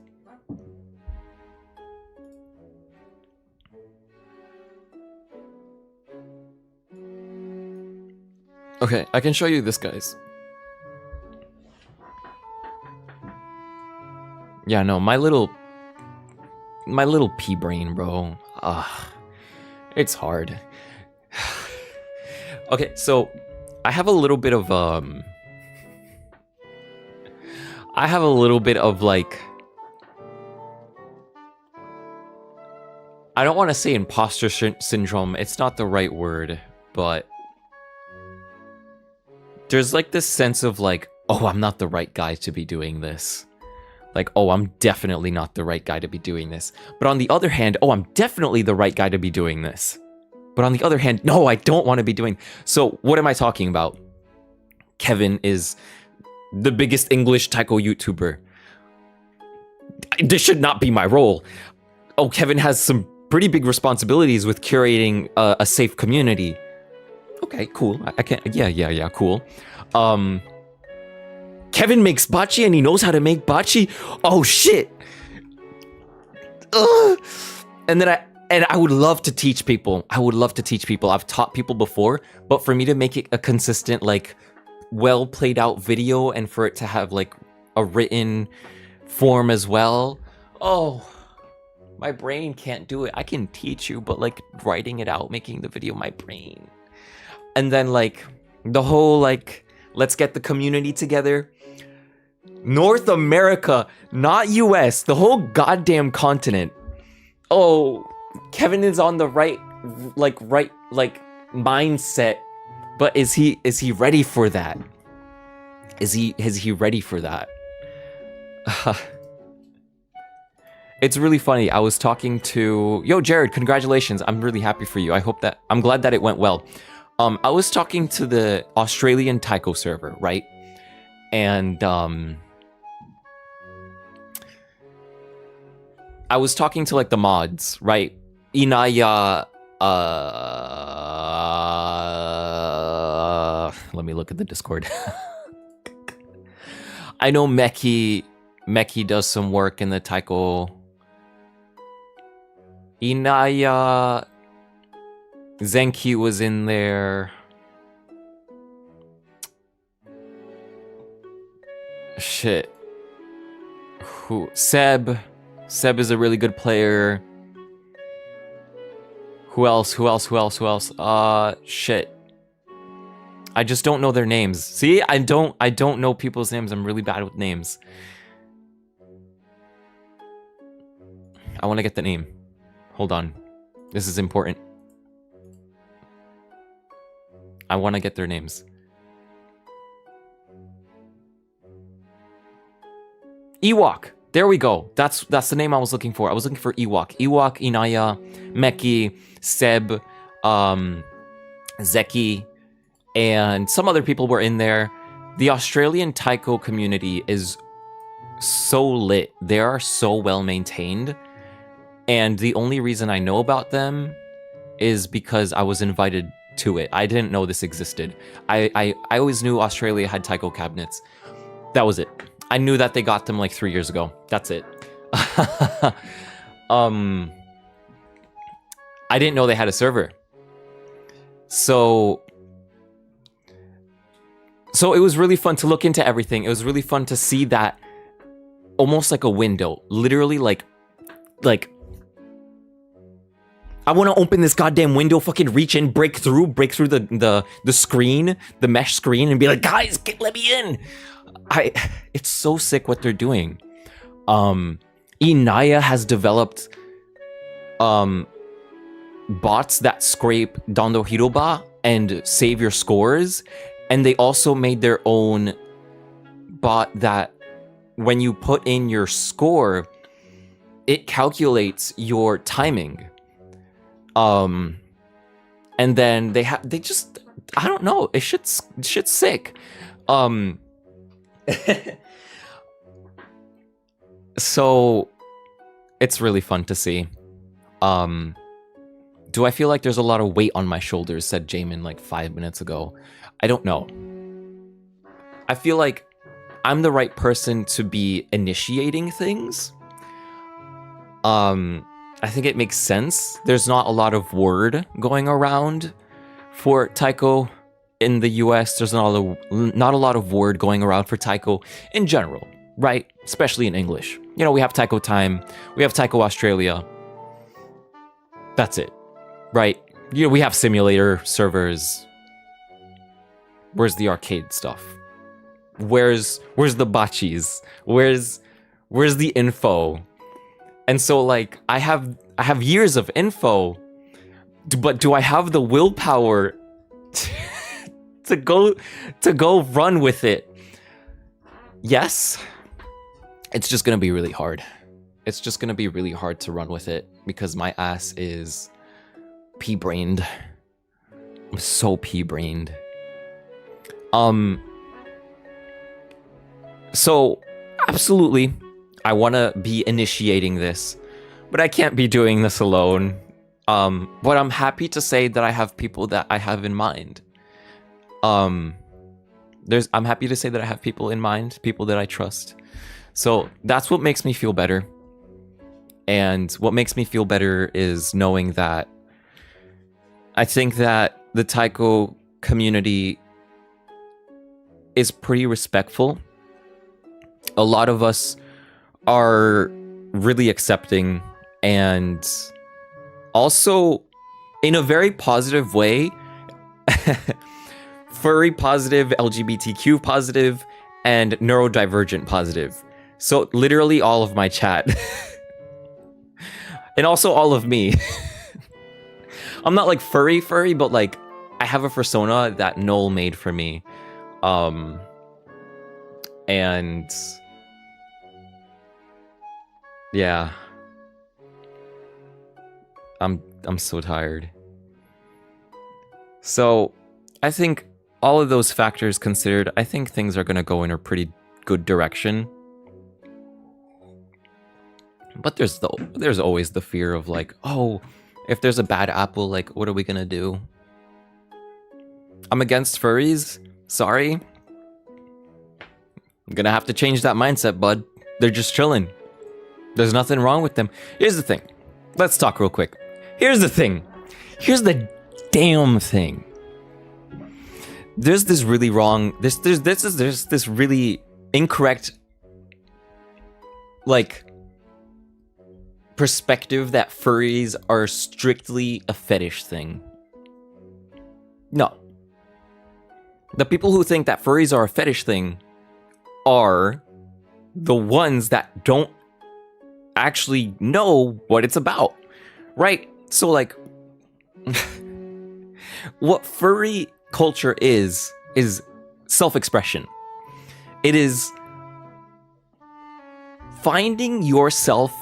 Okay, I can show you this, guys. Yeah, no, my little pea brain, bro. It's hard. Okay, so I have a little bit of like, I don't want to say imposter syndrome. It's not the right word, but there's like this sense of like, oh, I'm not the right guy to be doing this. Like, oh, I'm definitely not the right guy to be doing this. But on the other hand, oh, I'm definitely the right guy to be doing this. But on the other hand, no, I don't want to be doing. So what am I talking about? Kevin is the biggest English taiko YouTuber. This should not be my role. Oh, Kevin has some pretty big responsibilities with curating a safe community. Okay, cool. I can't. Yeah, cool. Kevin makes bachi and he knows how to make bachi. Oh shit. Ugh. And then And I would love to teach people. I would love to teach people. I've taught people before, but for me to make it a consistent, like, well played out video and for it to have like a written form as well. Oh, my brain can't do it. I can teach you, but like writing it out, making the video, my brain. And then like the whole like, let's get the community together. North America, not US, the whole goddamn continent. Oh, Kevin is on the right mindset, but is he ready for that? Is he ready for that? It's really funny. I was talking to Jared, congratulations. I'm really happy for you. I'm glad that it went well. I was talking to the Australian Taiko server, right? And I was talking to like the mods, right? Inaya, let me look at the Discord. I know Meki does some work in the Taiko. Inaya, Zenki was in there. Shit. Who? Seb is a really good player. Who else? Shit. I just don't know their names. See, I don't know people's names. I'm really bad with names. I want to get the name. Hold on. This is important. I want to get their names. Ewok. There we go. That's the name I was looking for. I was looking for Ewok. Ewok, Inaya, Meki, Seb, Zeki, and some other people were in there. The Australian Taiko community is so lit. They are so well maintained. And the only reason I know about them is because I was invited to it. I didn't know this existed. I always knew Australia had Taiko cabinets. That was it. I knew that they got them like 3 years ago. That's it. I didn't know they had a server. So it was really fun to look into everything. It was really fun to see that almost like a window. Literally like I want to open this goddamn window, fucking reach in, break through the screen, the mesh screen, and be like, guys, let me in. It's so sick what they're doing. Inaya has developed bots that scrape Dondo Hiroba and save your scores, and they also made their own bot that when you put in your score, it calculates your timing. And then they just, I don't know, shit's sick. So it's really fun to see. Do I feel like there's a lot of weight on my shoulders, said Jamin like 5 minutes ago. I don't know. I feel like I'm the right person to be initiating things. I think it makes sense. There's not a lot of word going around for Taiko in the US. There's not a lot of word going around for Taiko in general, right? Especially in English. You know, we have Taiko Time, we have Taiko Australia. That's it, right? You know, we have simulator servers. Where's the arcade stuff? Where's the bachis? Where's the info? And so like I have years of info, but do I have the willpower to go run with it? Yes. It's just gonna be really hard. It's just gonna be really hard to run with it because my ass is pea-brained. I'm so pea-brained. So absolutely, I want to be initiating this, but I can't be doing this alone. But I'm happy to say that I have people that I have in mind. I'm happy to say that I have people in mind, people that I trust. So that's what makes me feel better. And what makes me feel better is knowing that I think that the taiko community is pretty respectful. A lot of us are really accepting, and also in a very positive way, furry positive, LGBTQ positive, and neurodivergent positive. So literally all of my chat. And also all of me. I'm not like furry, but like I have a persona that Noel made for me. And yeah. I'm so tired. So I think all of those factors considered, I think things are gonna go in a pretty good direction. But there's always the fear of like, oh, if there's a bad apple, like, what are we gonna do? I'm against furries. Sorry. I'm gonna have to change that mindset, bud. They're just chilling. There's nothing wrong with them. Here's the thing. Let's talk real quick. Here's the thing. Here's the damn thing. There's this really wrong. There's this really incorrect, like, perspective that furries are strictly a fetish thing. No. The people who think that furries are a fetish thing are the ones that don't actually know what it's about, right? So like, what furry culture is self-expression. It is finding yourself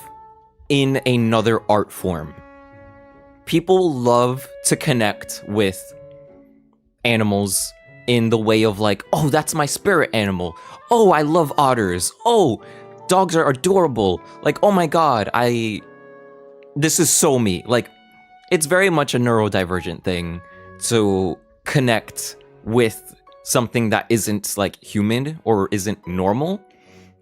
in another art form. People love to connect with animals in the way of like, oh, that's my spirit animal. Oh, I love otters. Oh, dogs are adorable. Like, oh my god, this is so me. Like, it's very much a neurodivergent thing to connect with something that isn't like human or isn't normal,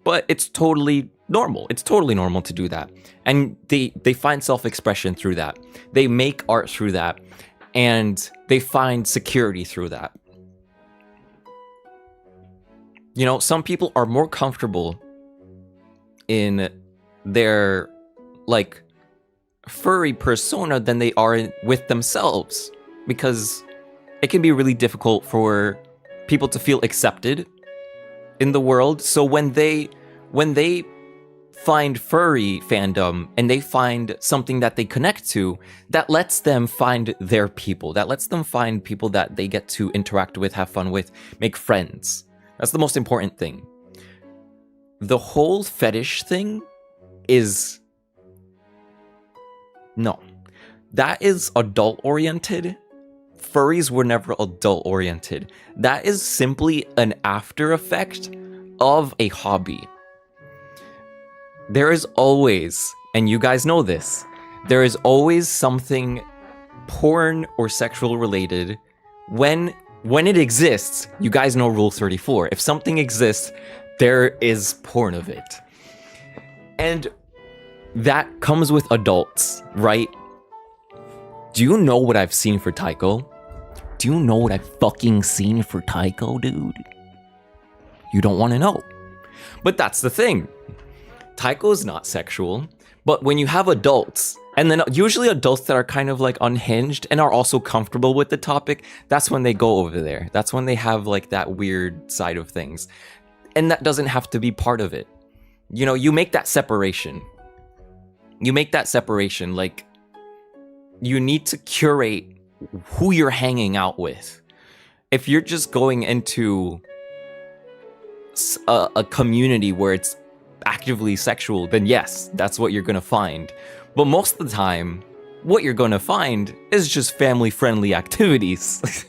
but it's totally normal. It's totally normal to do that. And they find self-expression through that. They make art through that, and they find security through that. You know, some people are more comfortable in their, like, furry persona than they are with themselves, because it can be really difficult for people to feel accepted in the world. So when they find furry fandom and they find something that they connect to, that lets them find their people, that lets them find people that they get to interact with, have fun with, make friends. That's the most important thing. The whole fetish thing is... no. That is adult-oriented. Furries were never adult-oriented. That is simply an after effect of a hobby. There is always, and you guys know this, there is always something porn or sexual related when it exists. You guys know Rule 34. If something exists, there is porn of it. And that comes with adults, right? Do you know what I've seen for Taiko? Do you know what I've fucking seen for Taiko, dude? You don't want to know. But that's the thing. Taiko is not sexual, but when you have adults, and then usually adults that are kind of like unhinged and are also comfortable with the topic, that's when they go over there. That's when they have like that weird side of things. And that doesn't have to be part of it. You know, you make that separation. You make that separation. Like, you need to curate who you're hanging out with. If you're just going into a community where it's actively sexual, then yes, that's what you're gonna find. But most of the time, what you're gonna find is just family-friendly activities.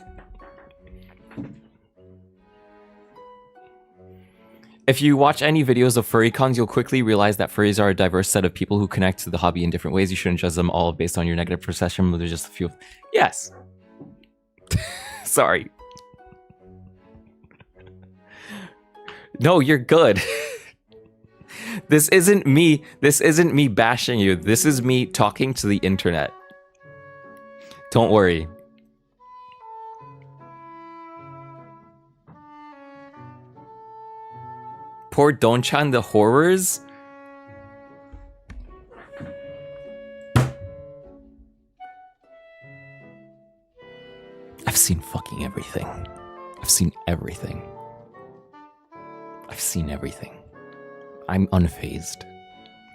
If you watch any videos of furry cons, you'll quickly realize that furries are a diverse set of people who connect to the hobby in different ways. You shouldn't judge them all based on your negative perception, but there's just a few. Yes. Sorry. No, you're good. This isn't me. This isn't me bashing you. This is me talking to the internet. Don't worry. Poor Donchan, the horrors. I've seen fucking everything. I've seen everything. I've seen everything. I'm unfazed.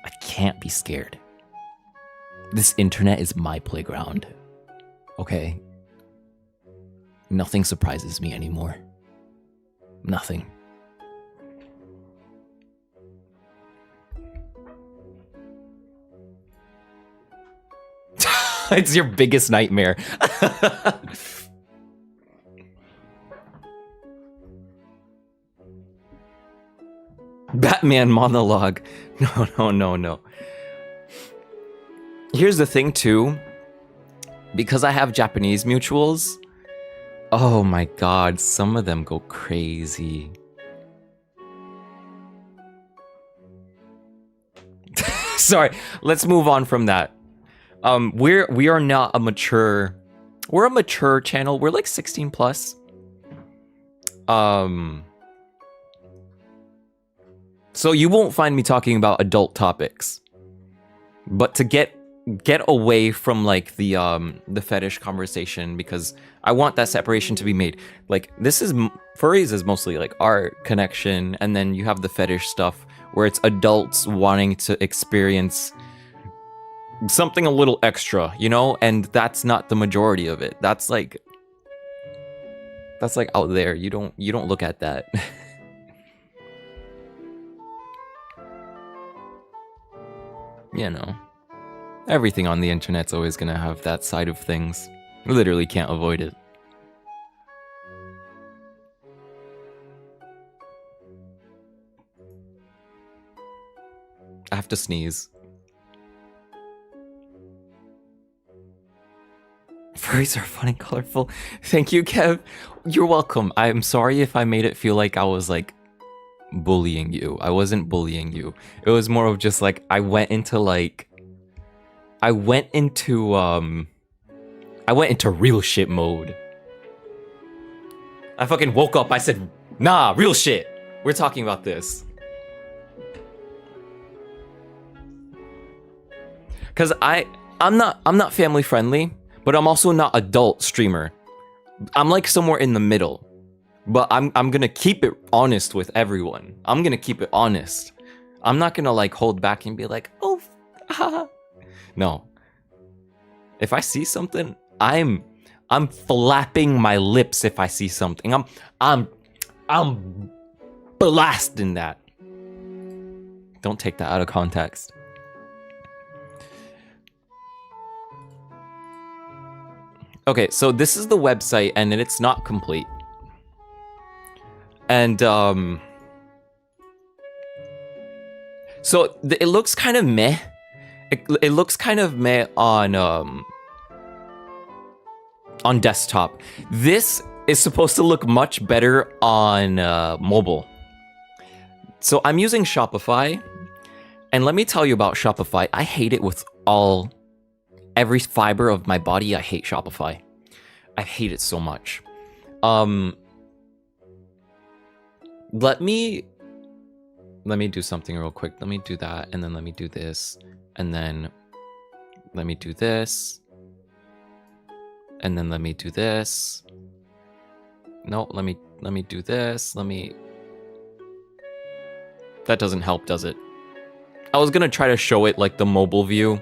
I can't be scared. This internet is my playground. Okay? Nothing surprises me anymore. Nothing. It's your biggest nightmare. Batman monologue. No. Here's the thing too. Because I have Japanese mutuals, oh my god, some of them go crazy. Sorry, let's move on from that. We are not a mature. We're a mature channel. We're like 16 plus. So you won't find me talking about adult topics. But to get away from like the fetish conversation, because I want that separation to be made. Like this is furries is mostly like art connection, and then you have the fetish stuff where it's adults wanting to experience something a little extra, you know, and that's not the majority of it. That's like out there. You don't look at that. You know, everything on the internet's always gonna have that side of things. You literally can't avoid it. I have to sneeze. Furries are fun and colorful. Thank you, Kev. You're welcome. I'm sorry if I made it feel like I was like bullying you. I wasn't bullying you. It was more of just like I went into real shit mode. I fucking woke up. I said, "Nah, real shit. We're talking about this." Cuz I'm not family friendly, but I'm also not adult streamer. I'm like somewhere in the middle. But I'm gonna keep it honest with everyone. I'm gonna keep it honest. I'm not gonna like hold back and be like, oh, no. If I see something, I'm flapping my lips. If I see something, I'm blasting that. Don't take that out of context. Okay, so this is the website, and it's not complete. And so it looks kind of meh. It looks kind of meh on desktop. This is supposed to look much better on mobile. So I'm using Shopify, and let me tell you about Shopify. I hate it with every fiber of my body. I hate Shopify. I hate it so much. Let me do something real quick. Let me do that, and then let me do this, and then let me do this, and then let me do this. No, let me do this. That doesn't help, does it? I was gonna try to show it like the mobile view.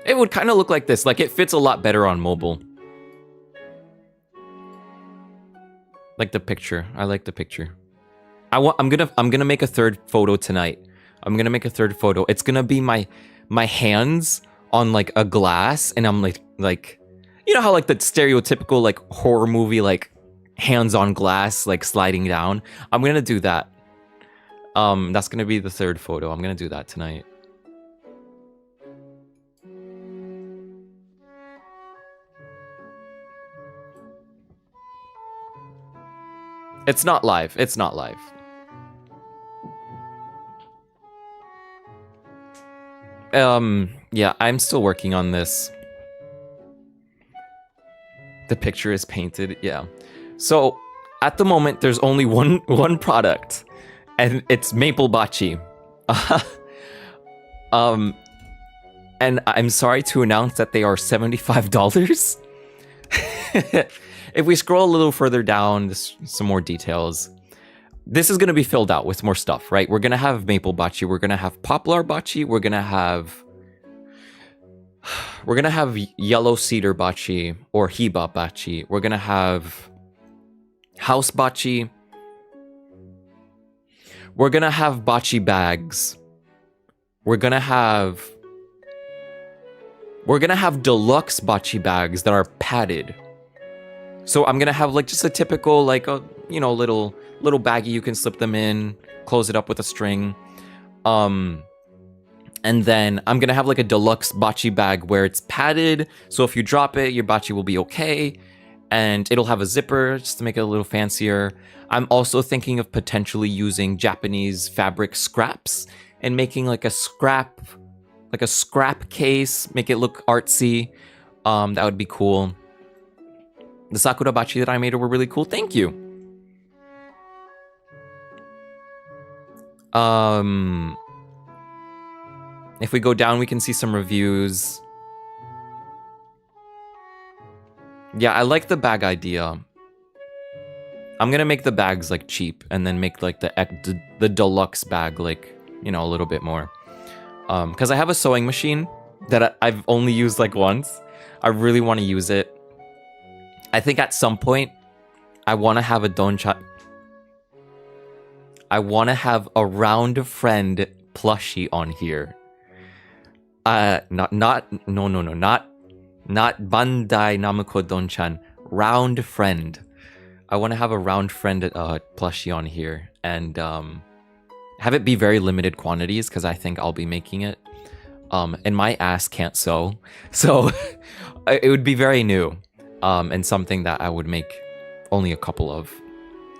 It would kind of look like this. Like it fits a lot better on mobile. Like the picture. I like the picture. I'm gonna make a third photo tonight. I'm gonna make a third photo. It's gonna be my hands on like a glass, and I'm like you know how like the stereotypical like horror movie like hands on glass like sliding down. I'm gonna do that. That's gonna be the third photo. I'm gonna do that tonight. It's not live. It's not live. Yeah, I'm still working on this. The picture is painted, yeah. So at the moment, there's only one product, and it's maple bachi. And I'm sorry to announce that they are $75. If we scroll a little further down, there's some more details. This is going to be filled out with more stuff, right? We're going to have maple bachi. We're going to have poplar bachi. We're going to have yellow cedar bachi or hiba bachi. We're going to have house bachi. We're going to have bachi bags. We're going to have deluxe bachi bags that are padded. So I'm going to have like just a typical like a, you know, little baggie you can slip them in, close it up with a string. And then I'm going to have like a deluxe bachi bag where it's padded. So if you drop it, your bachi will be okay. And it'll have a zipper just to make it a little fancier. I'm also thinking of potentially using Japanese fabric scraps and making like a scrap case, make it look artsy. That would be cool. The sakura bachi that I made were really cool. Thank you. If we go down, we can see some reviews. Yeah, I like the bag idea. I'm gonna make the bags like cheap and then make like the deluxe bag like, you know, a little bit more. Because I have a sewing machine that I've only used like once. I really want to use it. I think at some point I want to have a donchan. I want to have a round friend plushie on here. Not Bandai Namco Donchan. Round friend. I want to have a round friend plushie on here and have it be very limited quantities because I think I'll be making it. And my ass can't sew, so it would be very new and something that I would make only a couple of.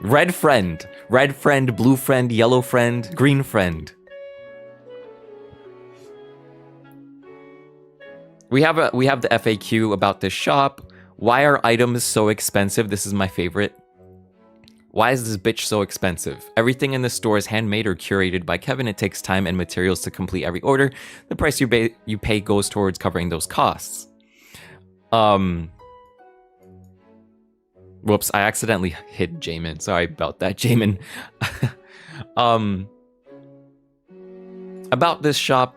Red friend, blue friend, yellow friend, green friend. We have the FAQ about this shop. Why are items so expensive? This is my favorite. Why is this bitch so expensive? Everything in the store is handmade or curated by Kevin. It takes time and materials to complete every order. The price you pay goes towards covering those costs. Whoops, I accidentally hit Jamin. Sorry about that, Jamin. About this shop.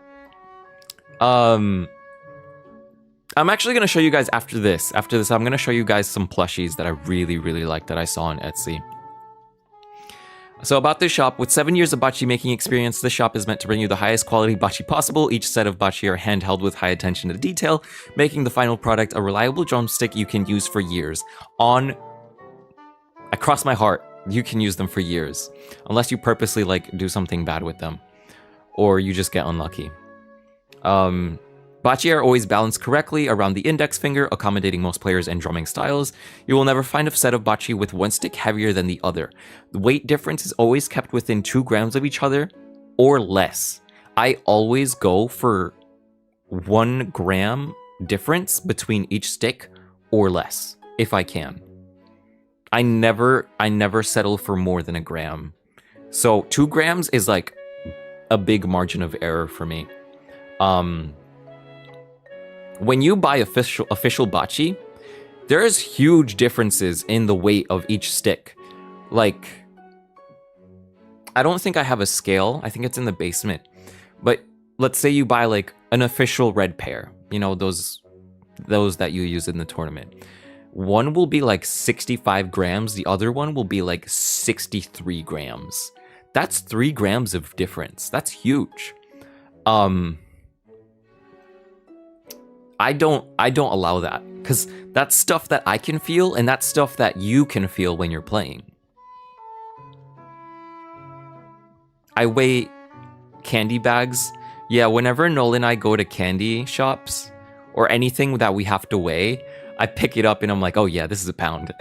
I'm actually going to show you guys after this. After this, I'm going to show you guys some plushies that I really, really like that I saw on Etsy. So about this shop, with 7 years of bachi making experience, this shop is meant to bring you the highest quality bachi possible. Each set of bachi are handheld with high attention to detail, making the final product a reliable drumstick you can use for years. I cross my heart, you can use them for years. Unless you purposely like do something bad with them. Or you just get unlucky. Bachi are always balanced correctly around the index finger, accommodating most players and drumming styles. You will never find a set of bachi with one stick heavier than the other. The weight difference is always kept within 2 grams of each other or less. I always go for 1 gram difference between each stick or less, if I can. I never settle for more than 1 gram. So 2 grams is like a big margin of error for me. When you buy official bachi, there's huge differences in the weight of each stick. Like, I don't think I have a scale. I think it's in the basement. But let's say you buy like an official red pair. You know, those that you use in the tournament. One will be like 65 grams. The other one will be like 63 grams. That's 3 grams of difference. That's huge. I don't allow that because that's stuff that I can feel and that's stuff that you can feel when you're playing. I weigh candy bags. Yeah, whenever Nolan and I go to candy shops or anything that we have to weigh, I pick it up and I'm like, oh yeah, this is a pound.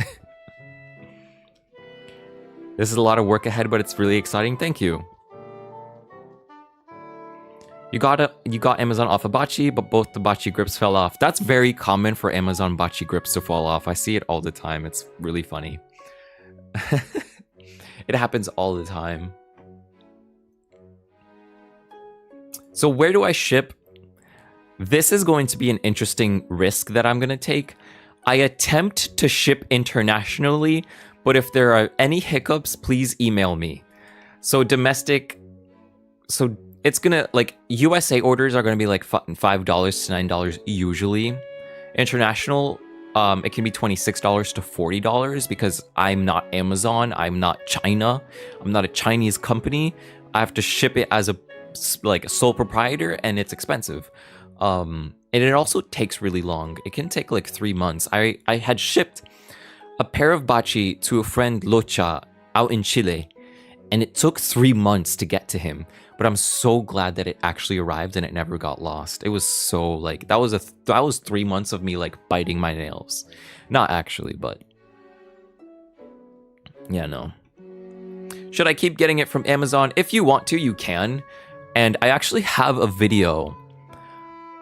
This is a lot of work ahead, but it's really exciting. Thank you. You got Amazon off of Bachi, but both the Bachi grips fell off. That's very common for Amazon Bachi grips to fall off. I see it all the time. It's really funny. It happens all the time. So where do I ship? This is going to be an interesting risk that I'm going to take. I attempt to ship internationally, but if there are any hiccups, please email me. So domestic, so it's gonna, like, USA orders are gonna be like $5 to $9 usually. International, it can be $26 to $40 because I'm not Amazon, I'm not China, I'm not a Chinese company. I have to ship it as a sole proprietor, and it's expensive. And it also takes really long. It can take like 3 months. I had shipped a pair of Bachi to a friend Locha out in Chile, and it took 3 months to get to him. But I'm so glad that it actually arrived and it never got lost. It was so like, that was 3 months of me like biting my nails. Not actually, but yeah, no. Should I keep getting it from Amazon? If you want to, you can. And I actually have a video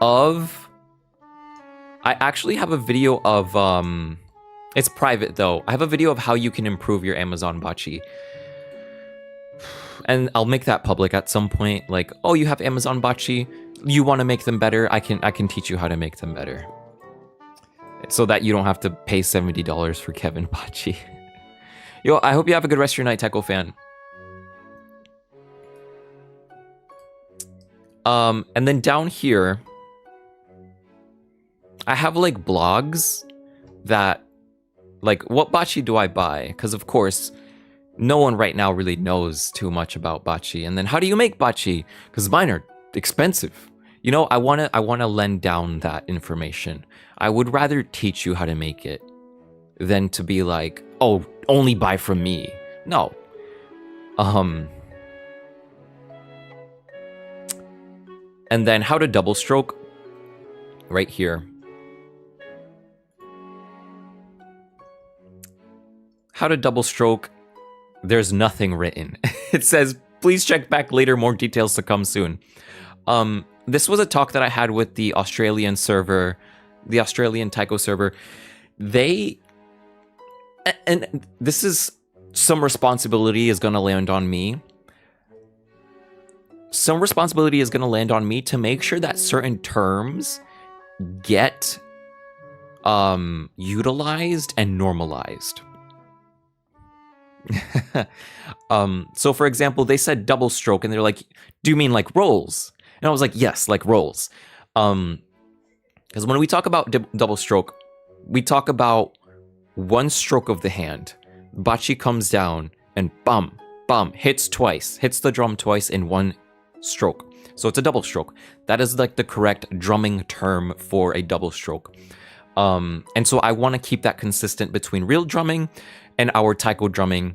of, it's private though. I have a video of how you can improve your Amazon Bachi. And I'll make that public at some point. Like, oh, you have Amazon Bachi, you want to make them better? I can teach you how to make them better, so that you don't have to pay $70 for Kevin Bachi. Yo, I hope you have a good rest of your night, Techo fan. And then down here, I have like blogs that, like, what Bachi do I buy? Because of course, no one right now really knows too much about Bachi. And then how do you make Bachi? Because mine are expensive. You know, I wanna lend down that information. I would rather teach you how to make it than to be like, oh, only buy from me. No. And then how to double stroke right here. How to double stroke. There's nothing written. It says, please check back later, more details to come soon. This was a talk that I had with the Australian server, the Australian Taiko server. And this is, some responsibility is gonna land on me. Some responsibility is gonna land on me to make sure that certain terms get utilized and normalized. So for example, they said double stroke and they're like, do you mean like rolls? And I was like, yes, like rolls. Because when we talk about double stroke, we talk about one stroke of the hand. Bachi comes down and bum, bum, hits twice, hits the drum twice in one stroke. So it's a double stroke. That is like the correct drumming term for a double stroke. And so I want to keep that consistent between real drumming and our taiko drumming,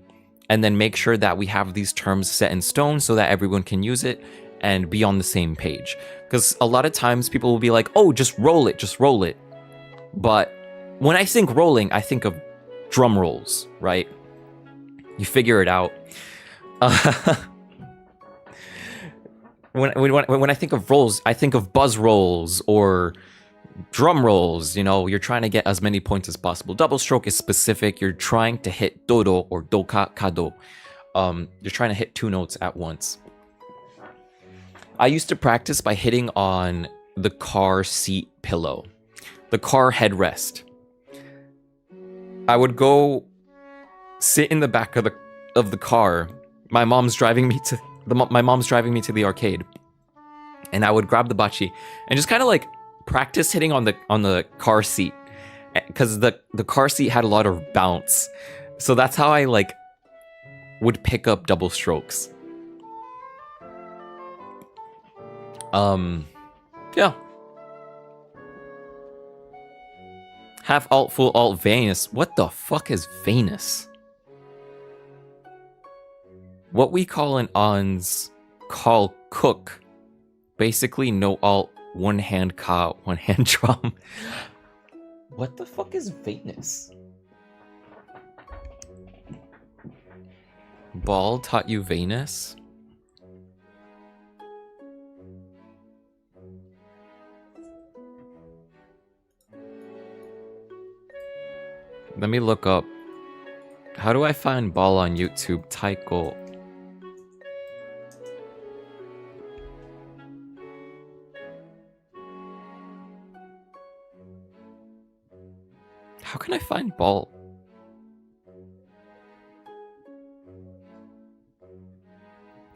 and then make sure that we have these terms set in stone so that everyone can use it and be on the same page. Because a lot of times people will be like, oh, just roll it, just roll it. But when I think rolling, I think of drum rolls, right? You figure it out. When I think of rolls, I think of buzz rolls or drum rolls. You know, you're trying to get as many points as possible. Double stroke is specific. You're trying to hit dodo or doka kado. You're trying to hit 2 notes at once. I used to practice by hitting on the car seat pillow, the car headrest. I would go sit in the back of the car. My mom's driving me to the arcade, and I would grab the bachi and just kind of like practice hitting on the car seat, because the car seat had a lot of bounce. So that's how I like would pick up double strokes. Yeah. Half alt, full alt, Venus. What the fuck is Venus? What we call in ons call cook. Basically no alt, one hand ka, one hand drum. What the fuck is Venus? Ball taught you Venus? Let me look up. How do I find ball on YouTube? Taiko. How can I find ball?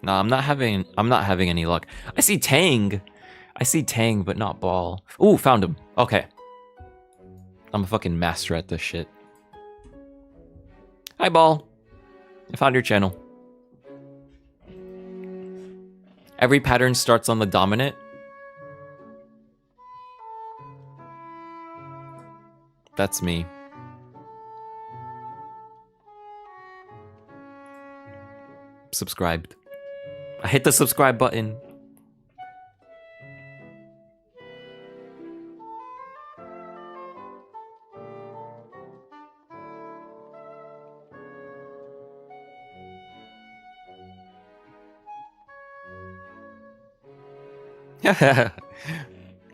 No, I'm not having any luck. I see Tang. I see Tang, but not ball. Ooh, found him. Okay. I'm a fucking master at this shit. Hi, ball. I found your channel. Every pattern starts on the dominant. That's me. Subscribed. I hit the subscribe button.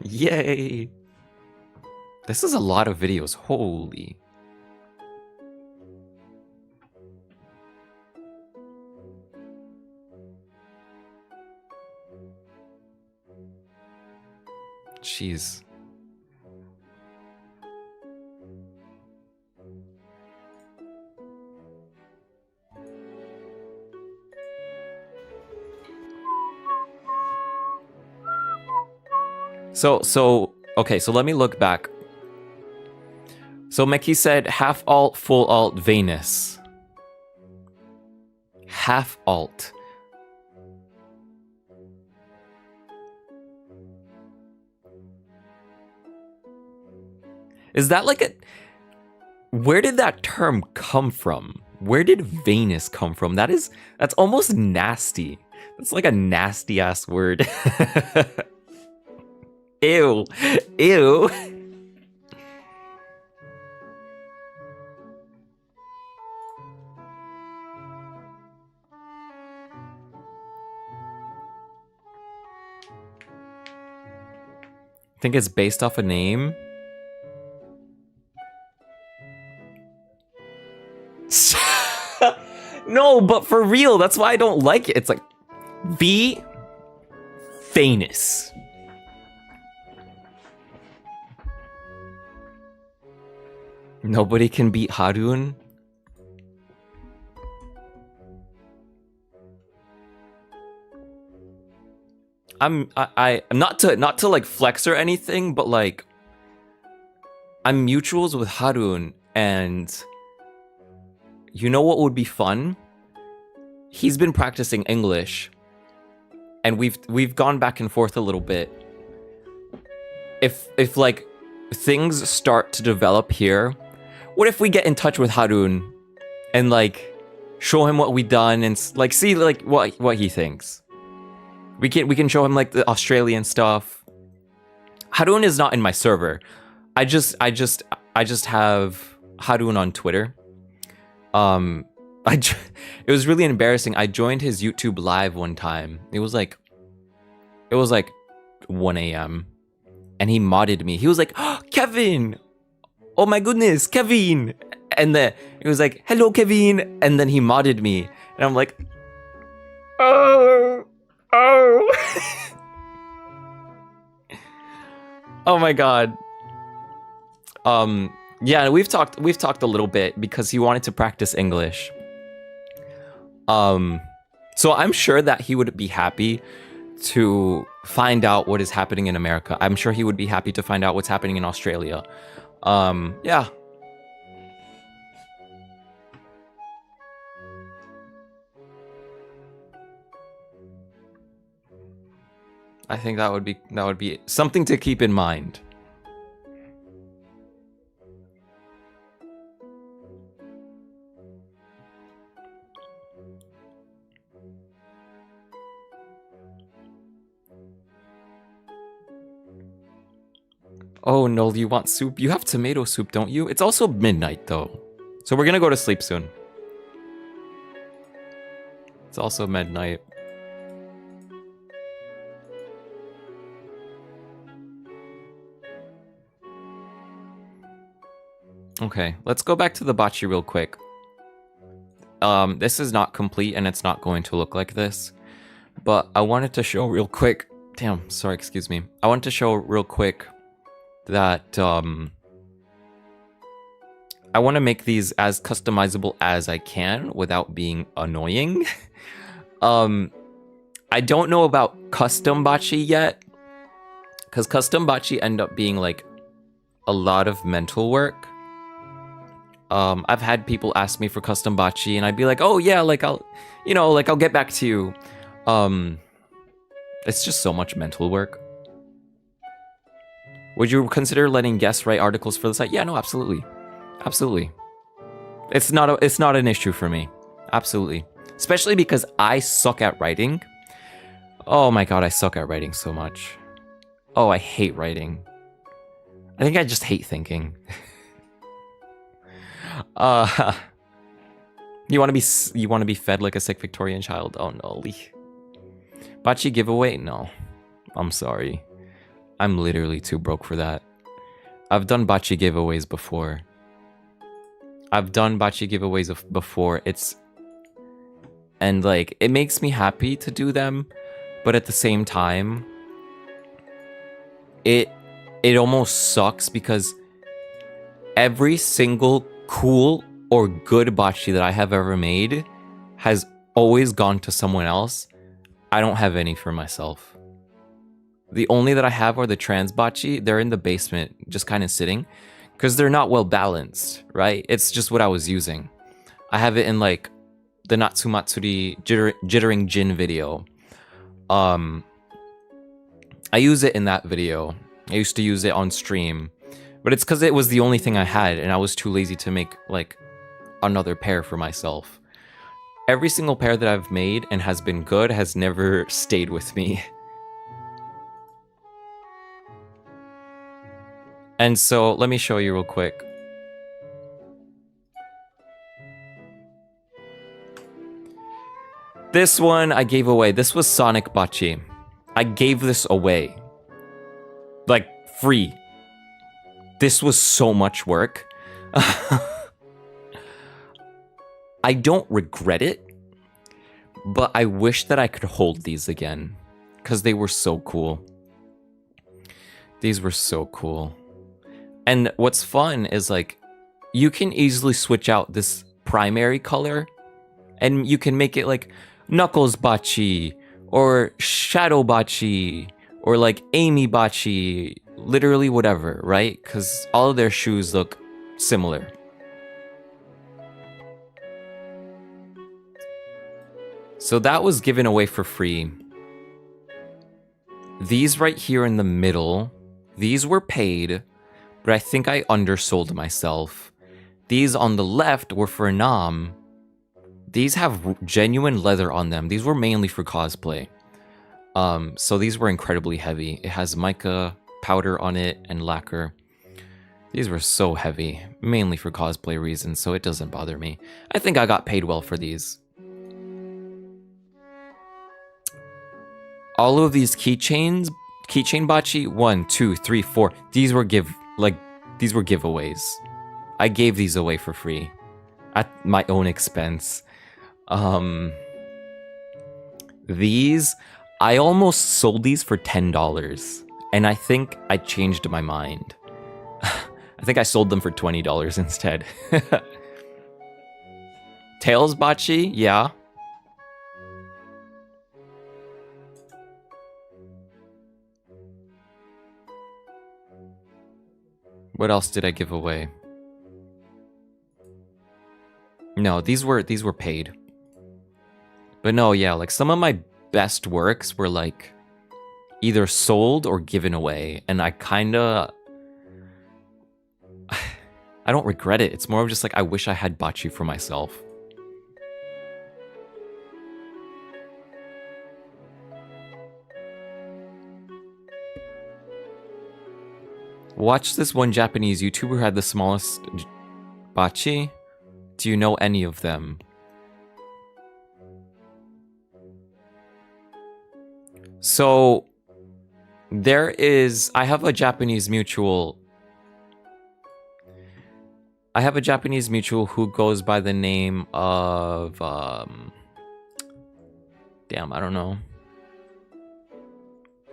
Yay! This is a lot of videos. Holy. Jeez. Okay, so let me look back. So Meki said half alt, full alt, Venus. Half alt. Is that like a... Where did that term come from? Where did Venus come from? That's almost nasty. That's like a nasty ass word. Ew. Ew. Think it's based off a name? No, but for real, that's why I don't like it. It's like V Venus. Nobody can beat Harun. I'm not to like flex or anything, but like I'm mutuals with Harun, and you know what would be fun? He's been practicing English, and we've gone back and forth a little bit. If like things start to develop here, what if we get in touch with Harun and like show him what we've done and like see like what he thinks? We can show him like the Australian stuff. Harun is not in my server. I just have Harun on Twitter. It was really embarrassing. I joined his YouTube live one time. It was like 1 a.m. and he modded me. He was like, oh, Kevin! Oh my goodness, Kevin! And then it was like, hello, Kevin! And then he modded me. And I'm like, oh. Oh my god. Yeah, we've talked a little bit because he wanted to practice English. So I'm sure that he would be happy to find out what is happening in America. I'm sure he would be happy to find out what's happening in Australia. Yeah. I think that would be something to keep in mind. Oh, no, you want soup? You have tomato soup, don't you? It's also midnight, though. So we're gonna go to sleep soon. It's also midnight. Okay, let's go back to the bachi real quick. This is not complete and it's not going to look like this, but I wanted to show real quick. Damn, sorry, excuse me. I wanted to show real quick that I want to make these as customizable as I can without being annoying. I don't know about custom bachi yet, because custom bachi end up being like a lot of mental work. I've had people ask me for custom bachi and I'd be like, oh yeah, like I'll get back to you. It's just so much mental work. Would you consider letting guests write articles for the site? Yeah, no, absolutely. Absolutely. It's not an issue for me. Absolutely. Especially because I suck at writing. Oh my god, I suck at writing so much. Oh, I hate writing. I think I just hate thinking. You want to be fed like a sick Victorian child? Oh no, Lee. Bachi giveaway? No. I'm sorry. I'm literally too broke for that. I've done bachi giveaways before. And like it makes me happy to do them, but at the same time it almost sucks because every single cool or good bachi that I have ever made has always gone to someone else. I don't have any for myself. The only that I have are the trans bachi. They're in the basement, just kind of sitting, because they're not well balanced, right? It's just what I was using. I have it in like the Natsumatsuri jittering gin video. I use it in that video. I used to use it on stream, but it's because it was the only thing I had and I was too lazy to make like another pair for myself. Every single pair that I've made and has been good has never stayed with me. And so let me show you real quick. This one I gave away. This was Sonic Bachi. I gave this away. Like, free. This was so much work. I don't regret it, but I wish that I could hold these again, because they were so cool. These were so cool. And what's fun is like, you can easily switch out this primary color, and you can make it like Knuckles Bachi, or Shadow Bachi, or like Amy Bachi, literally whatever, right? Because all of their shoes look similar. So that was given away for free. These right here in the middle, these were paid, but I think I undersold myself. These on the left were for Nam. These have genuine leather on them. These were mainly for cosplay. So these were incredibly heavy. It has mica powder on it and lacquer. These were so heavy, mainly for cosplay reasons, so it doesn't bother me. I think I got paid well for these. All of these keychain bachi, 1, 2, 3, 4. These were giveaways. I gave these away for free at my own expense. These, I almost sold these for $10, and I think I changed my mind. I think I sold them for $20 instead. Tails bachi, yeah. What else did I give away? No, these were paid. But no, yeah, like some of my best works were like either sold or given away, and I kinda I don't regret it. It's more of just like I wish I had bachi for myself. Watch this one Japanese YouTuber who had the smallest bachi. Do you know any of them? So there is, I have a Japanese mutual I have a Japanese mutual who goes by the name of damn, I don't know.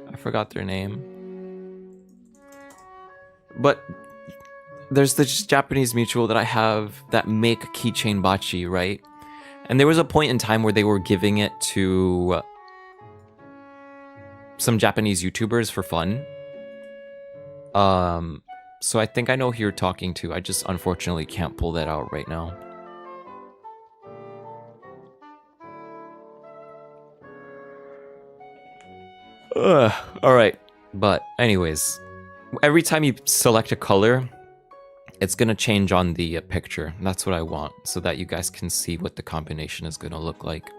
I forgot their name. But there's this Japanese mutual that I have that make keychain bachi, right? And there was a point in time where they were giving it to some Japanese YouTubers for fun. So I think I know who you're talking to. I just unfortunately can't pull that out right now. Alright, but anyways, every time you select a color, it's gonna change on the picture. That's what I want, so that you guys can see what the combination is gonna look like.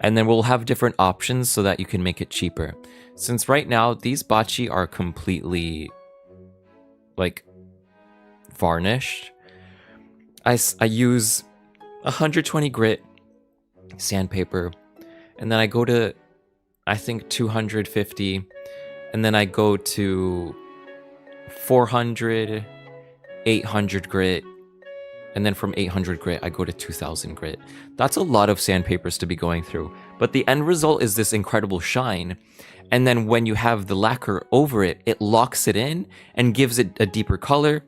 And then we'll have different options so that you can make it cheaper. Since right now, these bachi are completely, like, varnished. I use 120 grit sandpaper, and then I go to, I think, 250, and then I go to 400, 800 grit, and then from 800 grit, I go to 2000 grit. That's a lot of sandpapers to be going through, but the end result is this incredible shine. And then when you have the lacquer over it, it locks it in and gives it a deeper color,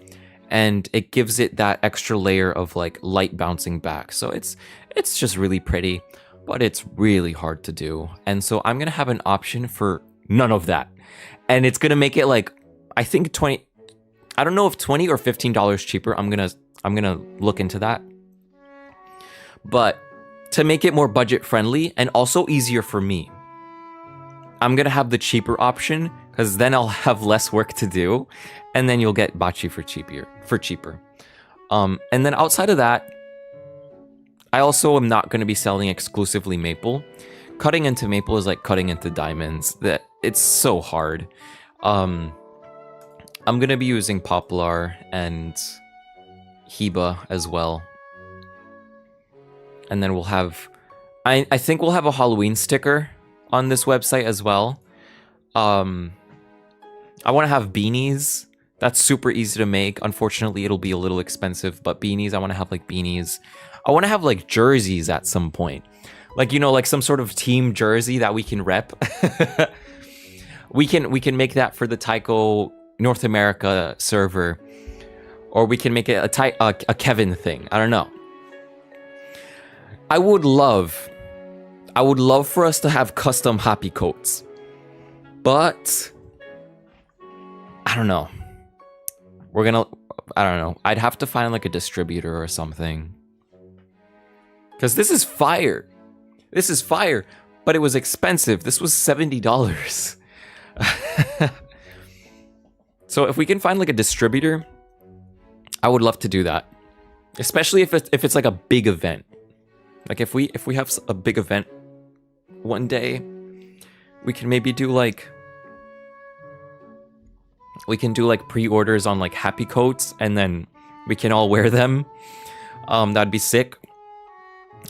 and it gives it that extra layer of like light bouncing back. So it's just really pretty, but it's really hard to do. And so I'm gonna have an option for none of that. And it's gonna make it like, I think 20, I don't know if $20 or $15 cheaper. I'm gonna look into that. But to make it more budget friendly and also easier for me, I'm gonna have the cheaper option, because then I'll have less work to do, and then you'll get bachi for cheaper. And then outside of that, I also am not gonna be selling exclusively maple. Cutting into maple is like cutting into diamonds. That it's so hard. I'm gonna be using poplar and hiba as well. And then we'll have, I think we'll have a Halloween sticker on this website as well. I want to have beanies. That's super easy to make. Unfortunately, it'll be a little expensive, but beanies, I want to have like beanies. I want to have like jerseys at some point. Like, you know, like some sort of team jersey that we can rep. we can make that for the Taiko North America server, or we can make it a Kevin thing. I don't know. I would love for us to have custom happy coats, but I don't know. I don't know. I'd have to find like a distributor or something, because this is fire. This is fire, but it was expensive. This was $70. So if we can find like a distributor, I would love to do that. Especially if it's like a big event. Like if we have a big event one day, we can maybe do like, pre-orders on like happy coats, and then we can all wear them. That'd be sick.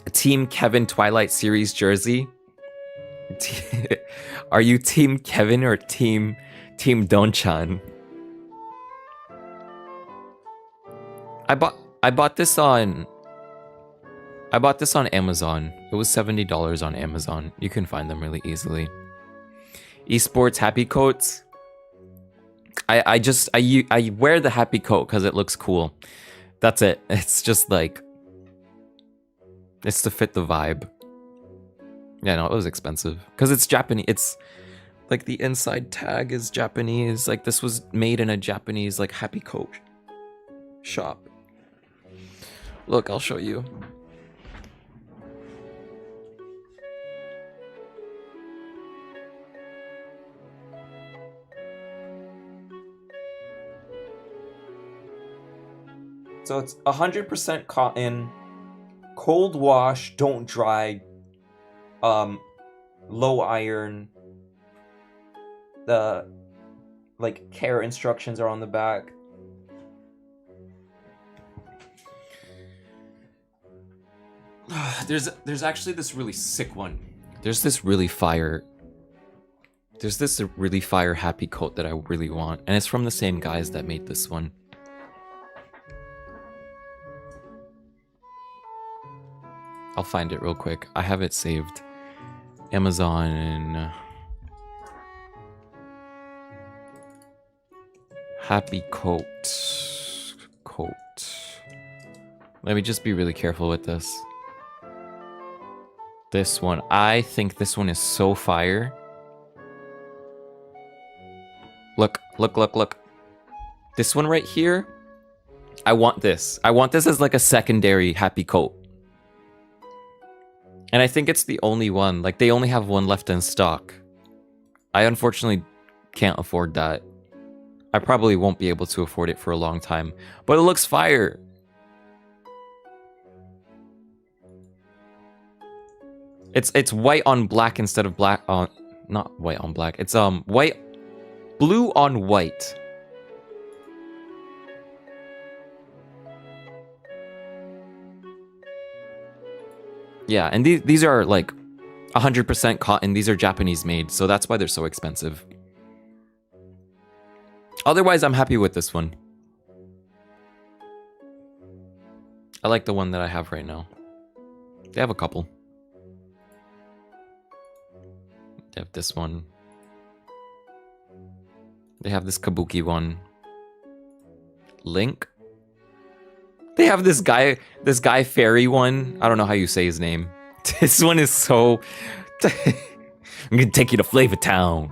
A Team Kevin Twilight Series jersey. Are you Team Kevin or Team Donchan? I bought this on Amazon. It was $70 on Amazon. You can find them really easily. Esports happy coats. I wear the happy coat because it looks cool. That's it. It's just like, it's to fit the vibe. Yeah, no, it was expensive because it's Japanese. It's like the inside tag is Japanese. Like this was made in a Japanese like happy coat shop. Look, I'll show you. So it's 100% cotton, cold wash, don't dry, low iron. The like care instructions are on the back. There's actually this really sick one. There's this really fire happy coat that I really want, and it's from the same guys that made this one. I'll find it real quick. I have it saved. Amazon. Happy coat. Coat. Let me just be really careful with this. This one. I think this one is so fire. Look, look, look, look. This one right here. I want this. I want this as like a secondary happy coat. And I think it's the only one. Like, they only have one left in stock. I unfortunately can't afford that. I probably won't be able to afford it for a long time. But it looks fire. It's white on black instead of black on... Not white on black. It's white... Blue on white. Yeah, and these are like 100% cotton. These are Japanese made, so that's why they're so expensive. Otherwise, I'm happy with this one. I like the one that I have right now. They have a couple. They have this one. They have this kabuki one. Link. They have this guy fairy one. I don't know how you say his name. This one is so... I'm gonna take you to Flavor Town.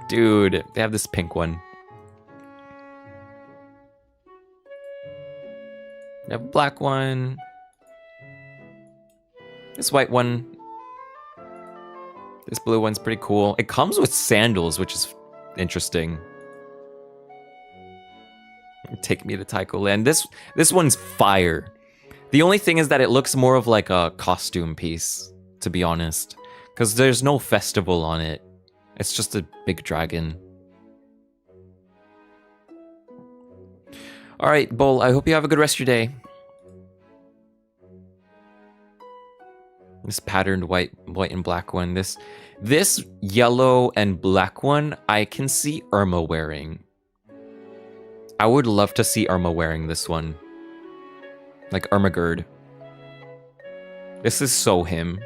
Dude, they have this pink one. They have a black one. This white one. This blue one's pretty cool. It comes with sandals, which is interesting. Take me to Taiko Land. This one's fire. The only thing is that it looks more of like a costume piece, to be honest. Because there's no festival on it. It's just a big dragon. Alright, Bull, I hope you have a good rest of your day. This patterned white and black one. This yellow and black one, I can see Irma wearing. I would love to see Irma wearing this one. Like Ermagerd. This is so him.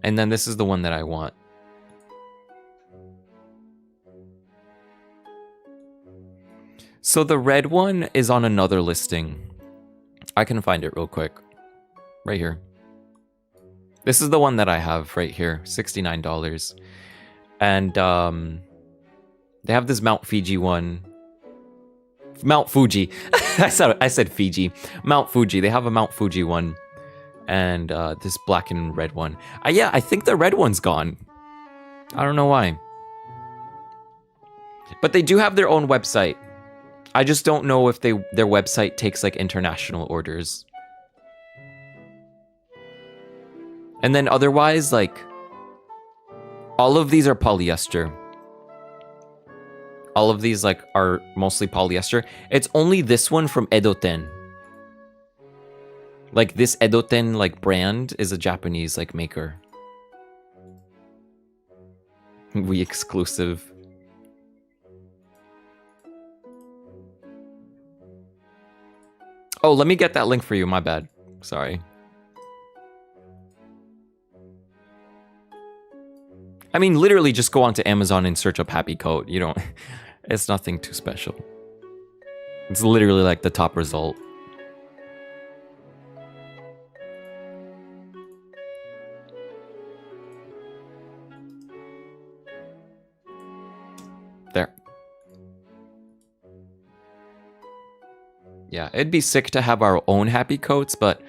And then this is the one that I want. So the red one is on another listing. I can find it real quick. Right here. This is the one that I have right here. $69. And they have this Mount Fiji one. Mount Fuji. I said Fiji. Mount Fuji. They have a Mount Fuji one. And this black and red one. Yeah, I think the red one's gone. I don't know why. But they do have their own website. I just don't know if their website takes like international orders. And then otherwise, like, all of these are polyester. All of these like are mostly polyester. It's only this one from Edoten. Like this Edoten like brand is a Japanese like maker. We exclusive. Oh, let me get that link for you. My bad. Sorry. I mean, literally just go onto Amazon and search up Happy Coat. You don't... It's nothing too special. It's literally like the top result. There. Yeah, it'd be sick to have our own Happy Coats, but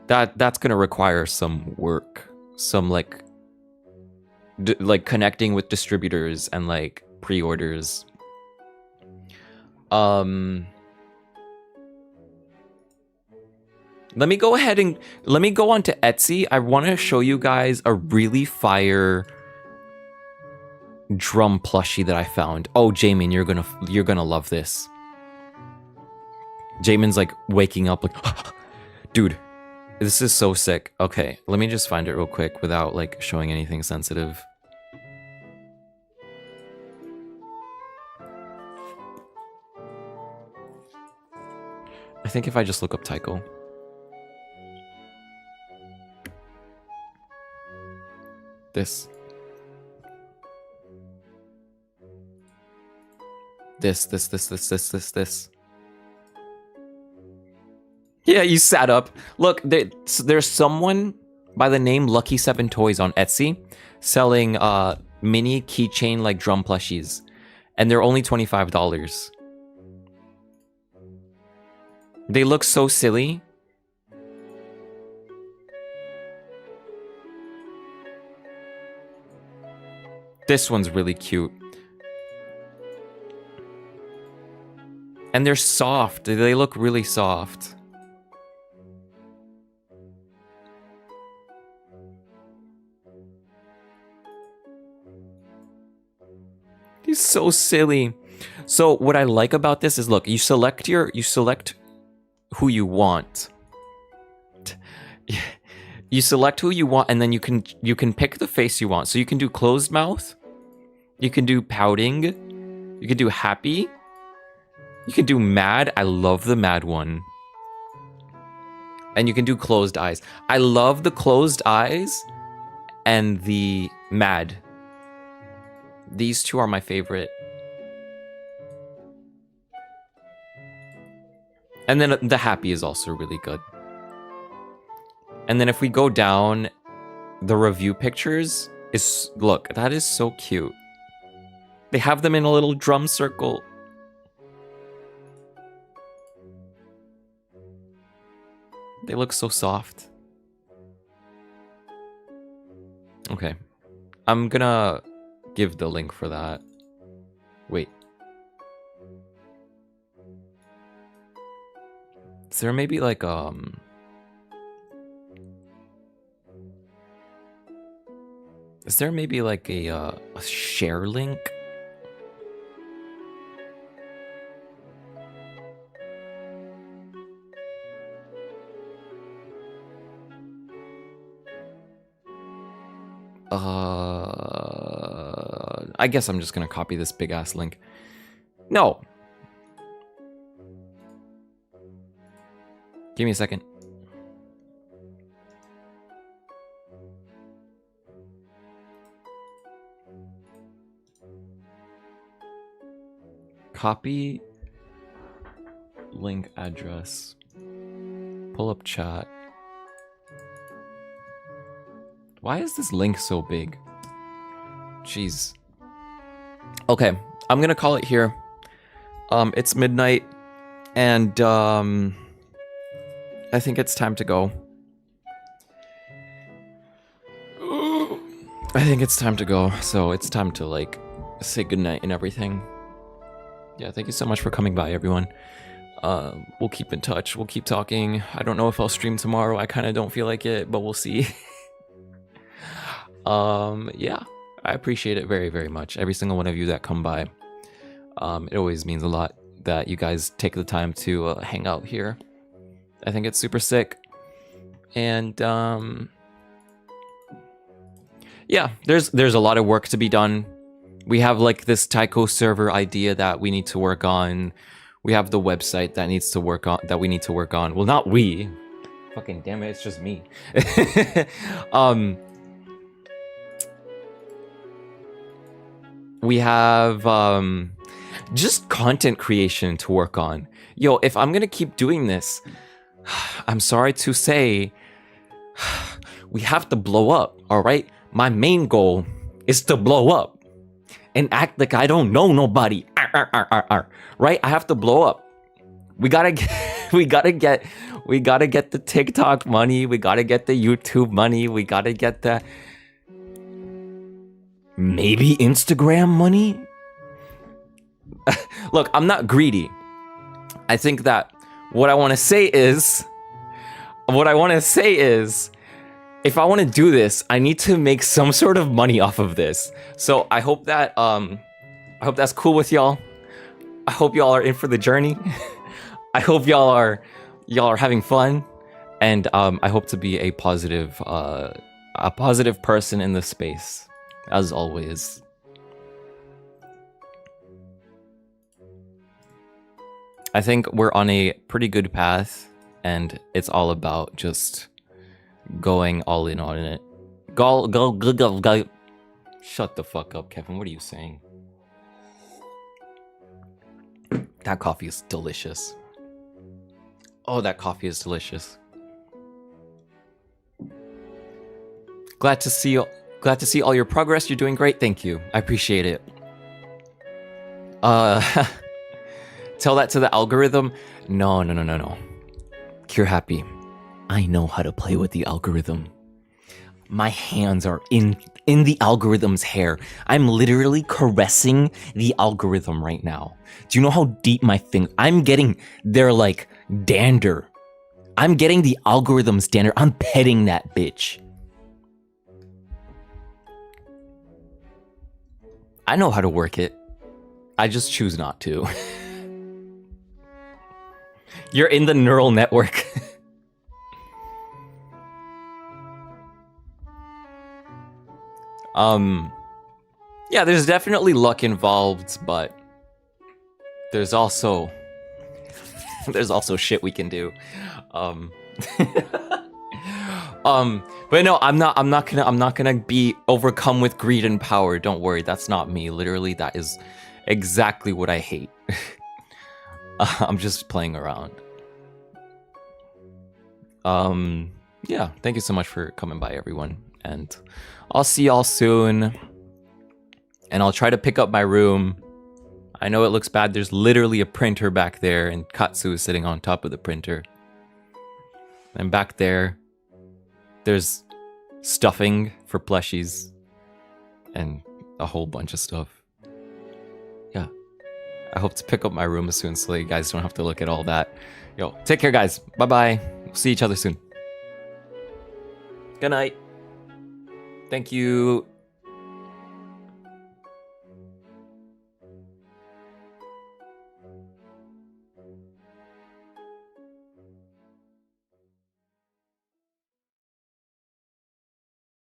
that's gonna require some work. Some like connecting with distributors and like pre-orders. Let me go ahead and let me go on to Etsy. I want to show you guys a really fire drum plushie that I found. Oh, Jamin, you're gonna love this. Jamin's like waking up like, dude, this is so sick. Okay, let me just find it real quick without like showing anything sensitive. I think if I just look up Taiko. This. This. Yeah, you sat up. Look, there's someone by the name Lucky 7 Toys on Etsy selling mini keychain like drum plushies. And they're only $25. They look so silly. This one's really cute. And they're soft. They look really soft. He's so silly. So what I like about this is, look, you select who you want. You select who you want, and then you can pick the face you want. So you can do closed mouth, you can do pouting, you can do happy, you can do mad. I love the mad one. And you can do closed eyes. I love the closed eyes and the mad. These two are my favorite. And then the happy is also really good. And then if we go down, the review pictures is, look, that is so cute. They have them in a little drum circle. They look so soft. Okay. I'm gonna give the link for that. Wait. Is there maybe like is there maybe like a share link? I guess I'm just gonna copy this big ass link. No. Give me a second. Copy link address. Pull up chat. Why is this link so big? Jeez. Okay, I'm gonna call it here. It's midnight, and I think it's time to go. I think it's time to go, so it's time to like say goodnight and everything. Yeah, thank you so much for coming by, everyone. We'll keep in touch. We'll keep talking. I don't know if I'll stream tomorrow. I kind of don't feel like it, but we'll see. Yeah, I appreciate it very, very much. Every single one of you that come by. It always means a lot that you guys take the time to hang out here. I think it's super sick. And yeah, there's a lot of work to be done. We have like this Taiko server idea that we need to work on. We have the website that needs to work on, that we need to work on. Well, not we. Fucking damn it, it's just me. We have just content creation to work on. Yo, if I'm gonna keep doing this, I'm sorry to say, we have to blow up, all right? My main goal is to blow up and act like I don't know nobody, right? I have to blow up. We gotta get, we gotta get the TikTok money. We gotta get the YouTube money. We gotta get the maybe Instagram money. Look, I'm not greedy. I think that what I want to say is, if I want to do this, I need to make some sort of money off of this. So I hope that that's cool with y'all. I hope y'all are in for the journey. I hope y'all are having fun, and I hope to be a positive person in this space, as always. I think we're on a pretty good path, and it's all about just going all in on it. Go. Shut the fuck up, Kevin. What are you saying? That coffee is delicious. Oh, that coffee is delicious. Glad to see all your progress. You're doing great. Thank you. I appreciate it. Tell that to the algorithm. No. Cure Happy. I know how to play with the algorithm. My hands are in the algorithm's hair. I'm literally caressing the algorithm right now. Do you know how deep my finger? I'm getting their like dander. I'm getting the algorithm's dander. I'm petting that bitch. I know how to work it. I just choose not to. You're in the neural network. Yeah, there's definitely luck involved, but there's also shit we can do. But no, I'm not gonna be overcome with greed and power. Don't worry, that's not me. Literally, that is exactly what I hate. I'm just playing around. Yeah, thank you so much for coming by, everyone, and I'll see y'all soon. And I'll try to pick up my room. I know it looks bad. There's literally a printer back there, and Katsu is sitting on top of the printer. And back there, there's stuffing for plushies and a whole bunch of stuff. Yeah. I hope to pick up my room soon so you guys don't have to look at all that. Yo, take care, guys. Bye-bye. We'll see each other soon. Good night. Thank you.